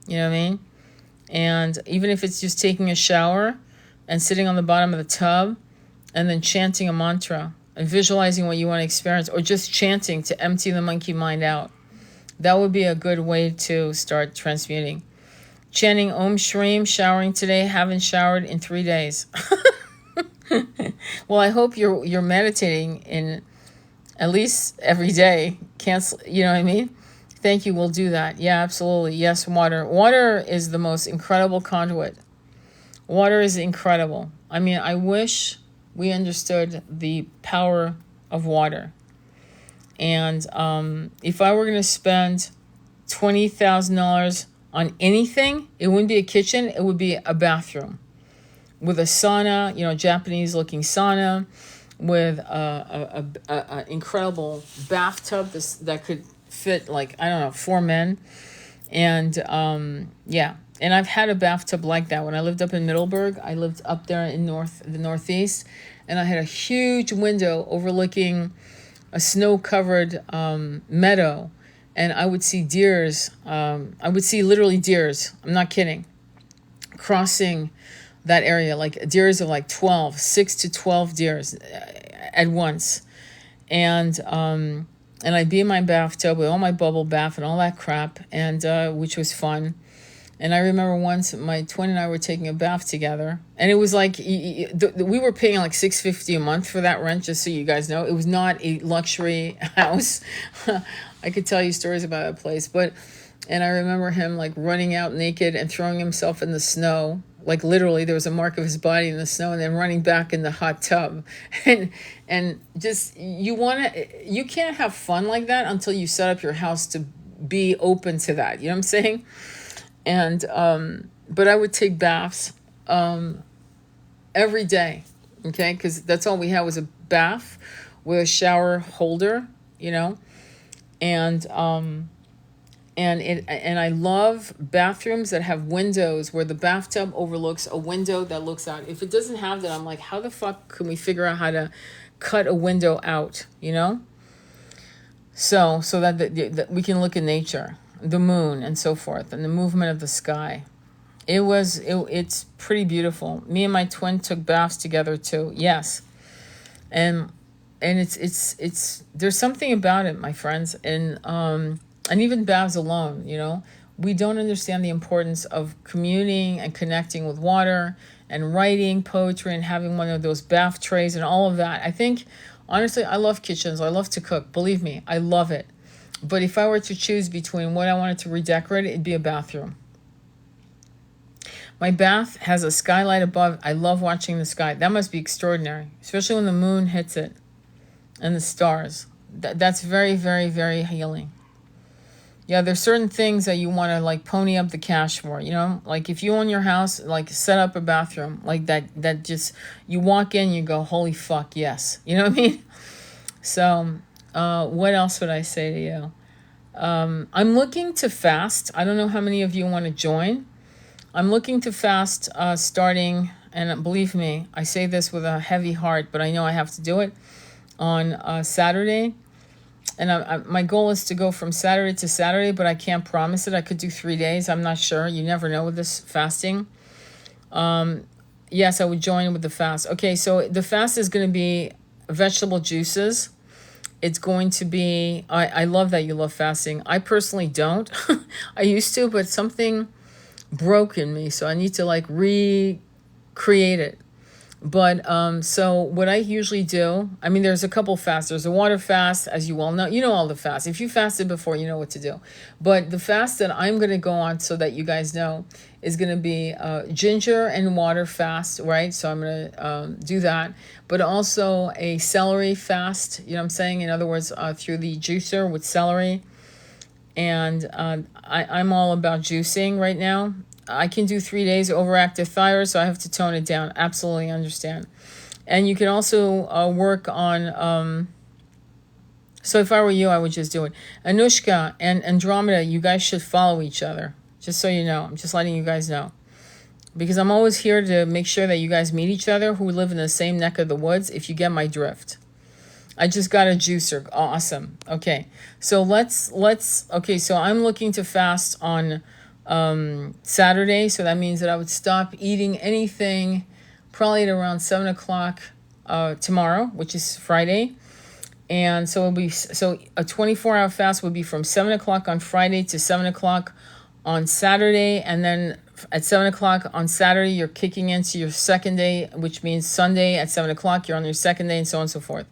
You know what I mean? And even if it's just taking a shower and sitting on the bottom of the tub and then chanting a mantra and visualizing what you want to experience, or just chanting to empty the monkey mind out. That would be a good way to start transmuting. Chanting Om Shreem, showering today, haven't showered in 3 days. Well, I hope you're meditating in at least every day. You know what I mean? Thank you, we'll do that. Yeah, absolutely. Yes, water. Water is the most incredible conduit. Water is incredible. I mean, I wish we understood the power of water. And if I were going to spend $20,000 on anything, it wouldn't be a kitchen, it would be a bathroom. With a sauna, Japanese-looking sauna, with a incredible bathtub that could fit 4 men. And and I've had a bathtub like that when I lived up in Middleburg. I lived up there in the Northeast, and I had a huge window overlooking a snow-covered meadow, and I would see deers. I would see literally deers. I'm not kidding, crossing that area, like deers of 6 to 12 deers at once, and I'd be in my bathtub with all my bubble bath and all that crap, and which was fun. And I remember once my twin and I were taking a bath together, and it was we were paying $650 a month for that rent, just so you guys know. It was not a luxury house. I could tell you stories about that place, and I remember him running out naked and throwing himself in the snow. Literally, there was a mark of his body in the snow, and then running back in the hot tub. And just, you can't have fun like that until you set up your house to be open to that. You know what I'm saying? And but I would take baths every day, okay? Because that's all we had was a bath with a shower holder, you know? And and I love bathrooms that have windows where the bathtub overlooks a window that looks out. If it doesn't have that, I'm like, how the fuck can we figure out how to cut a window out, you know? So that that we can look at nature, the moon and so forth, and the movement of the sky. It's pretty beautiful. Me and my twin took baths together too. Yes. And it's there's something about it, my friends, and even baths alone, you know. We don't understand the importance of communing and connecting with water and writing poetry and having one of those bath trays and all of that. I think, honestly, I love kitchens. I love to cook. Believe me, I love it. But if I were to choose between what I wanted to redecorate, it'd be a bathroom. My bath has a skylight above. I love watching the sky. That must be extraordinary, especially when the moon hits it and the stars. That's very, very, very healing. Yeah, there's certain things that you want to like pony up the cash for, you know? Like if you own your house, like set up a bathroom like that just, you walk in, you go, holy fuck, yes. You know what I mean? So, what else would I say to you? I'm looking to fast. I don't know how many of you want to join. I'm looking to fast starting, and believe me, I say this with a heavy heart, but I know I have to do it, on Saturday. And my goal is to go from Saturday to Saturday, but I can't promise it. I could do 3 days. I'm not sure. You never know with this fasting. Yes, I would join with the fast. Okay, so the fast is going to be vegetable juices. It's going to be, I love that you love fasting. I personally don't. I used to, but something broke in me, so I need to like recreate it. But so what I usually do, I mean, there's a couple fasts. There's a water fast, as you all know. You know all the fasts. If you fasted before, you know what to do. But the fast that I'm going to go on, so that you guys know, is going to be ginger and water fast, right? So I'm going to do that. But also a celery fast, you know what I'm saying? In other words, through the juicer with celery. And I'm all about juicing right now. I can do 3 days overactive thyroid, so I have to tone it down. Absolutely understand. And you can also work on, so if I were you, I would just do it. Anushka and Andromeda, you guys should follow each other. Just so you know. I'm just letting you guys know. Because I'm always here to make sure that you guys meet each other who live in the same neck of the woods, if you get my drift. I just got a juicer. Awesome. Okay. So okay, so I'm looking to fast on Saturday. So that means that I would stop eating anything probably at around 7 o'clock tomorrow, which is Friday. And so it'll be, so a 24-hour fast would be from 7 o'clock on Friday to 7 o'clock on Saturday. And then at 7 o'clock on Saturday, you're kicking into your second day, which means Sunday at 7 o'clock, you're on your second day, and so on and so forth.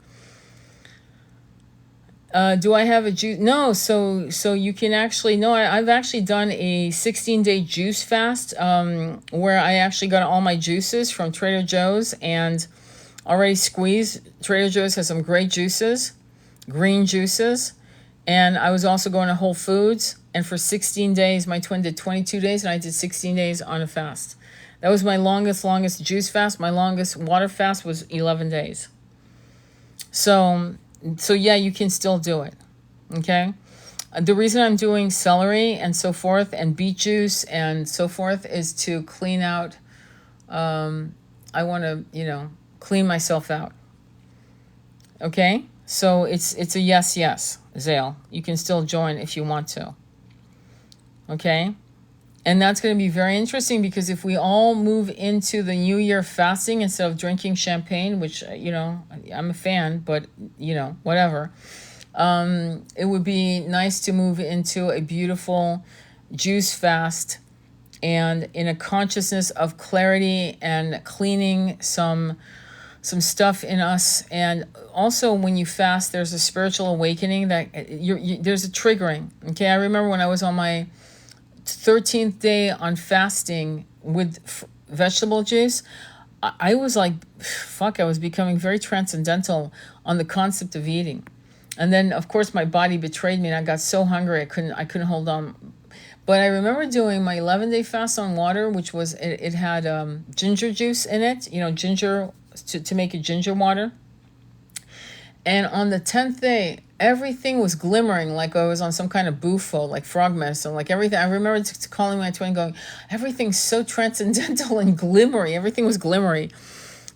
Do I have a juice? No, so you can actually, no, I've actually done a 16-day juice fast where I actually got all my juices from Trader Joe's and already squeezed. Trader Joe's has some great juices, green juices. And I was also going to Whole Foods. And for 16 days, my twin did 22 days and I did 16 days on a fast. That was my longest juice fast. My longest water fast was 11 days. So yeah, you can still do it, okay? The reason I'm doing celery and so forth and beet juice and so forth is to clean out, I want to, clean myself out, okay? So it's a yes, Zale. You can still join if you want to, okay? And that's going to be very interesting because if we all move into the New Year fasting instead of drinking champagne, which, I'm a fan, but, whatever. It would be nice to move into a beautiful juice fast and in a consciousness of clarity and cleaning some stuff in us. And also when you fast, there's a spiritual awakening that there's a triggering. Okay, I remember when I was on my 13th day on fasting with vegetable juice, I was like, fuck, I was becoming very transcendental on the concept of eating. And then of course my body betrayed me and I got so hungry I couldn't hold on. But I remember doing my 11-day fast on water, which was, it had ginger juice in it, ginger, to make a ginger water. And on the 10th day, everything was glimmering like I was on some kind of bufo, like frog medicine, like everything. I remember calling my twin going, everything's so transcendental and glimmery. Everything was glimmery.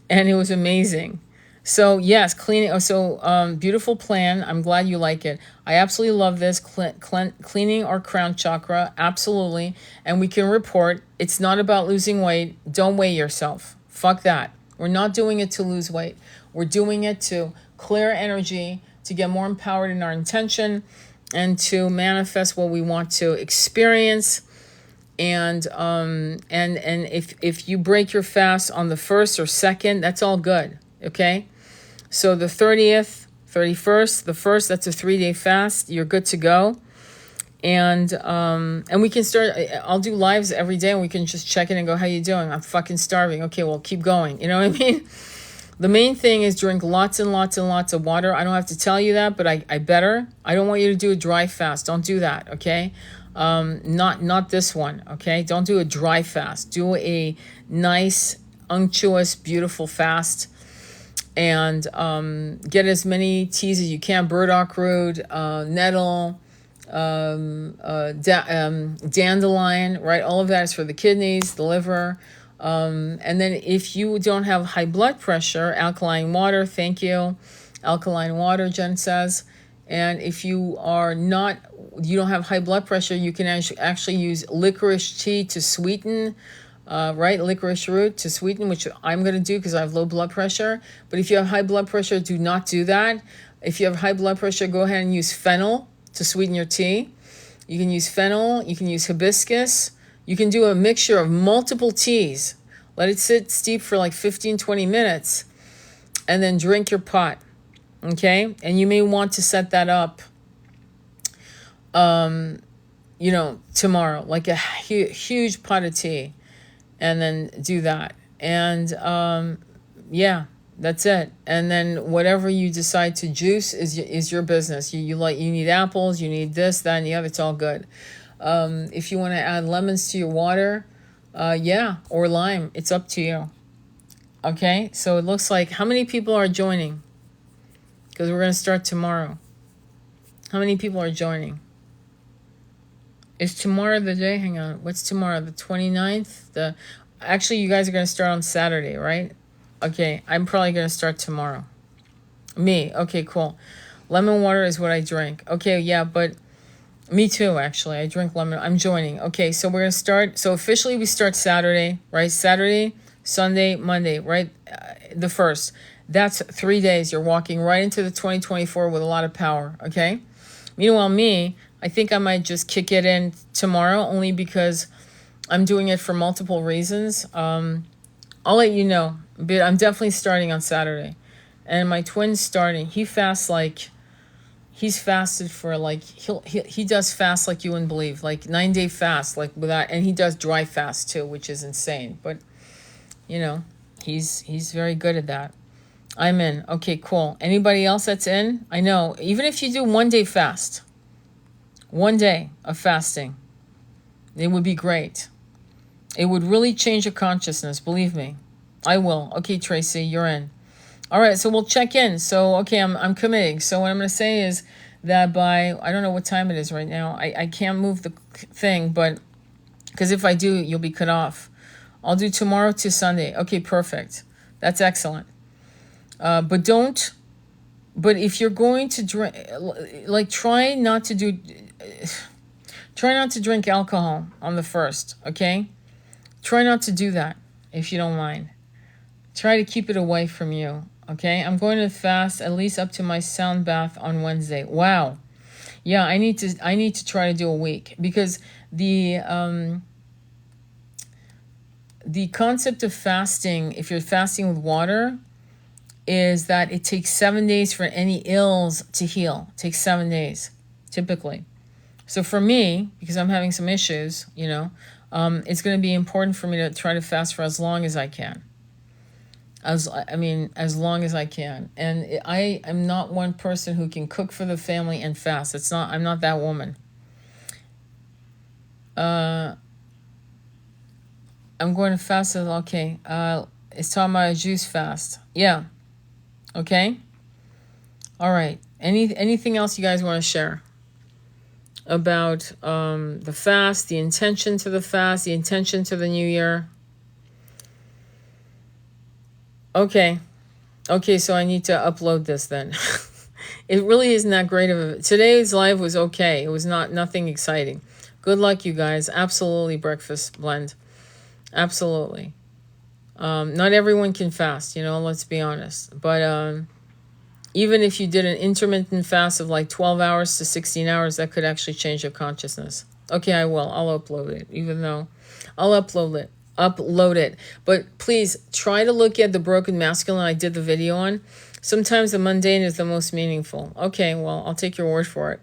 And it was amazing. So yes, cleaning. Oh, so beautiful plan. I'm glad you like it. I absolutely love this. Cleaning our crown chakra, absolutely. And we can report. It's not about losing weight. Don't weigh yourself. Fuck that. We're not doing it to lose weight. We're doing it to clear energy, to get more empowered in our intention, and to manifest what we want to experience. And if you break your fast on the 1st or 2nd, that's all good. Okay. So the 30th, 31st, the 1st, that's a 3-day fast. You're good to go. And we can start, I'll do lives every day and we can just check in and go, how you doing? I'm fucking starving. Okay, well, keep going. You know what I mean? The main thing is drink lots and lots and lots of water. I don't have to tell you that, but I better. I don't want you to do a dry fast. Don't do that, okay? Not this one, okay? Don't do a dry fast. Do a nice, unctuous, beautiful fast. And get as many teas as you can. Burdock root, nettle, dandelion, right? All of that is for the kidneys, the liver. And then if you don't have high blood pressure, alkaline water, thank you. Alkaline water, Jen says. And if you don't have high blood pressure, you can actually use licorice tea to sweeten, right? Licorice root to sweeten, which I'm going to do because I have low blood pressure. But if you have high blood pressure, do not do that. If you have high blood pressure, go ahead and use fennel to sweeten your tea. You can use fennel, you can use hibiscus. You can do a mixture of multiple teas. Let it steep for like 15, 20 minutes, and then drink your pot, okay? And you may want to set that up, tomorrow, like a huge pot of tea, and then do that. And yeah, that's it. And then whatever you decide to juice is your business. You need apples, you need this, that, and the other. It's all good. If you want to add lemons to your water, or lime, it's up to you. Okay, so it looks like, how many people are joining? Because we're going to start tomorrow. How many people are joining? Is tomorrow the day? Hang on. What's tomorrow? The 29th? Actually, you guys are going to start on Saturday, right? Okay, I'm probably going to start tomorrow. Me. Okay, cool. Lemon water is what I drink. Okay, yeah, but me too, actually. I drink lemon. I'm joining. Okay, so we're going to start. So officially we start Saturday, right? Saturday, Sunday, Monday, right? The 1st. That's 3 days. You're walking right into the 2024 with a lot of power, okay? Meanwhile, me, I think I might just kick it in tomorrow only because I'm doing it for multiple reasons. I'll let you know. But I'm definitely starting on Saturday. And my twin's starting. He fasts like... He's fasted for like, he does fast like you wouldn't believe, like 9-day fast, like without, and he does dry fast too, which is insane. But, he's very good at that. I'm in. Okay, cool. Anybody else that's in? I know, even if you do 1-day fast, 1 day of fasting, it would be great. It would really change your consciousness, believe me. I will. Okay, Tracy, you're in. All right, so we'll check in. So, okay, I'm committing. So what I'm going to say is that by, I don't know what time it is right now. I can't move the thing, but, because if I do, you'll be cut off. I'll do tomorrow to Sunday. Okay, perfect. That's excellent. But if you're going to drink, like try not to drink alcohol on the 1st, okay? Try not to do that, if you don't mind. Try to keep it away from you. Okay, I'm going to fast at least up to my sound bath on Wednesday. Wow. Yeah, I need to try to do a week because the concept of fasting, if you're fasting with water, is that it takes 7 days for any ills to heal. It takes 7 days, typically. So for me, because I'm having some issues, it's going to be important for me to try to fast for as long as I can. As long as I can. And I am not one person who can cook for the family and fast. I'm not that woman. I'm going to fast. Okay. It's talking about a juice fast. Yeah. Okay. All right. Anything else you guys want to share about the fast, the intention to the fast, the intention to the new year? Okay. Okay, so I need to upload this then. It really isn't that great of a... Today's live was okay. It was nothing exciting. Good luck, you guys. Absolutely, breakfast blend. Absolutely. Not everyone can fast, let's be honest. But even if you did an intermittent fast of like 12 hours to 16 hours, that could actually change your consciousness. Okay, I will. I'll upload it, even though I'll upload it. But please try to look at the broken masculine I did the video on. Sometimes the mundane is the most meaningful. Okay, well, I'll take your word for it.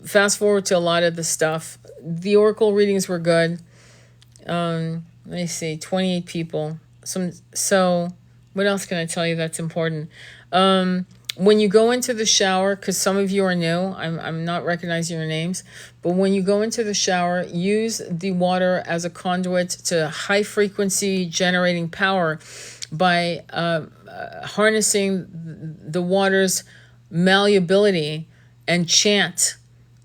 Fast forward to a lot of the stuff. The oracle readings were good. Let me see, 28 people. So what else can I tell you that's important? When you go into the shower, because some of you are new, I'm not recognizing your names, but when you go into the shower, use the water as a conduit to high frequency generating power by harnessing the water's malleability and chant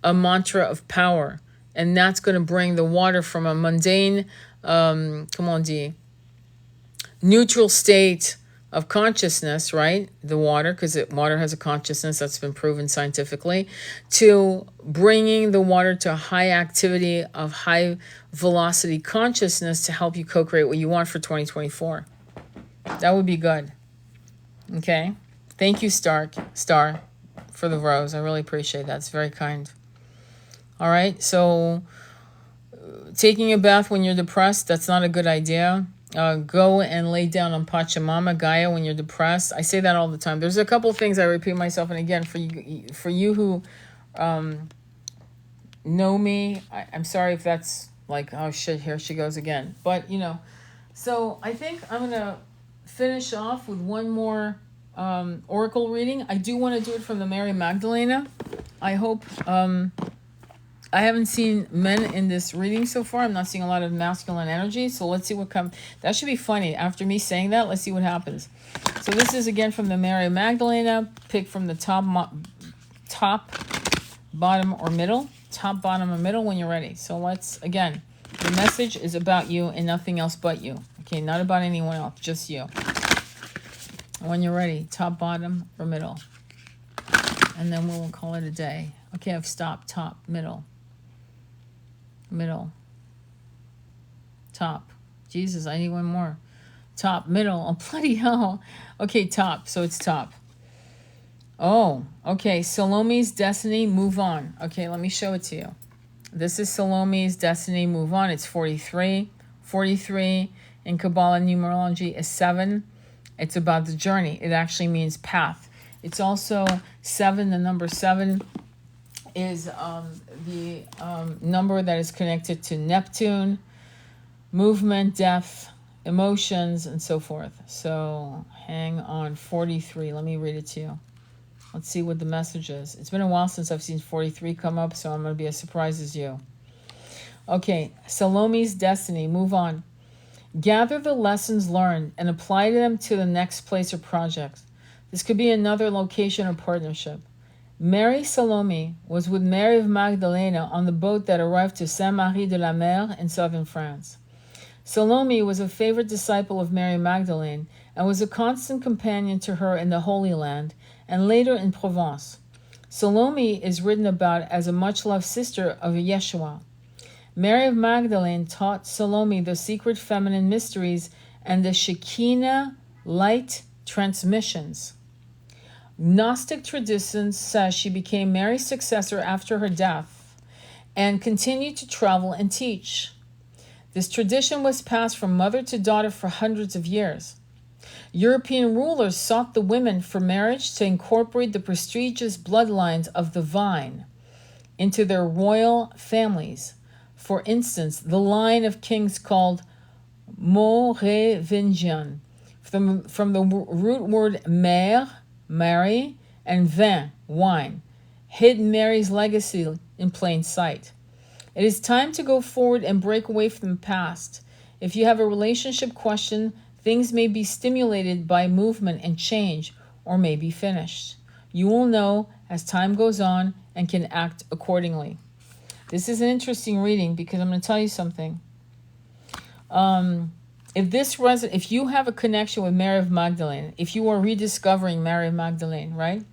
a mantra of power. And that's going to bring the water from a mundane, neutral state of consciousness, right? The water, because water has a consciousness, that's been proven scientifically, to bringing the water to a high activity of high velocity consciousness to help you co-create what you want for 2024. That would be good. Okay? Thank you, Star, for the rose. I really appreciate that. It's very kind. All right? So taking a bath when you're depressed, that's not a good idea. Go and lay down on Pachamama, Gaia, when you're depressed. I say that all the time. There's a couple of things I repeat myself, and again, for you who know me, I'm sorry if that's like, oh shit, here she goes again. But, so I think I'm going to finish off with one more oracle reading. I do want to do it from the Mary Magdalena. I hope... I haven't seen men in this reading so far. I'm not seeing a lot of masculine energy. So let's see what comes. That should be funny. After me saying that, let's see what happens. So this is again from the Mary Magdalena. Pick from the top, bottom, or middle. Top, bottom, or middle when you're ready. So let's, again, the message is about you and nothing else but you. Okay, not about anyone else, just you. When you're ready, top, bottom, or middle. And then we'll call it a day. Okay, I've stopped. Top, middle. Middle, top. Jesus, I need one more. Top, middle. Oh, bloody hell. Okay, top. So it's top. Oh, okay. Salome's destiny, move on. Okay, let me show it to you. This is Salome's destiny, move on. It's 43. 43 in Kabbalah numerology is 7. It's about the journey. It actually means path. It's also 7, the number 7. Is the number that is connected to Neptune, movement, death, emotions, and so forth. So hang on, 43. Let me read it to you. Let's see what the message is. It's been a while since I've seen 43 come up, so I'm going to be as surprised as you. Okay, Salome's destiny, move on. Gather the lessons learned and apply them to the next place or project. This could be another location or partnership. Mary Salome was with Mary of Magdalena on the boat that arrived to Saint-Marie-de-la-Mer in southern France. Salome was a favorite disciple of Mary Magdalene and was a constant companion to her in the Holy Land and later in Provence. Salome is written about as a much-loved sister of Yeshua. Mary of Magdalene taught Salome the secret feminine mysteries and the Shekinah light transmissions. Gnostic tradition says she became Mary's successor after her death and continued to travel and teach. This tradition was passed from mother to daughter for hundreds of years. European rulers sought the women for marriage to incorporate the prestigious bloodlines of the vine into their royal families. For instance, the line of kings called Merovingian, from the root word mère, Mary, and vin, wine, hid Mary's legacy in plain sight. It is time to go forward and break away from the past. If you have a relationship question, things may be stimulated by movement and change, or may be finished. You will know as time goes on and can act accordingly. This is an interesting reading because I'm going to tell you something. If you have a connection with Mary of Magdalene, if you are rediscovering Mary of Magdalene, right,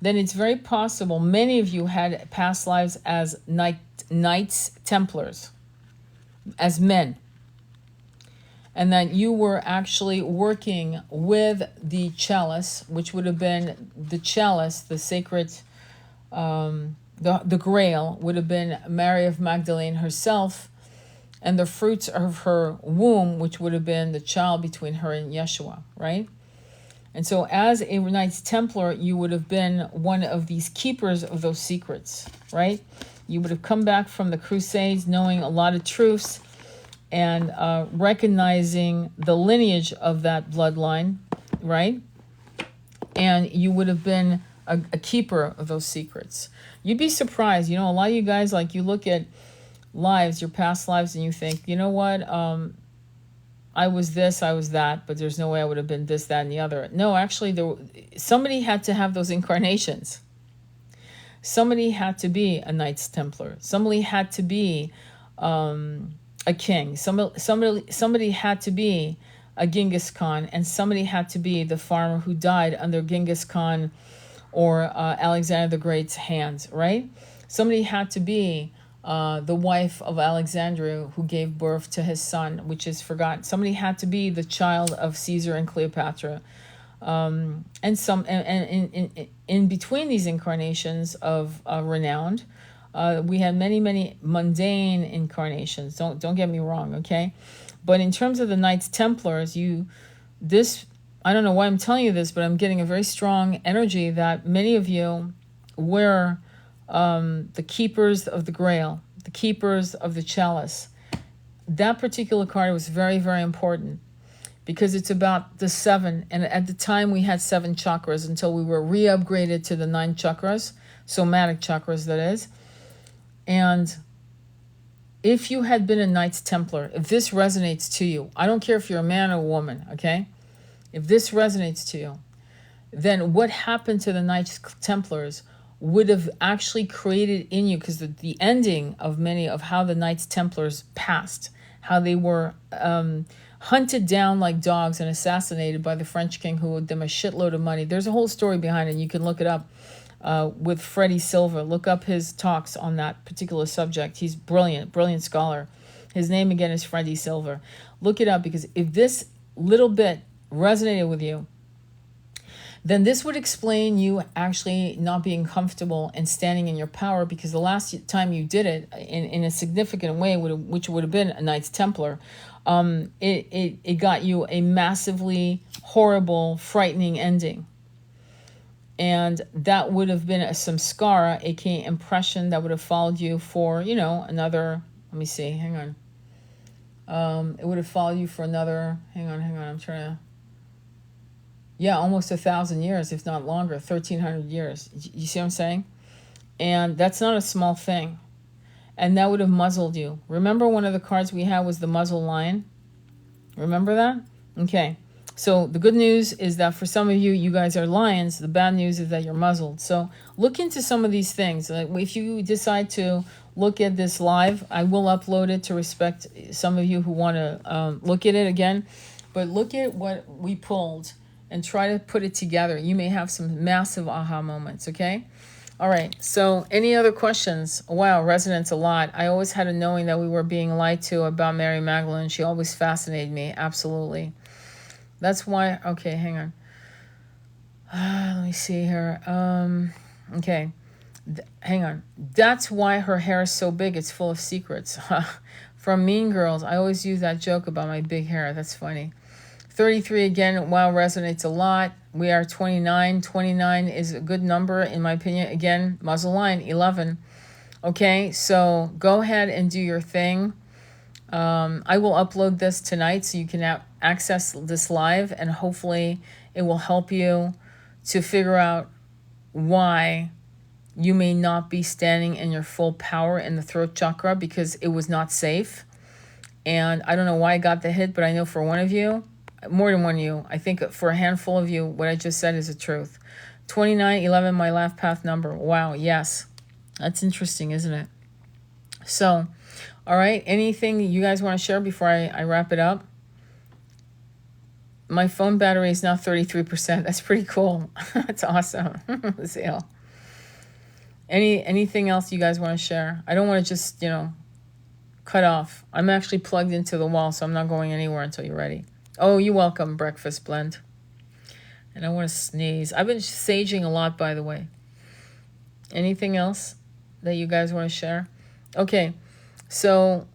then it's very possible many of you had past lives as Knights Templars, as men, and that you were actually working with the chalice, which would have been the chalice, the sacred, the grail would have been Mary of Magdalene herself, and the fruits of her womb, which would have been the child between her and Yeshua, right? And so as a Knights Templar, you would have been one of these keepers of those secrets, right? You would have come back from the Crusades knowing a lot of truths and recognizing the lineage of that bloodline, right? And you would have been a keeper of those secrets. You'd be surprised. A lot of you guys, like, you look at lives, your past lives, and you think, you know what, I was this, I was that, but there's no way I would have been this, that, and the other. No, actually, somebody had to have those incarnations. Somebody had to be a Knights Templar. Somebody had to be a king. Somebody had to be a Genghis Khan, and somebody had to be the farmer who died under Genghis Khan or Alexander the Great's hands, right? Somebody had to be the wife of Alexandria who gave birth to his son, which is forgotten. Somebody had to be the child of Caesar and Cleopatra. And in between these incarnations of renowned, we had many mundane incarnations. Don't get me wrong, okay? But in terms of the Knights Templars, I don't know why I'm telling you this, but I'm getting a very strong energy that many of you were the keepers of the Grail, the keepers of the chalice. That particular card was very, very important because it's about the 7. And at the time, we had 7 chakras until we were re-upgraded to the 9 chakras, somatic chakras, that is. And if you had been a Knights Templar, if this resonates to you, I don't care if you're a man or a woman, okay? If this resonates to you, then what happened to the Knights Templars would have actually created in you, because the ending of many of how the Knights Templars passed, how they were hunted down like dogs and assassinated by the French king who owed them a shitload of money. There's a whole story behind it. You can look it up with Freddie Silver. Look up his talks on that particular subject. He's brilliant scholar. His name again is Freddie Silver. Look it up, because if this little bit resonated with you, then this would explain you actually not being comfortable and standing in your power, because the last time you did it in a significant way, which would have been a Knights Templar, it got you a massively horrible, frightening ending. And that would have been a samskara, aka impression, that would have followed you for, another, let me see, hang on. It would have followed you for another, hang on, I'm trying to, almost 1,000 years, if not longer, 1,300 years. You see what I'm saying? And that's not a small thing. And that would have muzzled you. Remember, one of the cards we had was the muzzle lion? Remember that? Okay. So the good news is that for some of you, you guys are lions. The bad news is that you're muzzled. So look into some of these things. If you decide to look at this live, I will upload it to respect some of you who want to look at it again. But look at what we pulled and try to put it together. You may have some massive aha moments, okay? All right, so any other questions? Wow, resonates a lot. I always had a knowing that we were being lied to about Mary Magdalene. She always fascinated me, absolutely. That's why, okay, hang on. Let me see here. Okay, hang on. That's why her hair is so big. It's full of secrets. From Mean Girls, I always use that joke about my big hair. That's funny. 33 again, wow, resonates a lot. We are 29. 29 is a good number, in my opinion. Again, muzzle line, 11. Okay, so go ahead and do your thing. I will upload this tonight so you can access this live, and hopefully it will help you to figure out why you may not be standing in your full power in the throat chakra, because it was not safe. And I don't know why I got the hit, but I know for one of you, more than one you. I think for a handful of you, what I just said is the truth. 2911, my laugh path number. Wow, yes. That's interesting, isn't it? So, all right, anything you guys want to share before I wrap it up? My phone battery is now 33%. That's pretty cool. That's awesome. Zale. Anything else you guys want to share? I don't want to just, cut off. I'm actually plugged into the wall, so I'm not going anywhere until you're ready. Oh, you're welcome, Breakfast Blend. And I want to sneeze. I've been saging a lot, by the way. Anything else that you guys want to share? Okay, so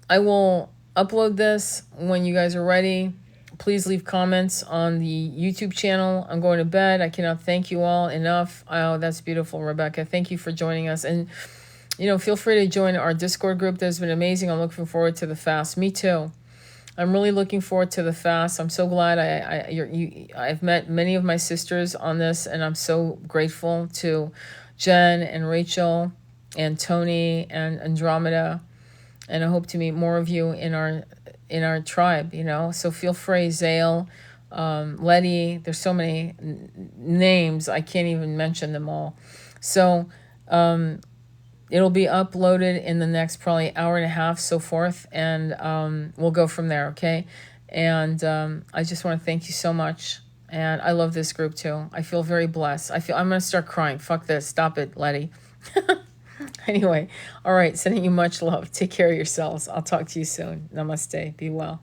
I will upload this when you guys are ready. Please leave comments on the YouTube channel. I'm going to bed. I cannot thank you all enough. Oh, that's beautiful, Rebecca. Thank you for joining us. And, feel free to join our Discord group. That's been amazing. I'm looking forward to the fast. Me too. I'm really looking forward to the fast. I'm so glad I've met many of my sisters on this, and I'm so grateful to Jen and Rachel and Tony and Andromeda, and I hope to meet more of you in our tribe. So feel free, Zale, Letty. There's so many names I can't even mention them all. So it'll be uploaded in the next probably hour and a half, so forth, and we'll go from there, okay? And I just want to thank you so much, and I love this group too. I feel very blessed. I'm going to start crying. Fuck this. Stop it, Letty. Anyway, all right, sending you much love. Take care of yourselves. I'll talk to you soon. Namaste. Be well.